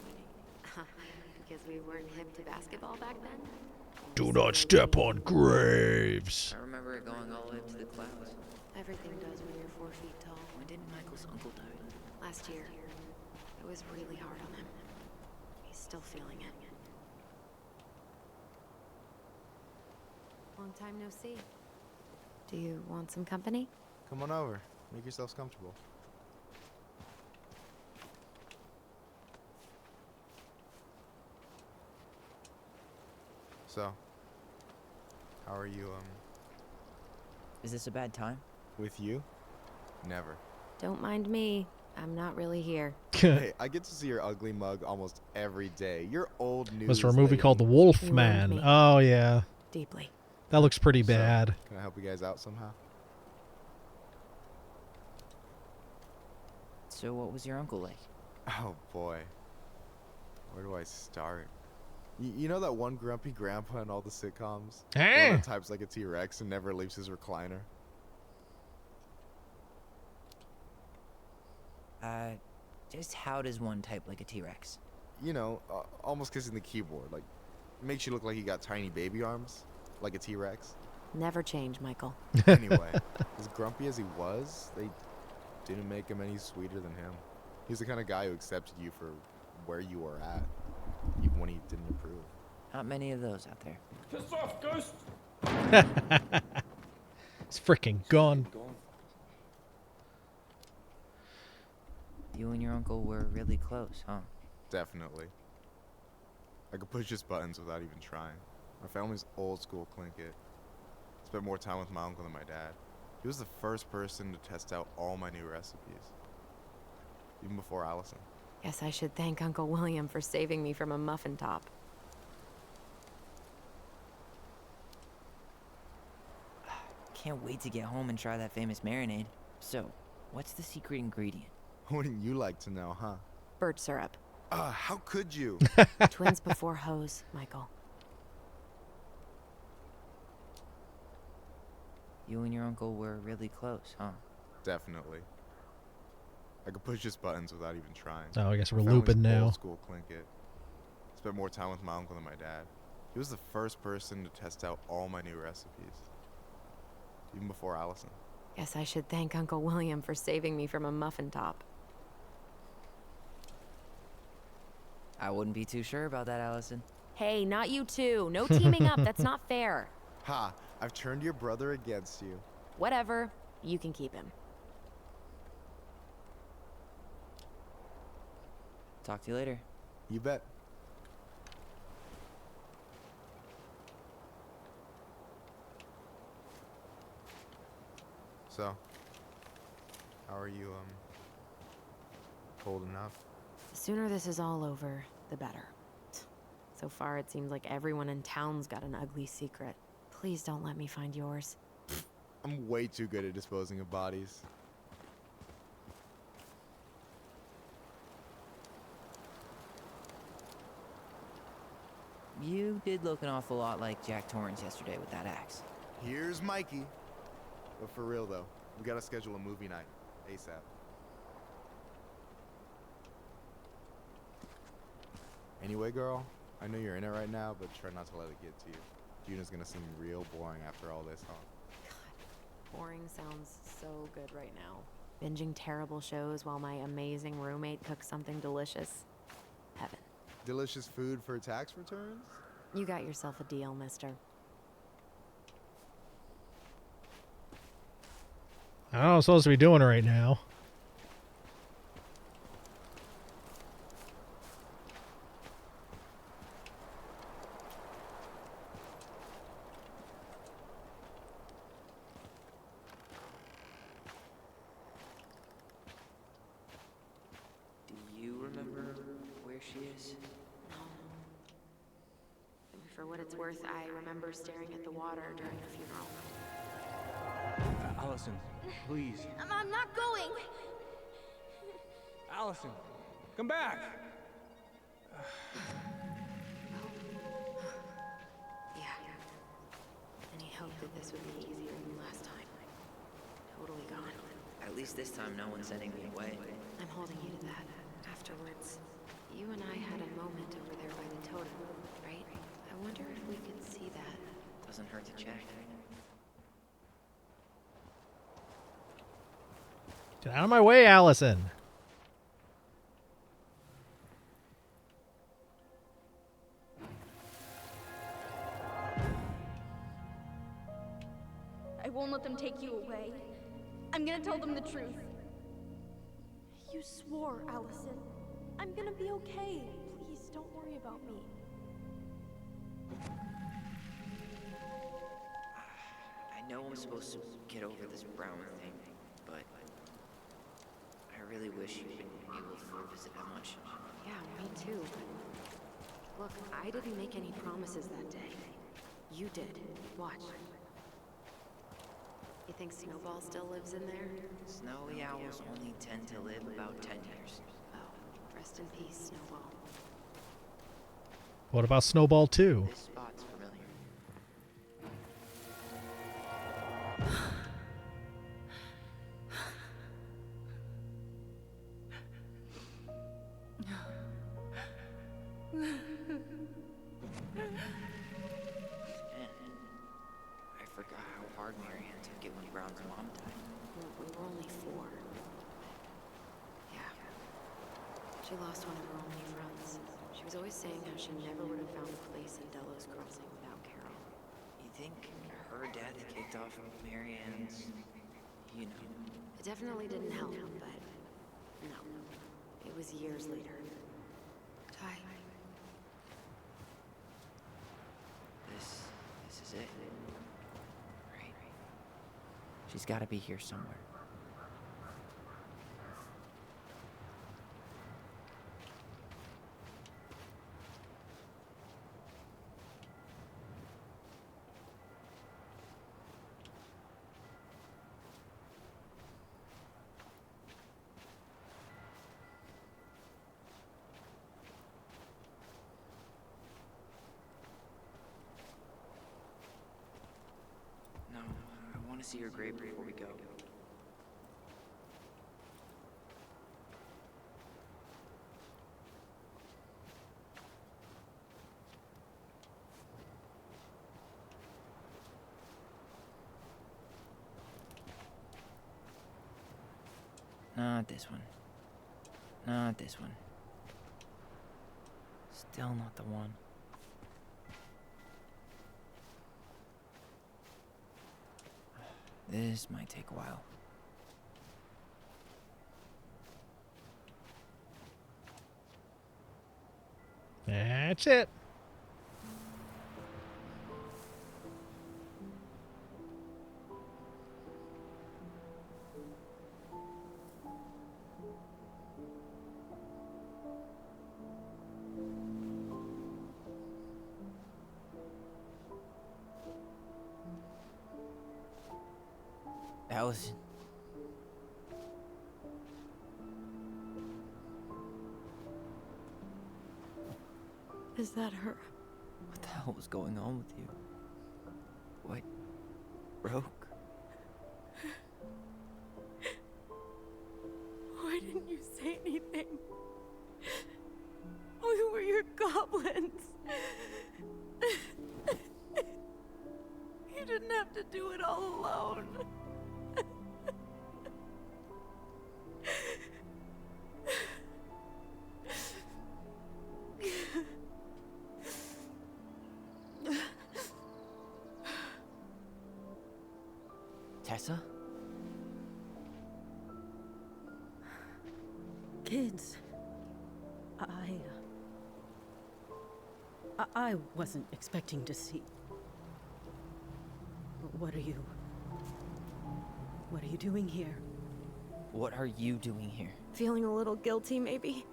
Because we weren't hip to basketball back then? Do not step on graves. I remember it going all the way up to the clouds. Everything does when you're 4 feet tall. When did Michael's uncle die? Last year. It was really hard on him. He's still feeling it. Long time no see. Do you want some company? Come on over. Make yourselves comfortable. So, how are you, Is this a bad time? with you? Never. Don't mind me. I'm not really here. Hey, I get to see your ugly mug almost every day. You're old news. Was for a movie lady. called The Wolf You Man. ruined me. Oh, yeah. Deeply. That looks pretty So, bad. Can I help you guys out somehow? So what was your uncle like? Oh boy. Where do I start? You know that one grumpy grandpa in all the sitcoms? The one Hey! that types like a T-Rex and never leaves his recliner? Just how does one type like a T-Rex? You know, almost kissing the keyboard. Like, makes you look like you got tiny baby arms, like a T-Rex. Never change, Michael. Anyway, as grumpy as he was, they didn't make him any sweeter than him. He's the kind of guy who accepted you for where you were at, even when he didn't approve. Not many of those out there. Piss off, Ghost! It's freaking gone. You and your uncle were really close, huh? Definitely. I could push his buttons without even trying. My family's old school Clinkit. Spent more time with my uncle than my dad. He was the first person to test out all my new recipes. Even before Allison. Guess I should thank Uncle William for saving me from a muffin top. Can't wait to get home and try that famous marinade. So, what's the secret ingredient? Wouldn't you like to know, huh? Birch syrup. How could you? Twins before hoes, Michael. You and your uncle were really close, huh? Definitely. I could push his buttons without even trying. Oh, I guess My we're family's looping now. Old school Clinkit. Spent more time with my uncle than my dad. He was the first person to test out all my new recipes. Even before Allison. Guess I should thank Uncle William for saving me from a muffin top. I wouldn't be too sure about that, Allison. Hey, not you two. No teaming up. That's not fair. Ha! I've turned your brother against you. Whatever. You can keep him. Talk to you later. You bet. So, how are you, holding up? The sooner this is all over, the better. So far, it seems like everyone in town's got an ugly secret. Please don't let me find yours. I'm way too good at disposing of bodies. You did look an awful lot like Jack Torrance yesterday with that axe. Here's Mikey. But for real, though, we gotta schedule a movie night. ASAP. Anyway, girl, I know you're in it right now, but try not to let it get to you. Juna's gonna seem real boring after all this, huh? God, boring sounds so good right now. Binging terrible shows while my amazing roommate cooks something delicious. Heaven. Delicious food for tax returns? You got yourself a deal, mister. I don't know what I'm supposed to be doing right now. Do you remember where she is? No. For what it's worth, I remember staring at the water during the funeral. Allison, please. I'm not going. Allison, come back. Yeah. Any hope that this would be easier than last time? Totally gone. At least this time no one's sending me away. I'm holding you to that. Afterwards, you and I had a moment over there by the totem, right? I wonder if we could see that. Doesn't hurt to check. Get out of my way, Allison. I won't let them take you away. I'm gonna tell them the truth. You swore, Allison. I'm gonna be okay. Please, don't worry about me. I know I'm supposed to get over this Brown thing, but I really wish you wouldn't able to visit that much. Yeah, me too. Look, I didn't make any promises that day. You did. Watch. You think Snowball still lives in there? Snowy owls only tend to live about 10 years. Oh, rest in peace, Snowball. What about Snowball 2? This spot's familiar. She lost one of her only friends. She was always saying how she never would have found a place in Delos Crossing without Carol. You think her death kicked off Marianne's, you know? It definitely didn't help, but no. It was years later. Ty. This is it. Right. She's gotta be here somewhere. No, I want to see her grave before we go. Not this one. Not this one. Still not the one. This might take a while. That's it. Allison. Is that her? What the hell was going on with you? What broke? Why didn't you say anything? We were your goblins. You didn't have to do it all alone. Tessa? Kids, I wasn't expecting to see. What are you doing here? What are you doing here? Feeling a little guilty, maybe?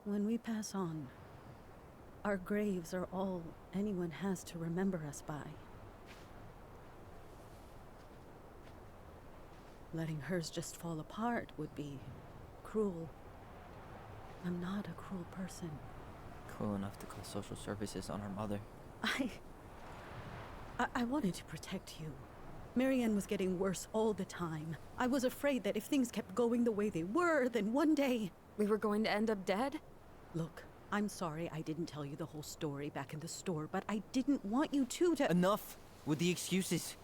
When we pass on, our graves are all anyone has to remember us by. Letting hers just fall apart would be cruel. I'm not a cruel person. Cruel enough to call social services on her mother. I wanted to protect you. Marianne was getting worse all the time. I was afraid that if things kept going the way they were, then one day... We were going to end up dead? Look, I'm sorry I didn't tell you the whole story back in the store, but I didn't want you to... Enough with the excuses.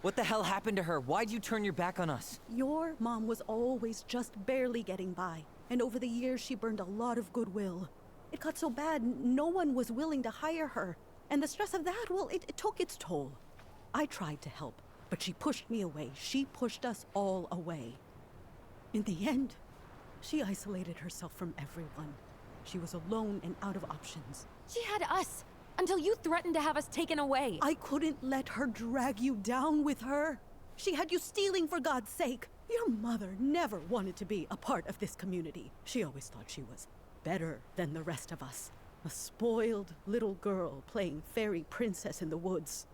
What the hell happened to her? Why'd you turn your back on us? Your mom was always just barely getting by, and over the years she burned a lot of goodwill. It got so bad, no one was willing to hire her. And the stress of that, well, it took its toll. I tried to help, but she pushed me away. She pushed us all away. In the end, she isolated herself from everyone. She was alone and out of options. She had us, until you threatened to have us taken away. I couldn't let her drag you down with her. She had you stealing for God's sake. Your mother never wanted to be a part of this community. She always thought she was better than the rest of us. A spoiled little girl playing fairy princess in the woods.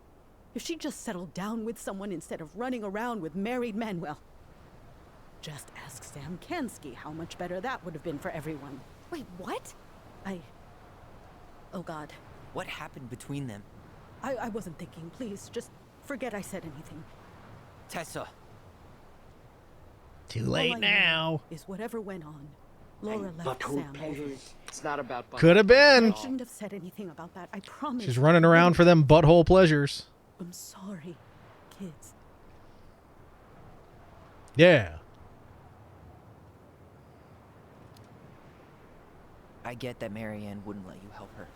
If she just settled down with someone instead of running around with married men, well, just ask Sam Kansky how much better that would have been for everyone. Wait, what? Oh, God. What happened between them? I wasn't thinking. Please, just forget I said anything. Tessa. Too All late I know now. is whatever went on. Laura left Sam over it. It's not about Could have been. I shouldn't have said anything about that. I promise. She's running around for them butthole pleasures. I'm sorry, kids. Yeah. I get that Marianne wouldn't let you help her.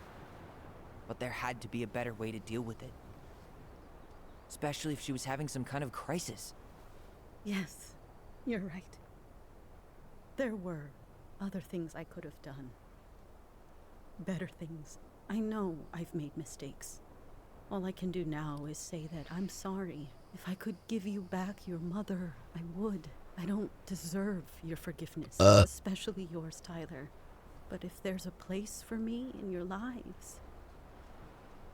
But there had to be a better way to deal with it. Especially if she was having some kind of crisis. Yes, you're right. There were other things I could have done. Better things. I know I've made mistakes. All I can do now is say that I'm sorry. If I could give you back your mother, I would. I don't deserve your forgiveness, especially yours, Tyler. But if there's a place for me in your lives,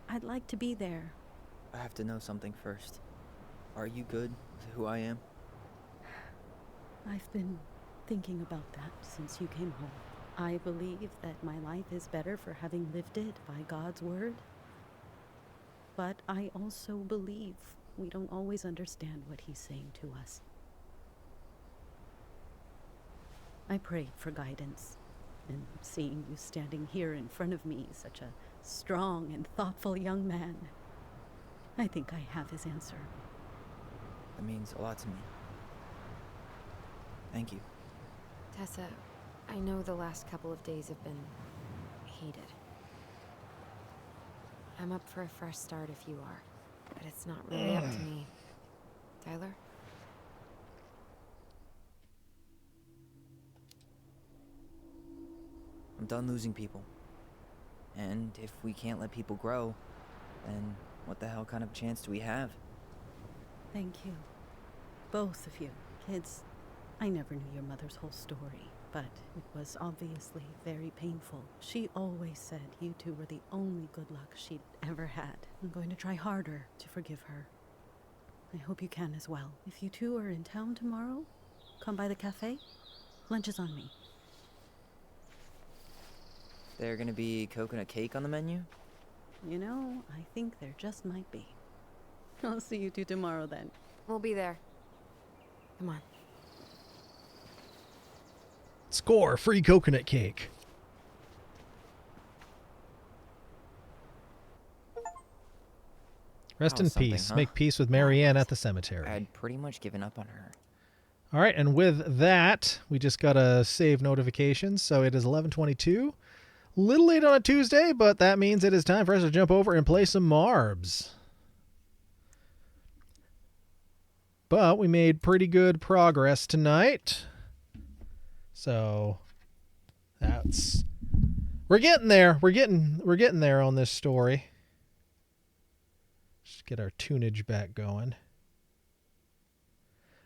I'd like to be there. I have to know something first. Are you good with who I am? I've been thinking about that since you came home. I believe that my life is better for having lived it by God's word. But I also believe we don't always understand what he's saying to us. I prayed for guidance, and seeing you standing here in front of me, such a strong and thoughtful young man, I think I have his answer. That means a lot to me. Thank you. Tessa, I know the last couple of days have been heated. I'm up for a fresh start if you are, but it's not really up to me. Tyler? I'm done losing people. And if we can't let people grow, then what the hell kind of chance do we have? Thank you. Both of you. Kids, I never knew your mother's whole story, but it was obviously very painful. She always said you two were the only good luck she'd ever had. I'm going to try harder to forgive her. I hope you can as well. If you two are in town tomorrow, come by the cafe. Lunch is on me. There gonna be coconut cake on the menu? You know, I think there just might be. I'll see you two tomorrow then. We'll be there. Come on. Score free coconut cake. Rest in something, peace. huh? Make peace with Marianne at the cemetery. I'd pretty much given up on her. All right, and with that, we just got a save notification. So it is 11:22. Little late on a Tuesday, but that means it is time for us to jump over and play some Marbs. But we made pretty good progress tonight. So we're getting there. We're getting there on this story. Just get our tunage back going.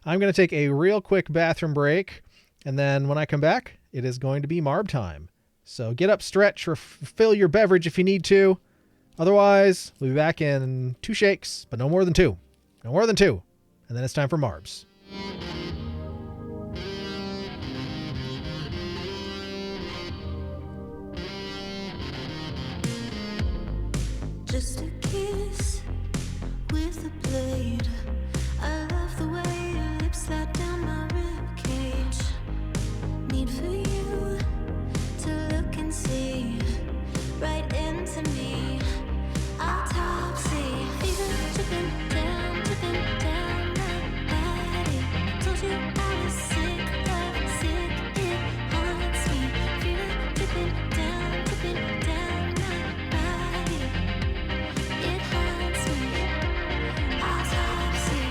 I'm going to take a real quick bathroom break, and then when I come back, it is going to be Marb time. So get up, stretch, or fill your beverage if you need to. Otherwise, we'll be back in 2 shakes, but no more than 2. No more than 2. And then it's time for Marbs. Just a kiss with a blade. I love the way your lips slide down my ribcage. Need for you to look and see right into me. Autopsy, fever dripping down my body. Told you I was sick, love sick, it haunts me. Fever dripping down my body. It haunts me. Autopsy,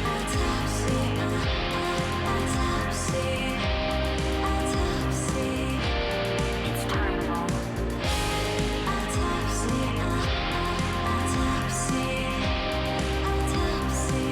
autopsy, autopsy, autopsy. It's time, Mom. Autopsy, autopsy, autopsy.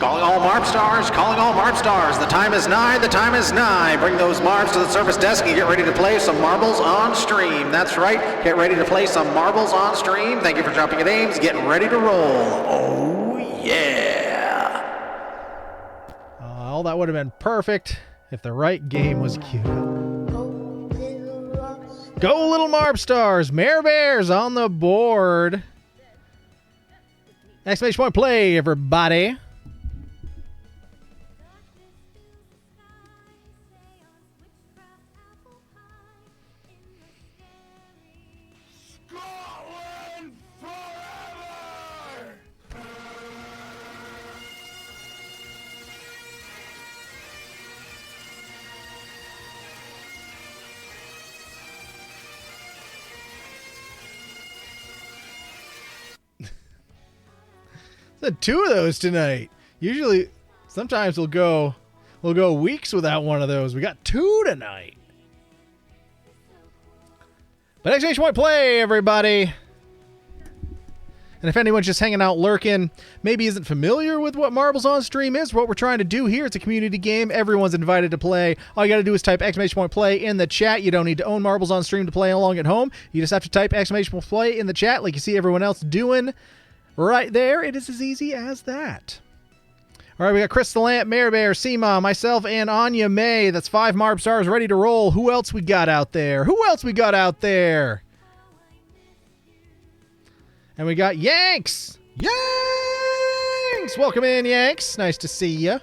Calling all Marb Stars, calling all Marb Stars. The time is nigh, the time is nigh. Bring those Marbs to the service desk and get ready to play some marbles on stream. That's right, get ready to play some marbles on stream. Thank you for dropping your names. Get ready to roll. Oh, yeah. Oh, that would have been perfect if the right game was queued up. Go Little Marb Stars. Mare Bears on the board. Exclamation point play, everybody. Two of those tonight. Usually, sometimes we'll go weeks without one of those. We got two tonight. But exclamation point play, everybody. And if anyone's just hanging out lurking, maybe isn't familiar with what Marbles on Stream is, what we're trying to do here, it's a community game. Everyone's invited to play. All you got to do is type exclamation point play in the chat. You don't need to own Marbles on Stream to play along at home. You just have to type exclamation point play in the chat like you see everyone else doing. Right there, it is as easy as that. All right, we got Crystal Lamp, Mare Bear, Seema, myself, and Anya May. That's 5 Marb Stars ready to roll. Who else we got out there? And we got Yanks. Yanks! Welcome in, Yanks. Nice to see ya.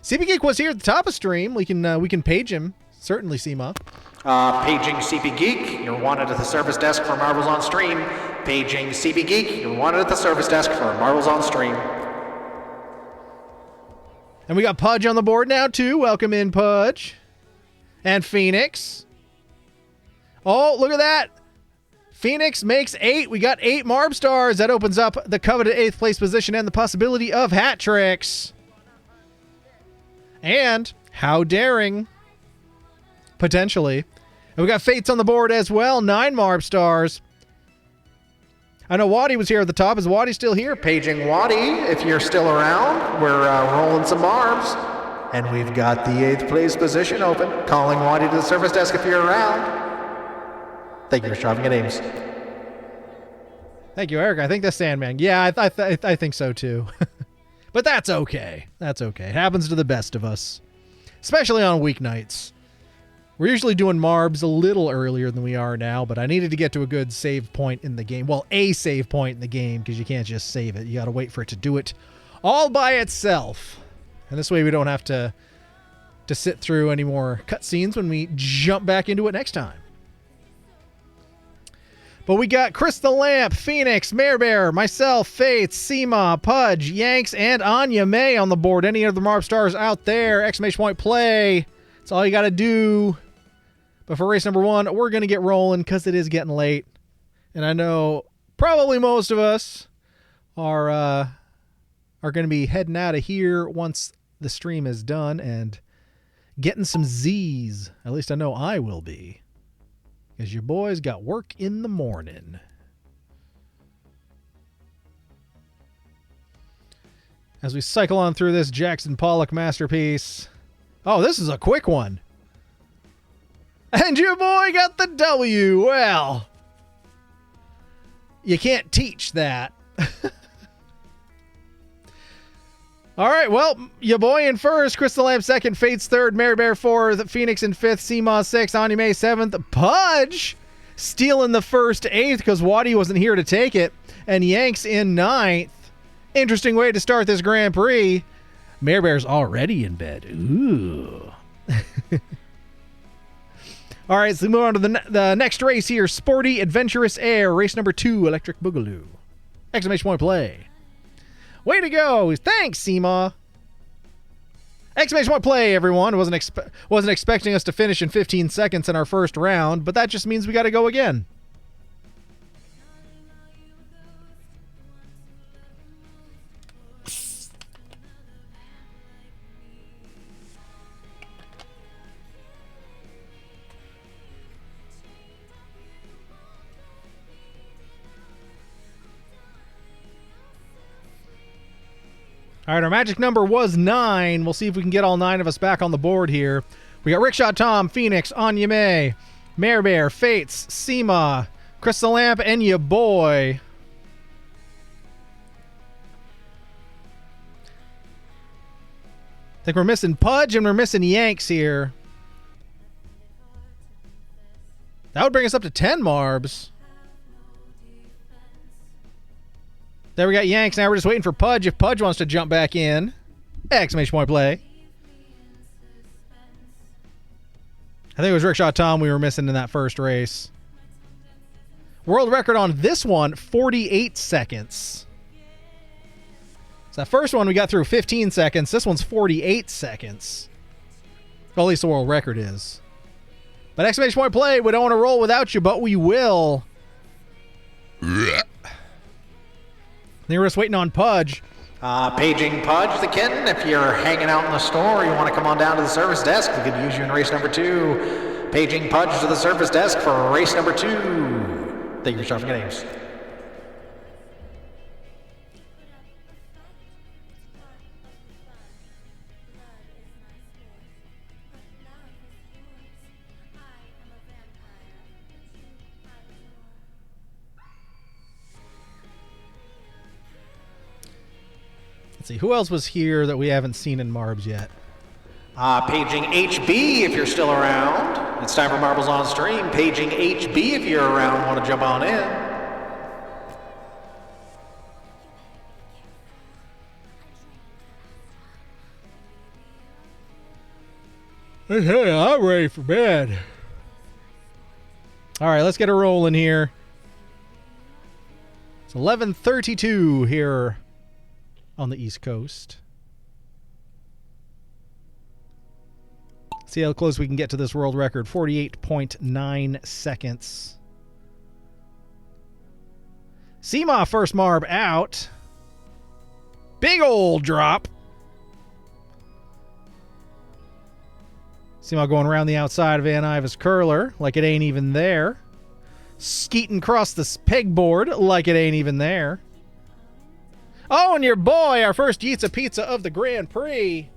CP Geek was here at the top of stream. We can page him. Certainly, Seema. Paging CP Geek, you're wanted at the service desk for Marbles on Stream. Paging CP Geek, you're wanted at the service desk for Marbles on Stream. And we got Pudge on the board now, too. Welcome in, Pudge. And Phoenix. Oh, look at that. Phoenix makes 8. We got 8 Marb Stars. That opens up the coveted 8th place position and the possibility of hat tricks. And how daring. Potentially. And we got Fates on the board as well. 9 Marb Stars. I know Waddy was here at the top. Is Waddy still here? Paging Waddy, if you're still around. We're rolling some Marbs. And we've got the 8th place position open. Calling Waddy to the service desk if you're around. Thank you for dropping your names. Thank you, Eric. I think that's Sandman. Yeah, I think so too. But that's okay. That's okay. It happens to the best of us. Especially on weeknights. We're usually doing Marbs a little earlier than we are now, but I needed to get to a good save point in the game. Well, a save point in the game, because you can't just save it. You got to wait for it to do it all by itself. And this way we don't have to sit through any more cutscenes when we jump back into it next time. But we got Crystal Lamp, Phoenix, Mare Bear, myself, Fates, Seema, Pudge, Yanks, and Anya May on the board. Any of the Marb Stars out there, exclamation point play. That's all you got to do. But for race number 1, we're going to get rolling because it is getting late. And I know probably most of us are going to be heading out of here once the stream is done and getting some Z's. At least I know I will be. Because your boys got work in the morning. As we cycle on through this Jackson Pollock masterpiece. Oh, this is a quick one. And your boy got the W. Well, you can't teach that. All right, well, your boy in first, Crystal Lamp second, Fates third, Mare Bear fourth, Phoenix in fifth, Seema sixth, Anya May seventh, Pudge stealing the first 8th because Waddy wasn't here to take it, and Yanks in 9th. Interesting way to start this Grand Prix. Mare Bear's already in bed. Ooh. All right, so we move on to the next race here. Sporty Adventurous Air, race number 2, Electric Boogaloo. Exclamation point play. Way to go. Thanks, Seema. Exclamation point play, everyone. Wasn't expecting us to finish in 15 seconds in our first round, but that just means we got to go again. All right, our magic number was 9. We'll see if we can get all 9 of us back on the board here. We got Rickshaw Tom, Phoenix, Anya May, Mare Bear, Fates, Seema, Crystal Lamp, and ya boy. I think we're missing Pudge and we're missing Yanks here. That would bring us up to 10 Marbs. There we got Yanks. Now we're just waiting for Pudge if Pudge wants to jump back in. Exclamation point play. I think it was Rickshaw Tom we were missing in that first race. World record on this one, 48 seconds. So that first one we got through 15 seconds. This one's 48 seconds. Well, at least the world record is. But exclamation point play, we don't want to roll without you, but we will. They were just waiting on Pudge. Paging Pudge the kitten. If you're hanging out in the store, you want to come on down to the service desk, we could use you in race number 2. Paging Pudge to the service desk for race number 2. Thank you for shuffling names. Let's see, who else was here that we haven't seen in Marbs yet? Paging HB if you're still around. It's time for Marbles on Stream. Paging HB if you're around, want to jump on in. Hey, I'm ready for bed. All right, let's get a rolling here. It's 11:32 here on the East Coast. See how close we can get to this world record. 48.9 seconds. Seema first Marb out. Big old drop. Seema going around the outside of Van Iva's curler like it ain't even there. Skeeting across the pegboard like it ain't even there. Oh, and your boy, our first Yitza Pizza of the Grand Prix.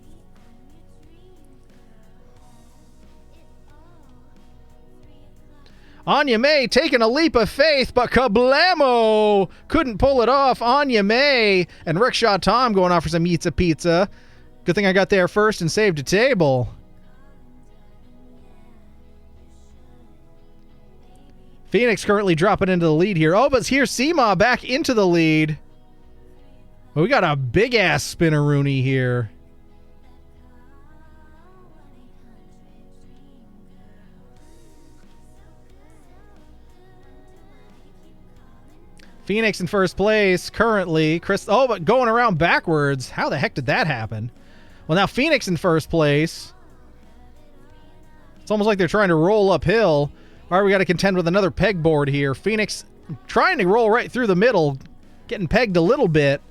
Anya May taking a leap of faith, but kablamo! Couldn't pull it off. Anya May and Rickshaw Tom going off for some Yitza Pizza. Good thing I got there first and saved a table. Phoenix currently dropping into the lead here. Oh, but here's Seema back into the lead. Well, we got a big-ass spinneroonie here. Phoenix in first place currently. Chris, oh, but going around backwards. How the heck did that happen? Well, now Phoenix in first place. It's almost like they're trying to roll uphill. All right, we got to contend with another pegboard here. Phoenix trying to roll right through the middle, getting pegged a little bit.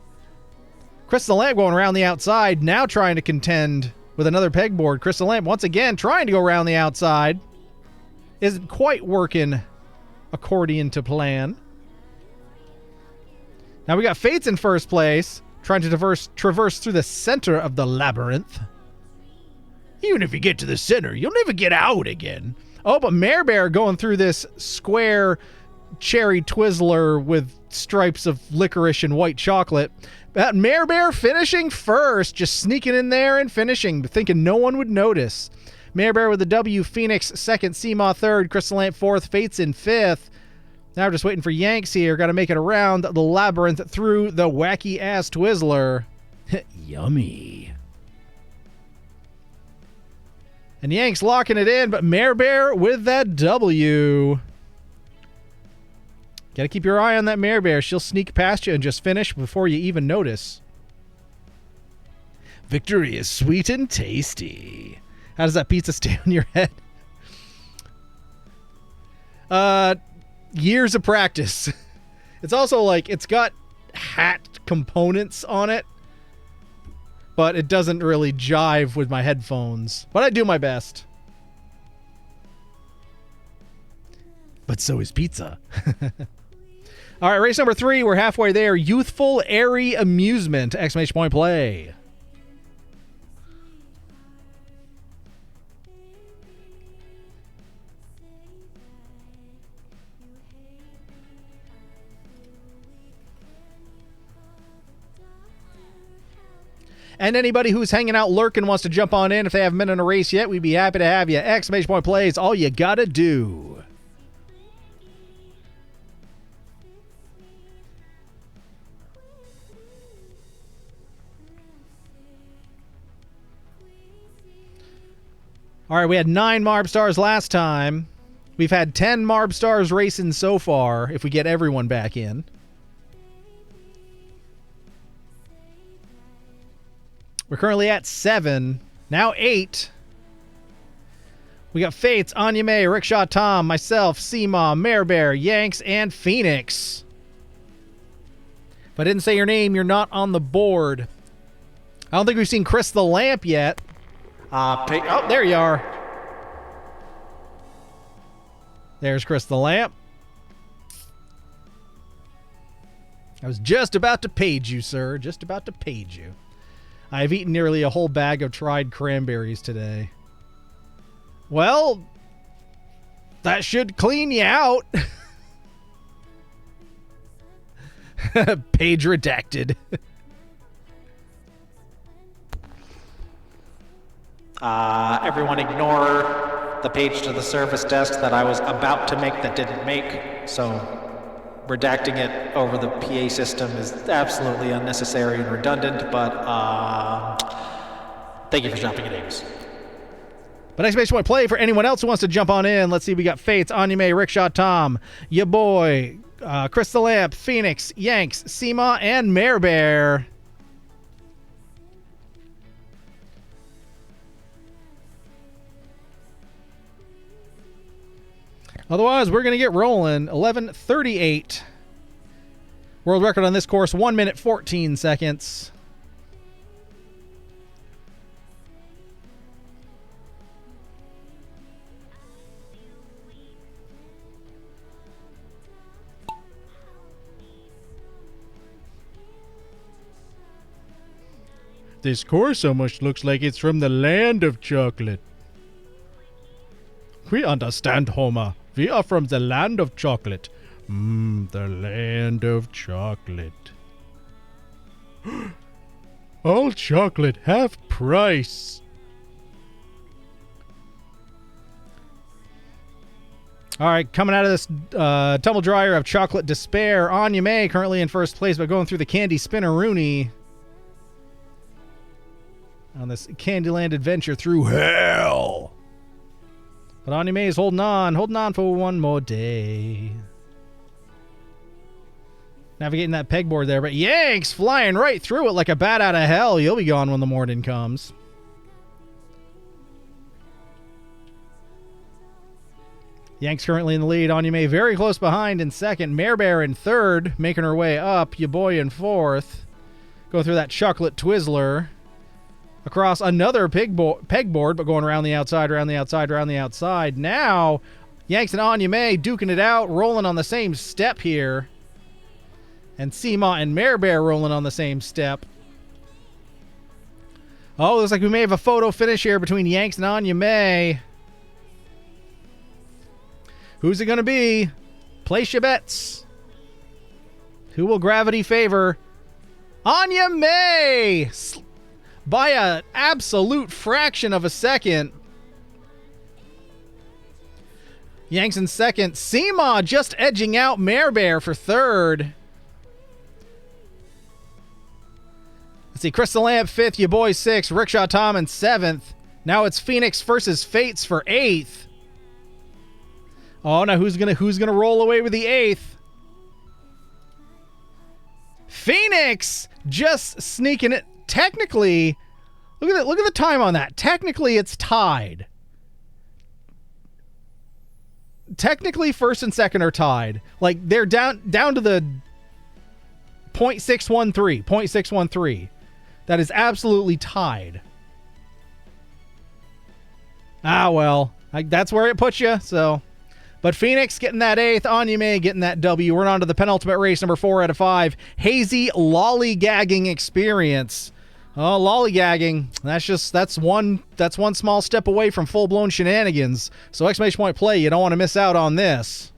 Crystal Lamp going around the outside, now trying to contend with another pegboard. Crystal Lamp once again trying to go around the outside. Isn't quite working accordion to plan. Now we got Fates in first place, trying to traverse through the center of the labyrinth. Even if you get to the center, you'll never get out again. Oh, but Mare Bear going through this square cherry Twizzler with stripes of licorice and white chocolate. That Mare Bear finishing first, just sneaking in there and finishing, thinking no one would notice. Mare Bear with the W, Phoenix second, Seema third, Crystal Lamp fourth, Fates in fifth. Now we're just waiting for Yanks here. Got to make it around the labyrinth through the wacky-ass Twizzler. Yummy. And Yanks locking it in, but Mare Bear with that W. Got to keep your eye on that Mare Bear. She'll sneak past you and just finish before you even notice. Victory is sweet and tasty. How does that pizza stay on your head? Years of practice. It's also like it's got hat components on it, but it doesn't really jive with my headphones. But I do my best. But so is pizza. All right, race number 3. We're halfway there. Youthful, airy amusement! Exclamation point play. And anybody who's hanging out lurking wants to jump on in, if they haven't been in a race yet, we'd be happy to have you. Exclamation point play is all you gotta do. All right, we had 9 Marb Stars last time. We've had 10 Marb Stars racing so far, if we get everyone back in. We're currently at 7. Now 8. We got Fates, Anya May, Rickshaw Tom, myself, Seema, Mare Bear, Yanks, and Phoenix. If I didn't say your name, you're not on the board. I don't think we've seen Chris the Lamp yet. Oh, there you are. There's Chris the Lamp. I was just about to page you, sir. Just about to page you. I've eaten nearly a whole bag of tried cranberries today. Well, that should clean you out. Page redacted. Everyone ignore the page to the service desk that I was about to make that didn't make. So redacting it over the PA system is absolutely unnecessary and redundant, but thank you for jumping in, Ames. But exclamation point play for anyone else who wants to jump on in. Let's see, we got Fates, Anya May, Rickshaw Tom, ya boy, Chris the Lamp, Phoenix, Yanks, Seema, and Mare Bear. Otherwise, we're going to get rolling. 11:38. World record on this course, 1 minute, 14 seconds. This course almost looks like it's from the land of chocolate. We understand, Homer. We are from the land of chocolate. The land of chocolate. All chocolate, half price. All right, coming out of this tumble dryer of chocolate despair, Anya May currently in first place by going through the Candy Spinneroonie on this Candyland adventure through hell. But Anya May is holding on for one more day. Navigating that pegboard there, but Yanks flying right through it like a bat out of hell. You'll be gone when the morning comes. Yanks currently in the lead. Anya May very close behind in second. Mare Bear in third, making her way up. Ya boy in fourth. Going through that chocolate Twizzler. Across another pegboard, but going around the outside, around the outside, around the outside. Now, Yanks and Anya May duking it out, rolling on the same step here. And Seema and Mare Bear rolling on the same step. Oh, looks like we may have a photo finish here between Yanks and Anya May. Who's it going to be? Place your bets. Who will gravity favor? Anya May! By an absolute fraction of a second. Yanks in second. Seema just edging out Mare Bear for third. Let's see, Chris the Lamp fifth, ya boy sixth, Rickshaw Tom in seventh. Now it's Phoenix versus Fates for eighth. Oh, now who's gonna roll away with the eighth? Phoenix just sneaking it. Technically, look at the time on that. Technically, it's tied. Technically, first and second are tied. Like they're down to the 0.613. That is absolutely tied. Ah, well, that's where it puts you. So But Phoenix getting that 8th, Anyame getting that W. We're on to the penultimate race, number 4 out of 5. Hazy lollygagging experience. Oh, lollygagging. That's one small step away from full-blown shenanigans. So exclamation point play, you don't want to miss out on this.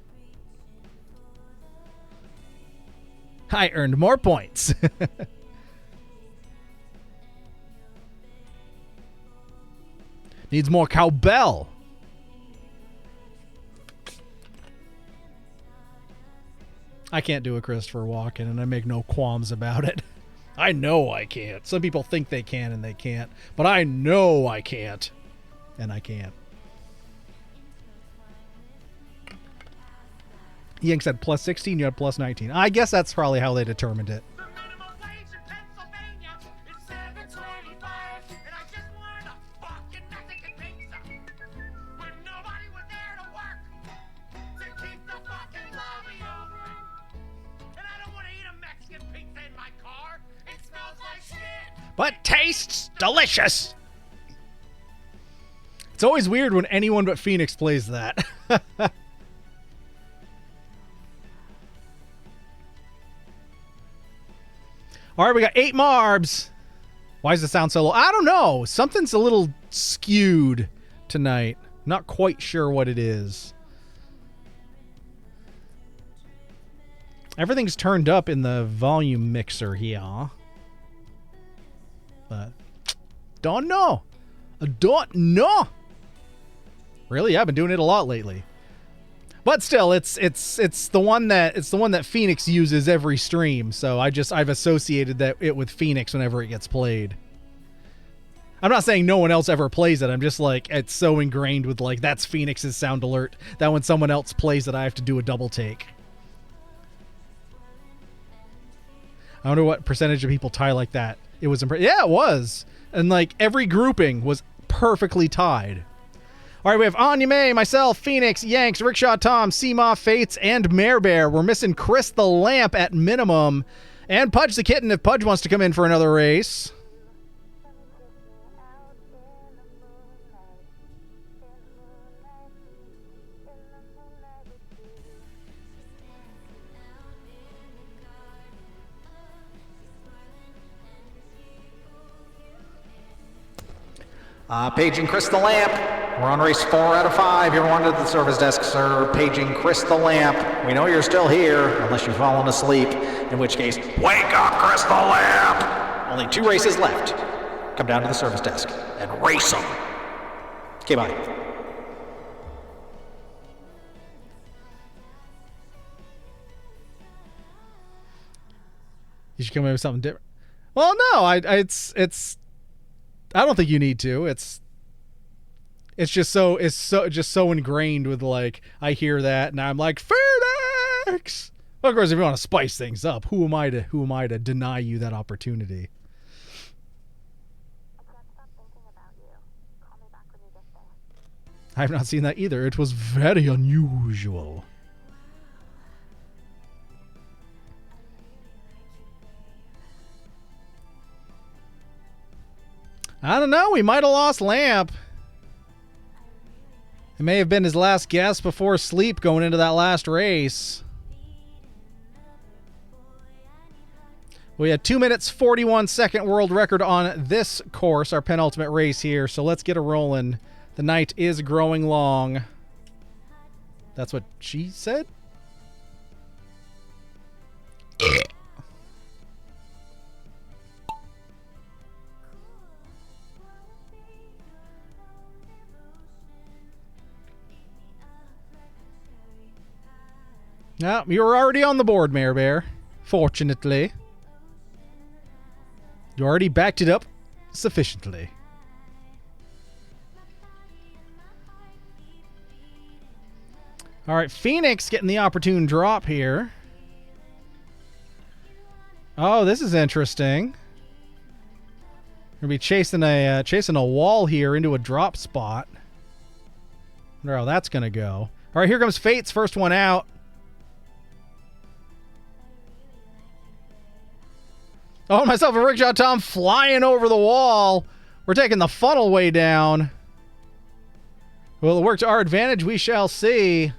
I earned more points. Needs more cowbell. I can't do a Christopher Walken, and I make no qualms about it. I know I can't. Some people think they can and they can't, but I know I can't, and I can't. Yank said plus 16, you had plus 19. I guess that's probably how they determined it. But tastes delicious. It's always weird when anyone but Phoenix plays that. All right, we got 8 Marbs. Why does it sound so low? I don't know. Something's a little skewed tonight. Not quite sure what it is. Everything's turned up in the volume mixer here. But don't know. I don't know. Really? I've been doing it a lot lately. But still, it's the one that Phoenix uses every stream. So I've associated it with Phoenix whenever it gets played. I'm not saying no one else ever plays it. I'm just like, it's so ingrained with like, that's Phoenix's sound alert, that when someone else plays it, I have to do a double take. I wonder what percentage of people tie like that. It was yeah, it was. And like every grouping was perfectly tied. All right, we have Anyame, myself, Phoenix, Yanks, Rickshaw Tom, Seamoth, Fates, and Mare Bear. We're missing Chris the Lamp at minimum. And Pudge the Kitten if Pudge wants to come in for another race. Paging Chris the Lamp. We're on race 4 out of 5. You're on to the service desk, sir. Paging Chris the Lamp. We know you're still here, unless you've fallen asleep, in which case, wake up, Chris the Lamp! Only 2 races left. Come down to the service desk and race them. Okay, bye. You should come in with something different. Well, no, it's I don't think you need to. It's just so ingrained with like, I hear that and I'm like, Phoenix. Well, of course, if you want to spice things up, who am I to deny you that opportunity? I have not seen that either. It was very unusual. I don't know. We might have lost Lamp. It may have been his last guess before sleep going into that last race. We had 2 minutes 41 second world record on this course, our penultimate race here. So let's get a rolling. The night is growing long. That's what she said? No, you were already on the board, Mare Bear. Fortunately. You already backed it up sufficiently. All right, Phoenix getting the opportune drop here. Oh, this is interesting. We're gonna be chasing a wall here into a drop spot. Wonder how that's gonna go. All right, here comes Fate's first one out. Oh, myself and Rickshaw Tom flying over the wall. We're taking the funnel way down. Will it work to our advantage? We shall see.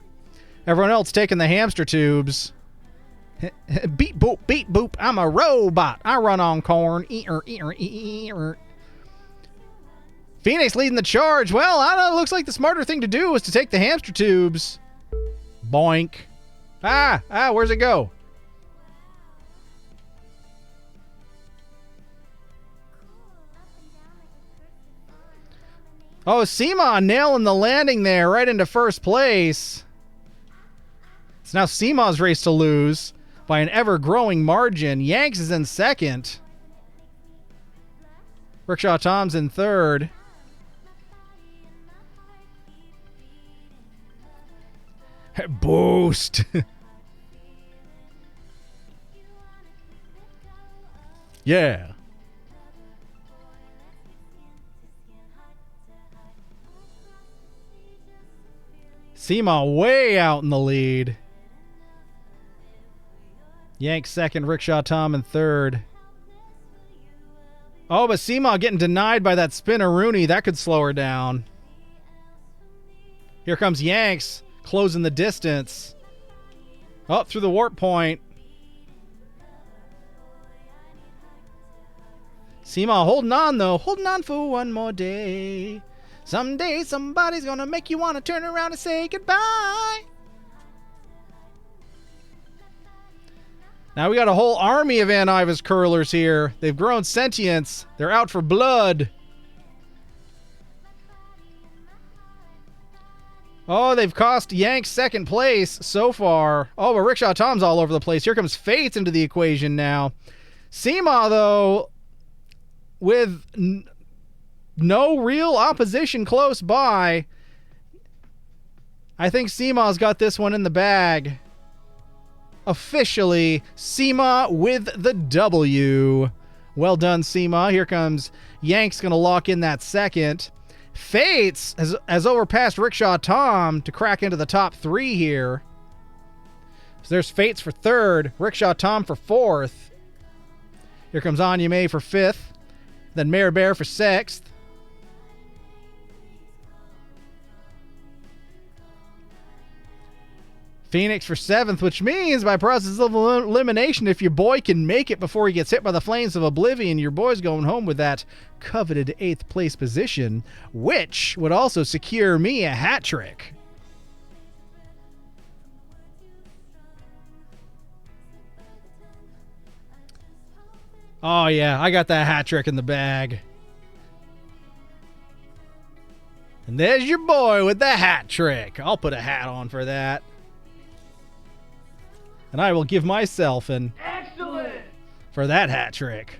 Everyone else taking the hamster tubes. Beep boop, I'm a robot. I run on corn. Phoenix leading the charge. Well, I don't know. It looks like the smarter thing to do was to take the hamster tubes. Boink. Where's it go? Oh, Seema nailing the landing there right into first place. It's now Seema's race to lose by an ever-growing margin. Yanks is in second. Rickshaw Tom's in third. Boost. Yeah. Seema way out in the lead. Yank second, Rickshaw Tom in third. Oh, but Seema getting denied by that spinneroonie. That could slow her down. Here comes Yanks closing the distance. Up through the warp point. Seema holding on, though. Holding on for one more day. Someday somebody's gonna make you want to turn around and say goodbye. Now we got a whole army of Van Ivis curlers here. They've grown sentience. They're out for blood. Oh, they've cost Yank second place so far. Oh, but Rickshaw Tom's all over the place. Here comes Fates into the equation now. Seema, though, with no real opposition close by, I think Seema's got this one in the bag. Officially, Seema with the W. Well done, Seema. Here comes Yank's going to lock in that second. Fates has overpassed Rickshaw Tom to crack into the top three here. So there's Fates for third, Rickshaw Tom for fourth. Here comes Anya May for fifth. Then Mare Bear for sixth. Phoenix for seventh, which means by process of elimination, if your boy can make it before he gets hit by the flames of oblivion, your boy's going home with that coveted 8th place position, which would also secure me a hat trick. Oh yeah, I got that hat trick in the bag. And there's your boy with the hat trick. I'll put a hat on for that. And I will give myself an excellent for that hat trick.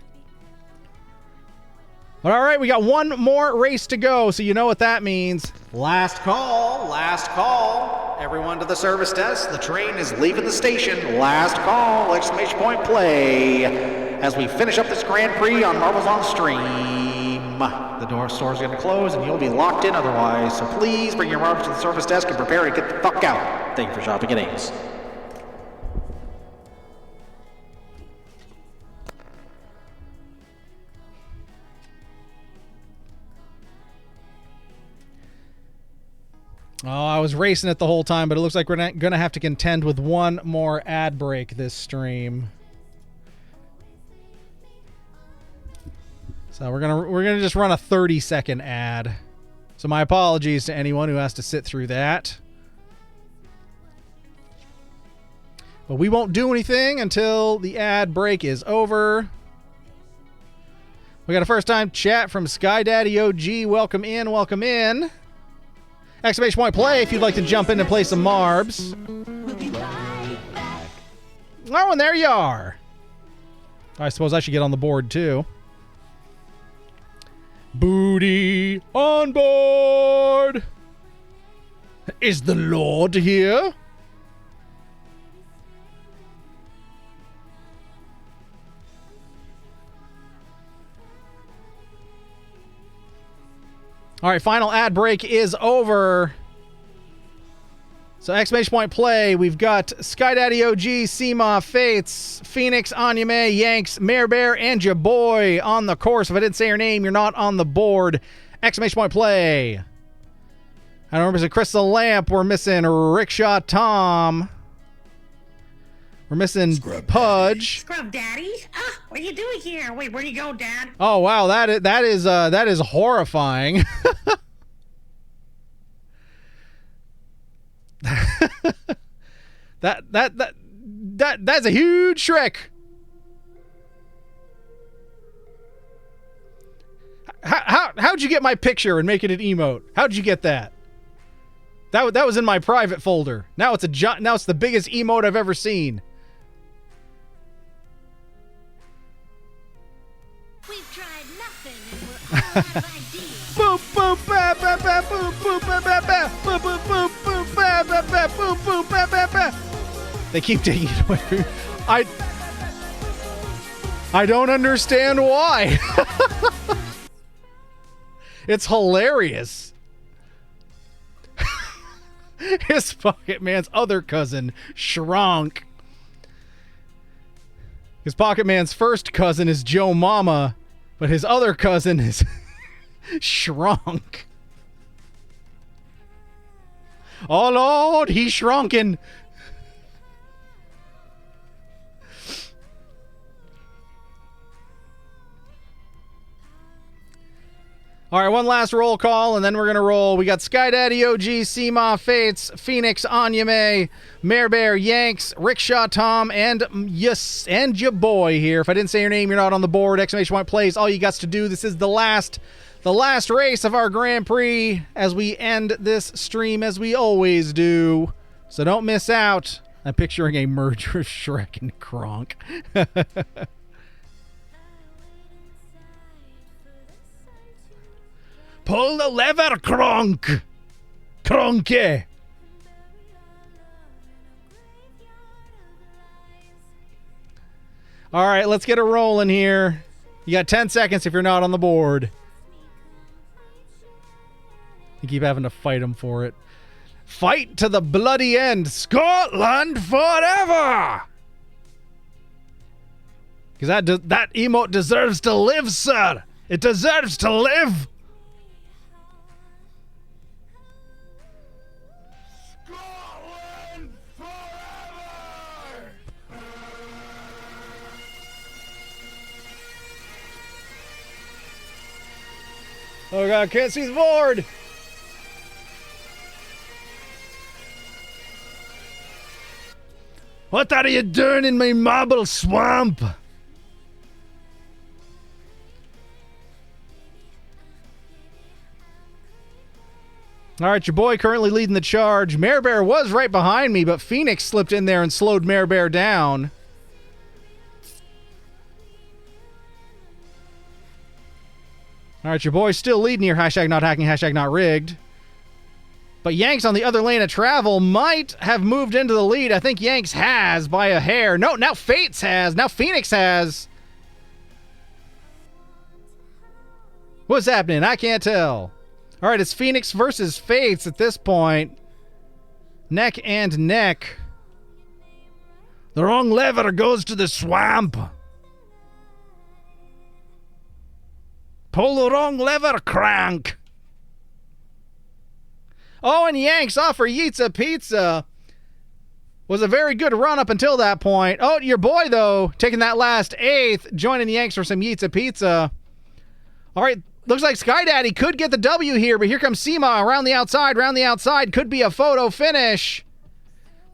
But all right, we got one more race to go, so you know what that means. Last call, last call. Everyone to the service desk. The train is leaving the station. Last call, exclamation point play. As we finish up this Grand Prix on Marbles on Stream. The store's going to close and you'll be locked in otherwise. So please bring your marbles to the service desk and prepare to get the fuck out. Thank you for shopping at Ames. Oh, I was racing it the whole time, but it looks like we're going to have to contend with one more ad break this stream. So we're gonna just run a 30-second ad. So my apologies to anyone who has to sit through that. But we won't do anything until the ad break is over. We got a first-time chat from Skydaddy OG. Welcome in, welcome in. Exclamation point play if you'd like to jump in and play some Marbs. Oh, and there you are. I suppose I should get on the board too. Booty on board. Is the Lord here? All right, final ad break is over. So exclamation point play. We've got Skydaddy OG, Seema, Fates, Phoenix, Anya May, Yanks, Mare Bear, and your boy on the course. If I didn't say your name, you're not on the board. Exclamation point play. I don't remember Crystal Lamp. We're missing Rickshaw Tom. We're missing Pudge. Scrub Daddy? Ah, what are you doing here? Wait, where do you go, Dad? Oh wow, that is horrifying. That's a huge Shrek. How'd you get my picture and make it an emote? How'd you get that? That was in my private folder. Now it's the biggest emote I've ever seen. We've tried nothing and we're all out of ideas. Boop boop ba ba ba boop boop ba ba ba boop boop boop boop ba ba ba boop boop ba ba ba. They keep taking it away from me. I don't understand why. It's hilarious. His Pocket Man's other cousin shrunk. His Pocket Man's first cousin is Joe Mama, but his other cousin is shrunk. Oh Lord, he's shrunken. All right, one last roll call, and then we're going to roll. We got Sky Daddy OG, Seema, Fates, Phoenix, Anya May, Mare Bear, Yanks, Rickshaw Tom, and your boy here. If I didn't say your name, you're not on the board. Exclamation point plays. All you got to do. This is the last race of our Grand Prix as we end this stream as we always do. So don't miss out. I'm picturing a merger of Shrek and Kronk. Pull the lever, Kronk! Kronke! All right, let's get it rolling here. You got 10 seconds if you're not on the board. You keep having to fight him for it. Fight to the bloody end. Scotland forever! Because that emote deserves to live, sir. It deserves to live. Oh god, can't see the board! What are you doing in my marble swamp? Alright, your boy currently leading the charge. Mare Bear was right behind me, but Phoenix slipped in there and slowed Mare Bear down. All right, your boy's still leading here. Hashtag not hacking, hashtag not rigged. But Yanks on the other lane of travel might have moved into the lead. I think Yanks has by a hair. No, now Fates has. Now Phoenix has. What's happening? I can't tell. All right, it's Phoenix versus Fates at this point. Neck and neck. The wrong lever goes to the swamp. Pull the wrong lever, Crank. Oh, and Yanks offer Yeetza Pizza. Was a very good run up until that point. Oh, your boy, though, taking that last eighth, joining Yanks for some Yeetza Pizza. All right, looks like Sky Daddy could get the W here, but here comes Seema around the outside. Could be a photo finish.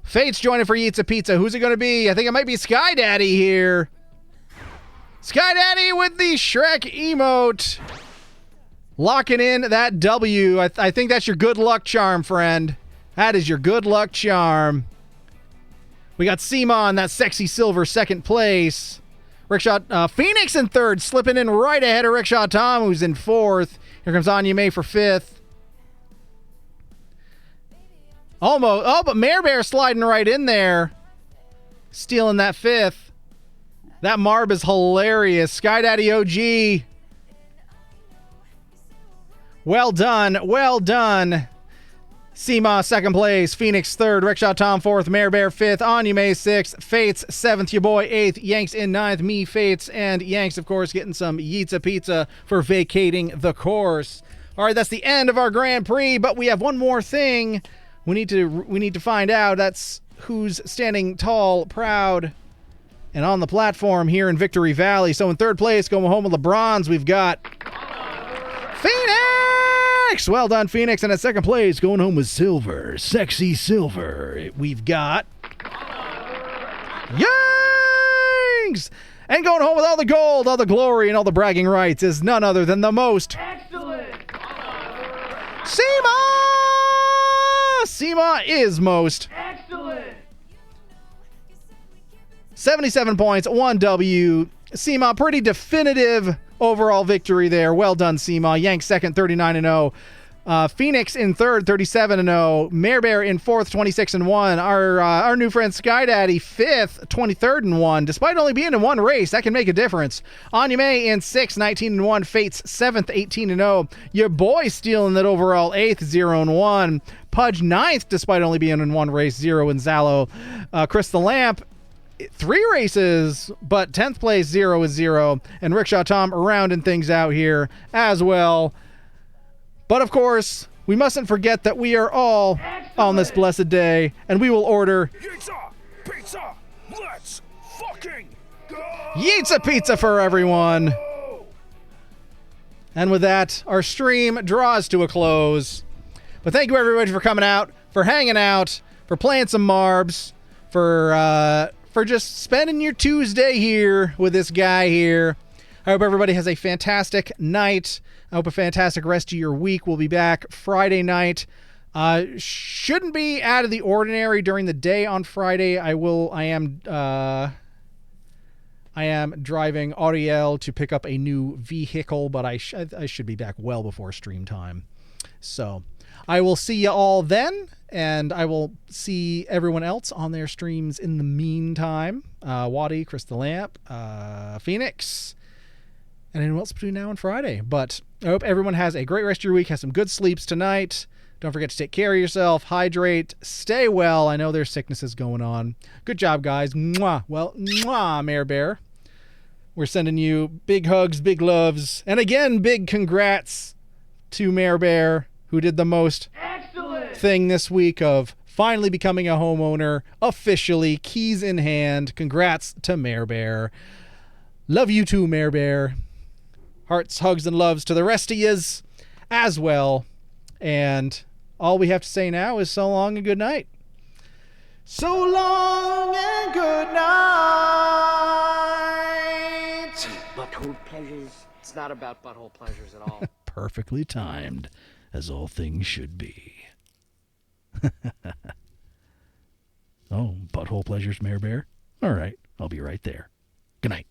Fate's joining for Yeetza Pizza. Who's it going to be? I think it might be Sky Daddy here. Sky Daddy with the Shrek emote. Locking in that W. I think that's your good luck charm, friend. That is your good luck charm. We got Seema on that sexy silver second place. Rickshaw Phoenix in third, slipping in right ahead of Rickshaw Tom, who's in fourth. Here comes Anya May for fifth. Almost. Oh, but Mare Bear sliding right in there. Stealing that fifth. That Marb is hilarious. Sky Daddy OG. Well done. Well done. Seema, second place. Phoenix, third. Rickshaw Tom, fourth. Mare Bear, fifth. Anya May, sixth. Fates, seventh. Your boy, eighth. Yanks in ninth. Me, Fates, and Yanks, of course, getting some Yeetza Pizza for vacating the course. All right, that's the end of our Grand Prix, but we have one more thing we need to find out. That's who's standing tall, proud, and on the platform here in Victory Valley. So in third place, going home with the bronze, we've got Phoenix! Well done, Phoenix. And at second place, going home with silver, sexy silver, we've got Yanks! And going home with all the gold, all the glory, and all the bragging rights is none other than the most Excellent! Seema! Seema is most. Excellent! 77 points, 1 W. Seema, pretty definitive overall victory there. Well done, Seema. Yank second, 39-0. Phoenix in third, 37-0. Mare Bear in fourth, 26-1. Our new friend Sky Daddy fifth, 23rd-1. Despite only being in one race, that can make a difference. Anya May in sixth, 19-1. Fates seventh, 18-0. Your boy stealing that overall eighth, 0-1. Pudge ninth, despite only being in one race, 0 in Zalo. Chris the Lamp, 3 races, but 10th place, 0-0. And Rickshaw Tom rounding things out here as well. But of course, we mustn't forget that we are all on this blessed day, and we will order Pizza! Let's fucking go! Yeetza Pizza for everyone. And with that, our stream draws to a close. But thank you everybody for coming out, for hanging out, for playing some Marbs, for just spending your Tuesday here with this guy here. I hope everybody has a fantastic night. I hope a fantastic rest of your week. We'll be back Friday night. Shouldn't be out of the ordinary during the day on Friday. I am driving Ariel to pick up a new vehicle, but I should be back well before stream time. So I will see you all then, and I will see everyone else on their streams in the meantime. Waddy, Chris the Lamp, Phoenix, and anyone else between now and Friday. But I hope everyone has a great rest of your week, has some good sleeps tonight. Don't forget to take care of yourself, hydrate, stay well. I know there's sicknesses going on. Good job, guys. Mwah. Well, mwah, Mare Bear. We're sending you big hugs, big loves, and again, big congrats to Mare Bear, who did the most thing this week of finally becoming a homeowner, officially, keys in hand. Congrats to Mare Bear. Love you too, Mare Bear. Hearts, hugs, and loves to the rest of yous as well. And all we have to say now is so long and good night. So long and good night. Butthole pleasures. It's not about butthole pleasures at all. Perfectly timed, as all things should be. Oh, butthole pleasures, Mare Bear? All right, I'll be right there. Good night.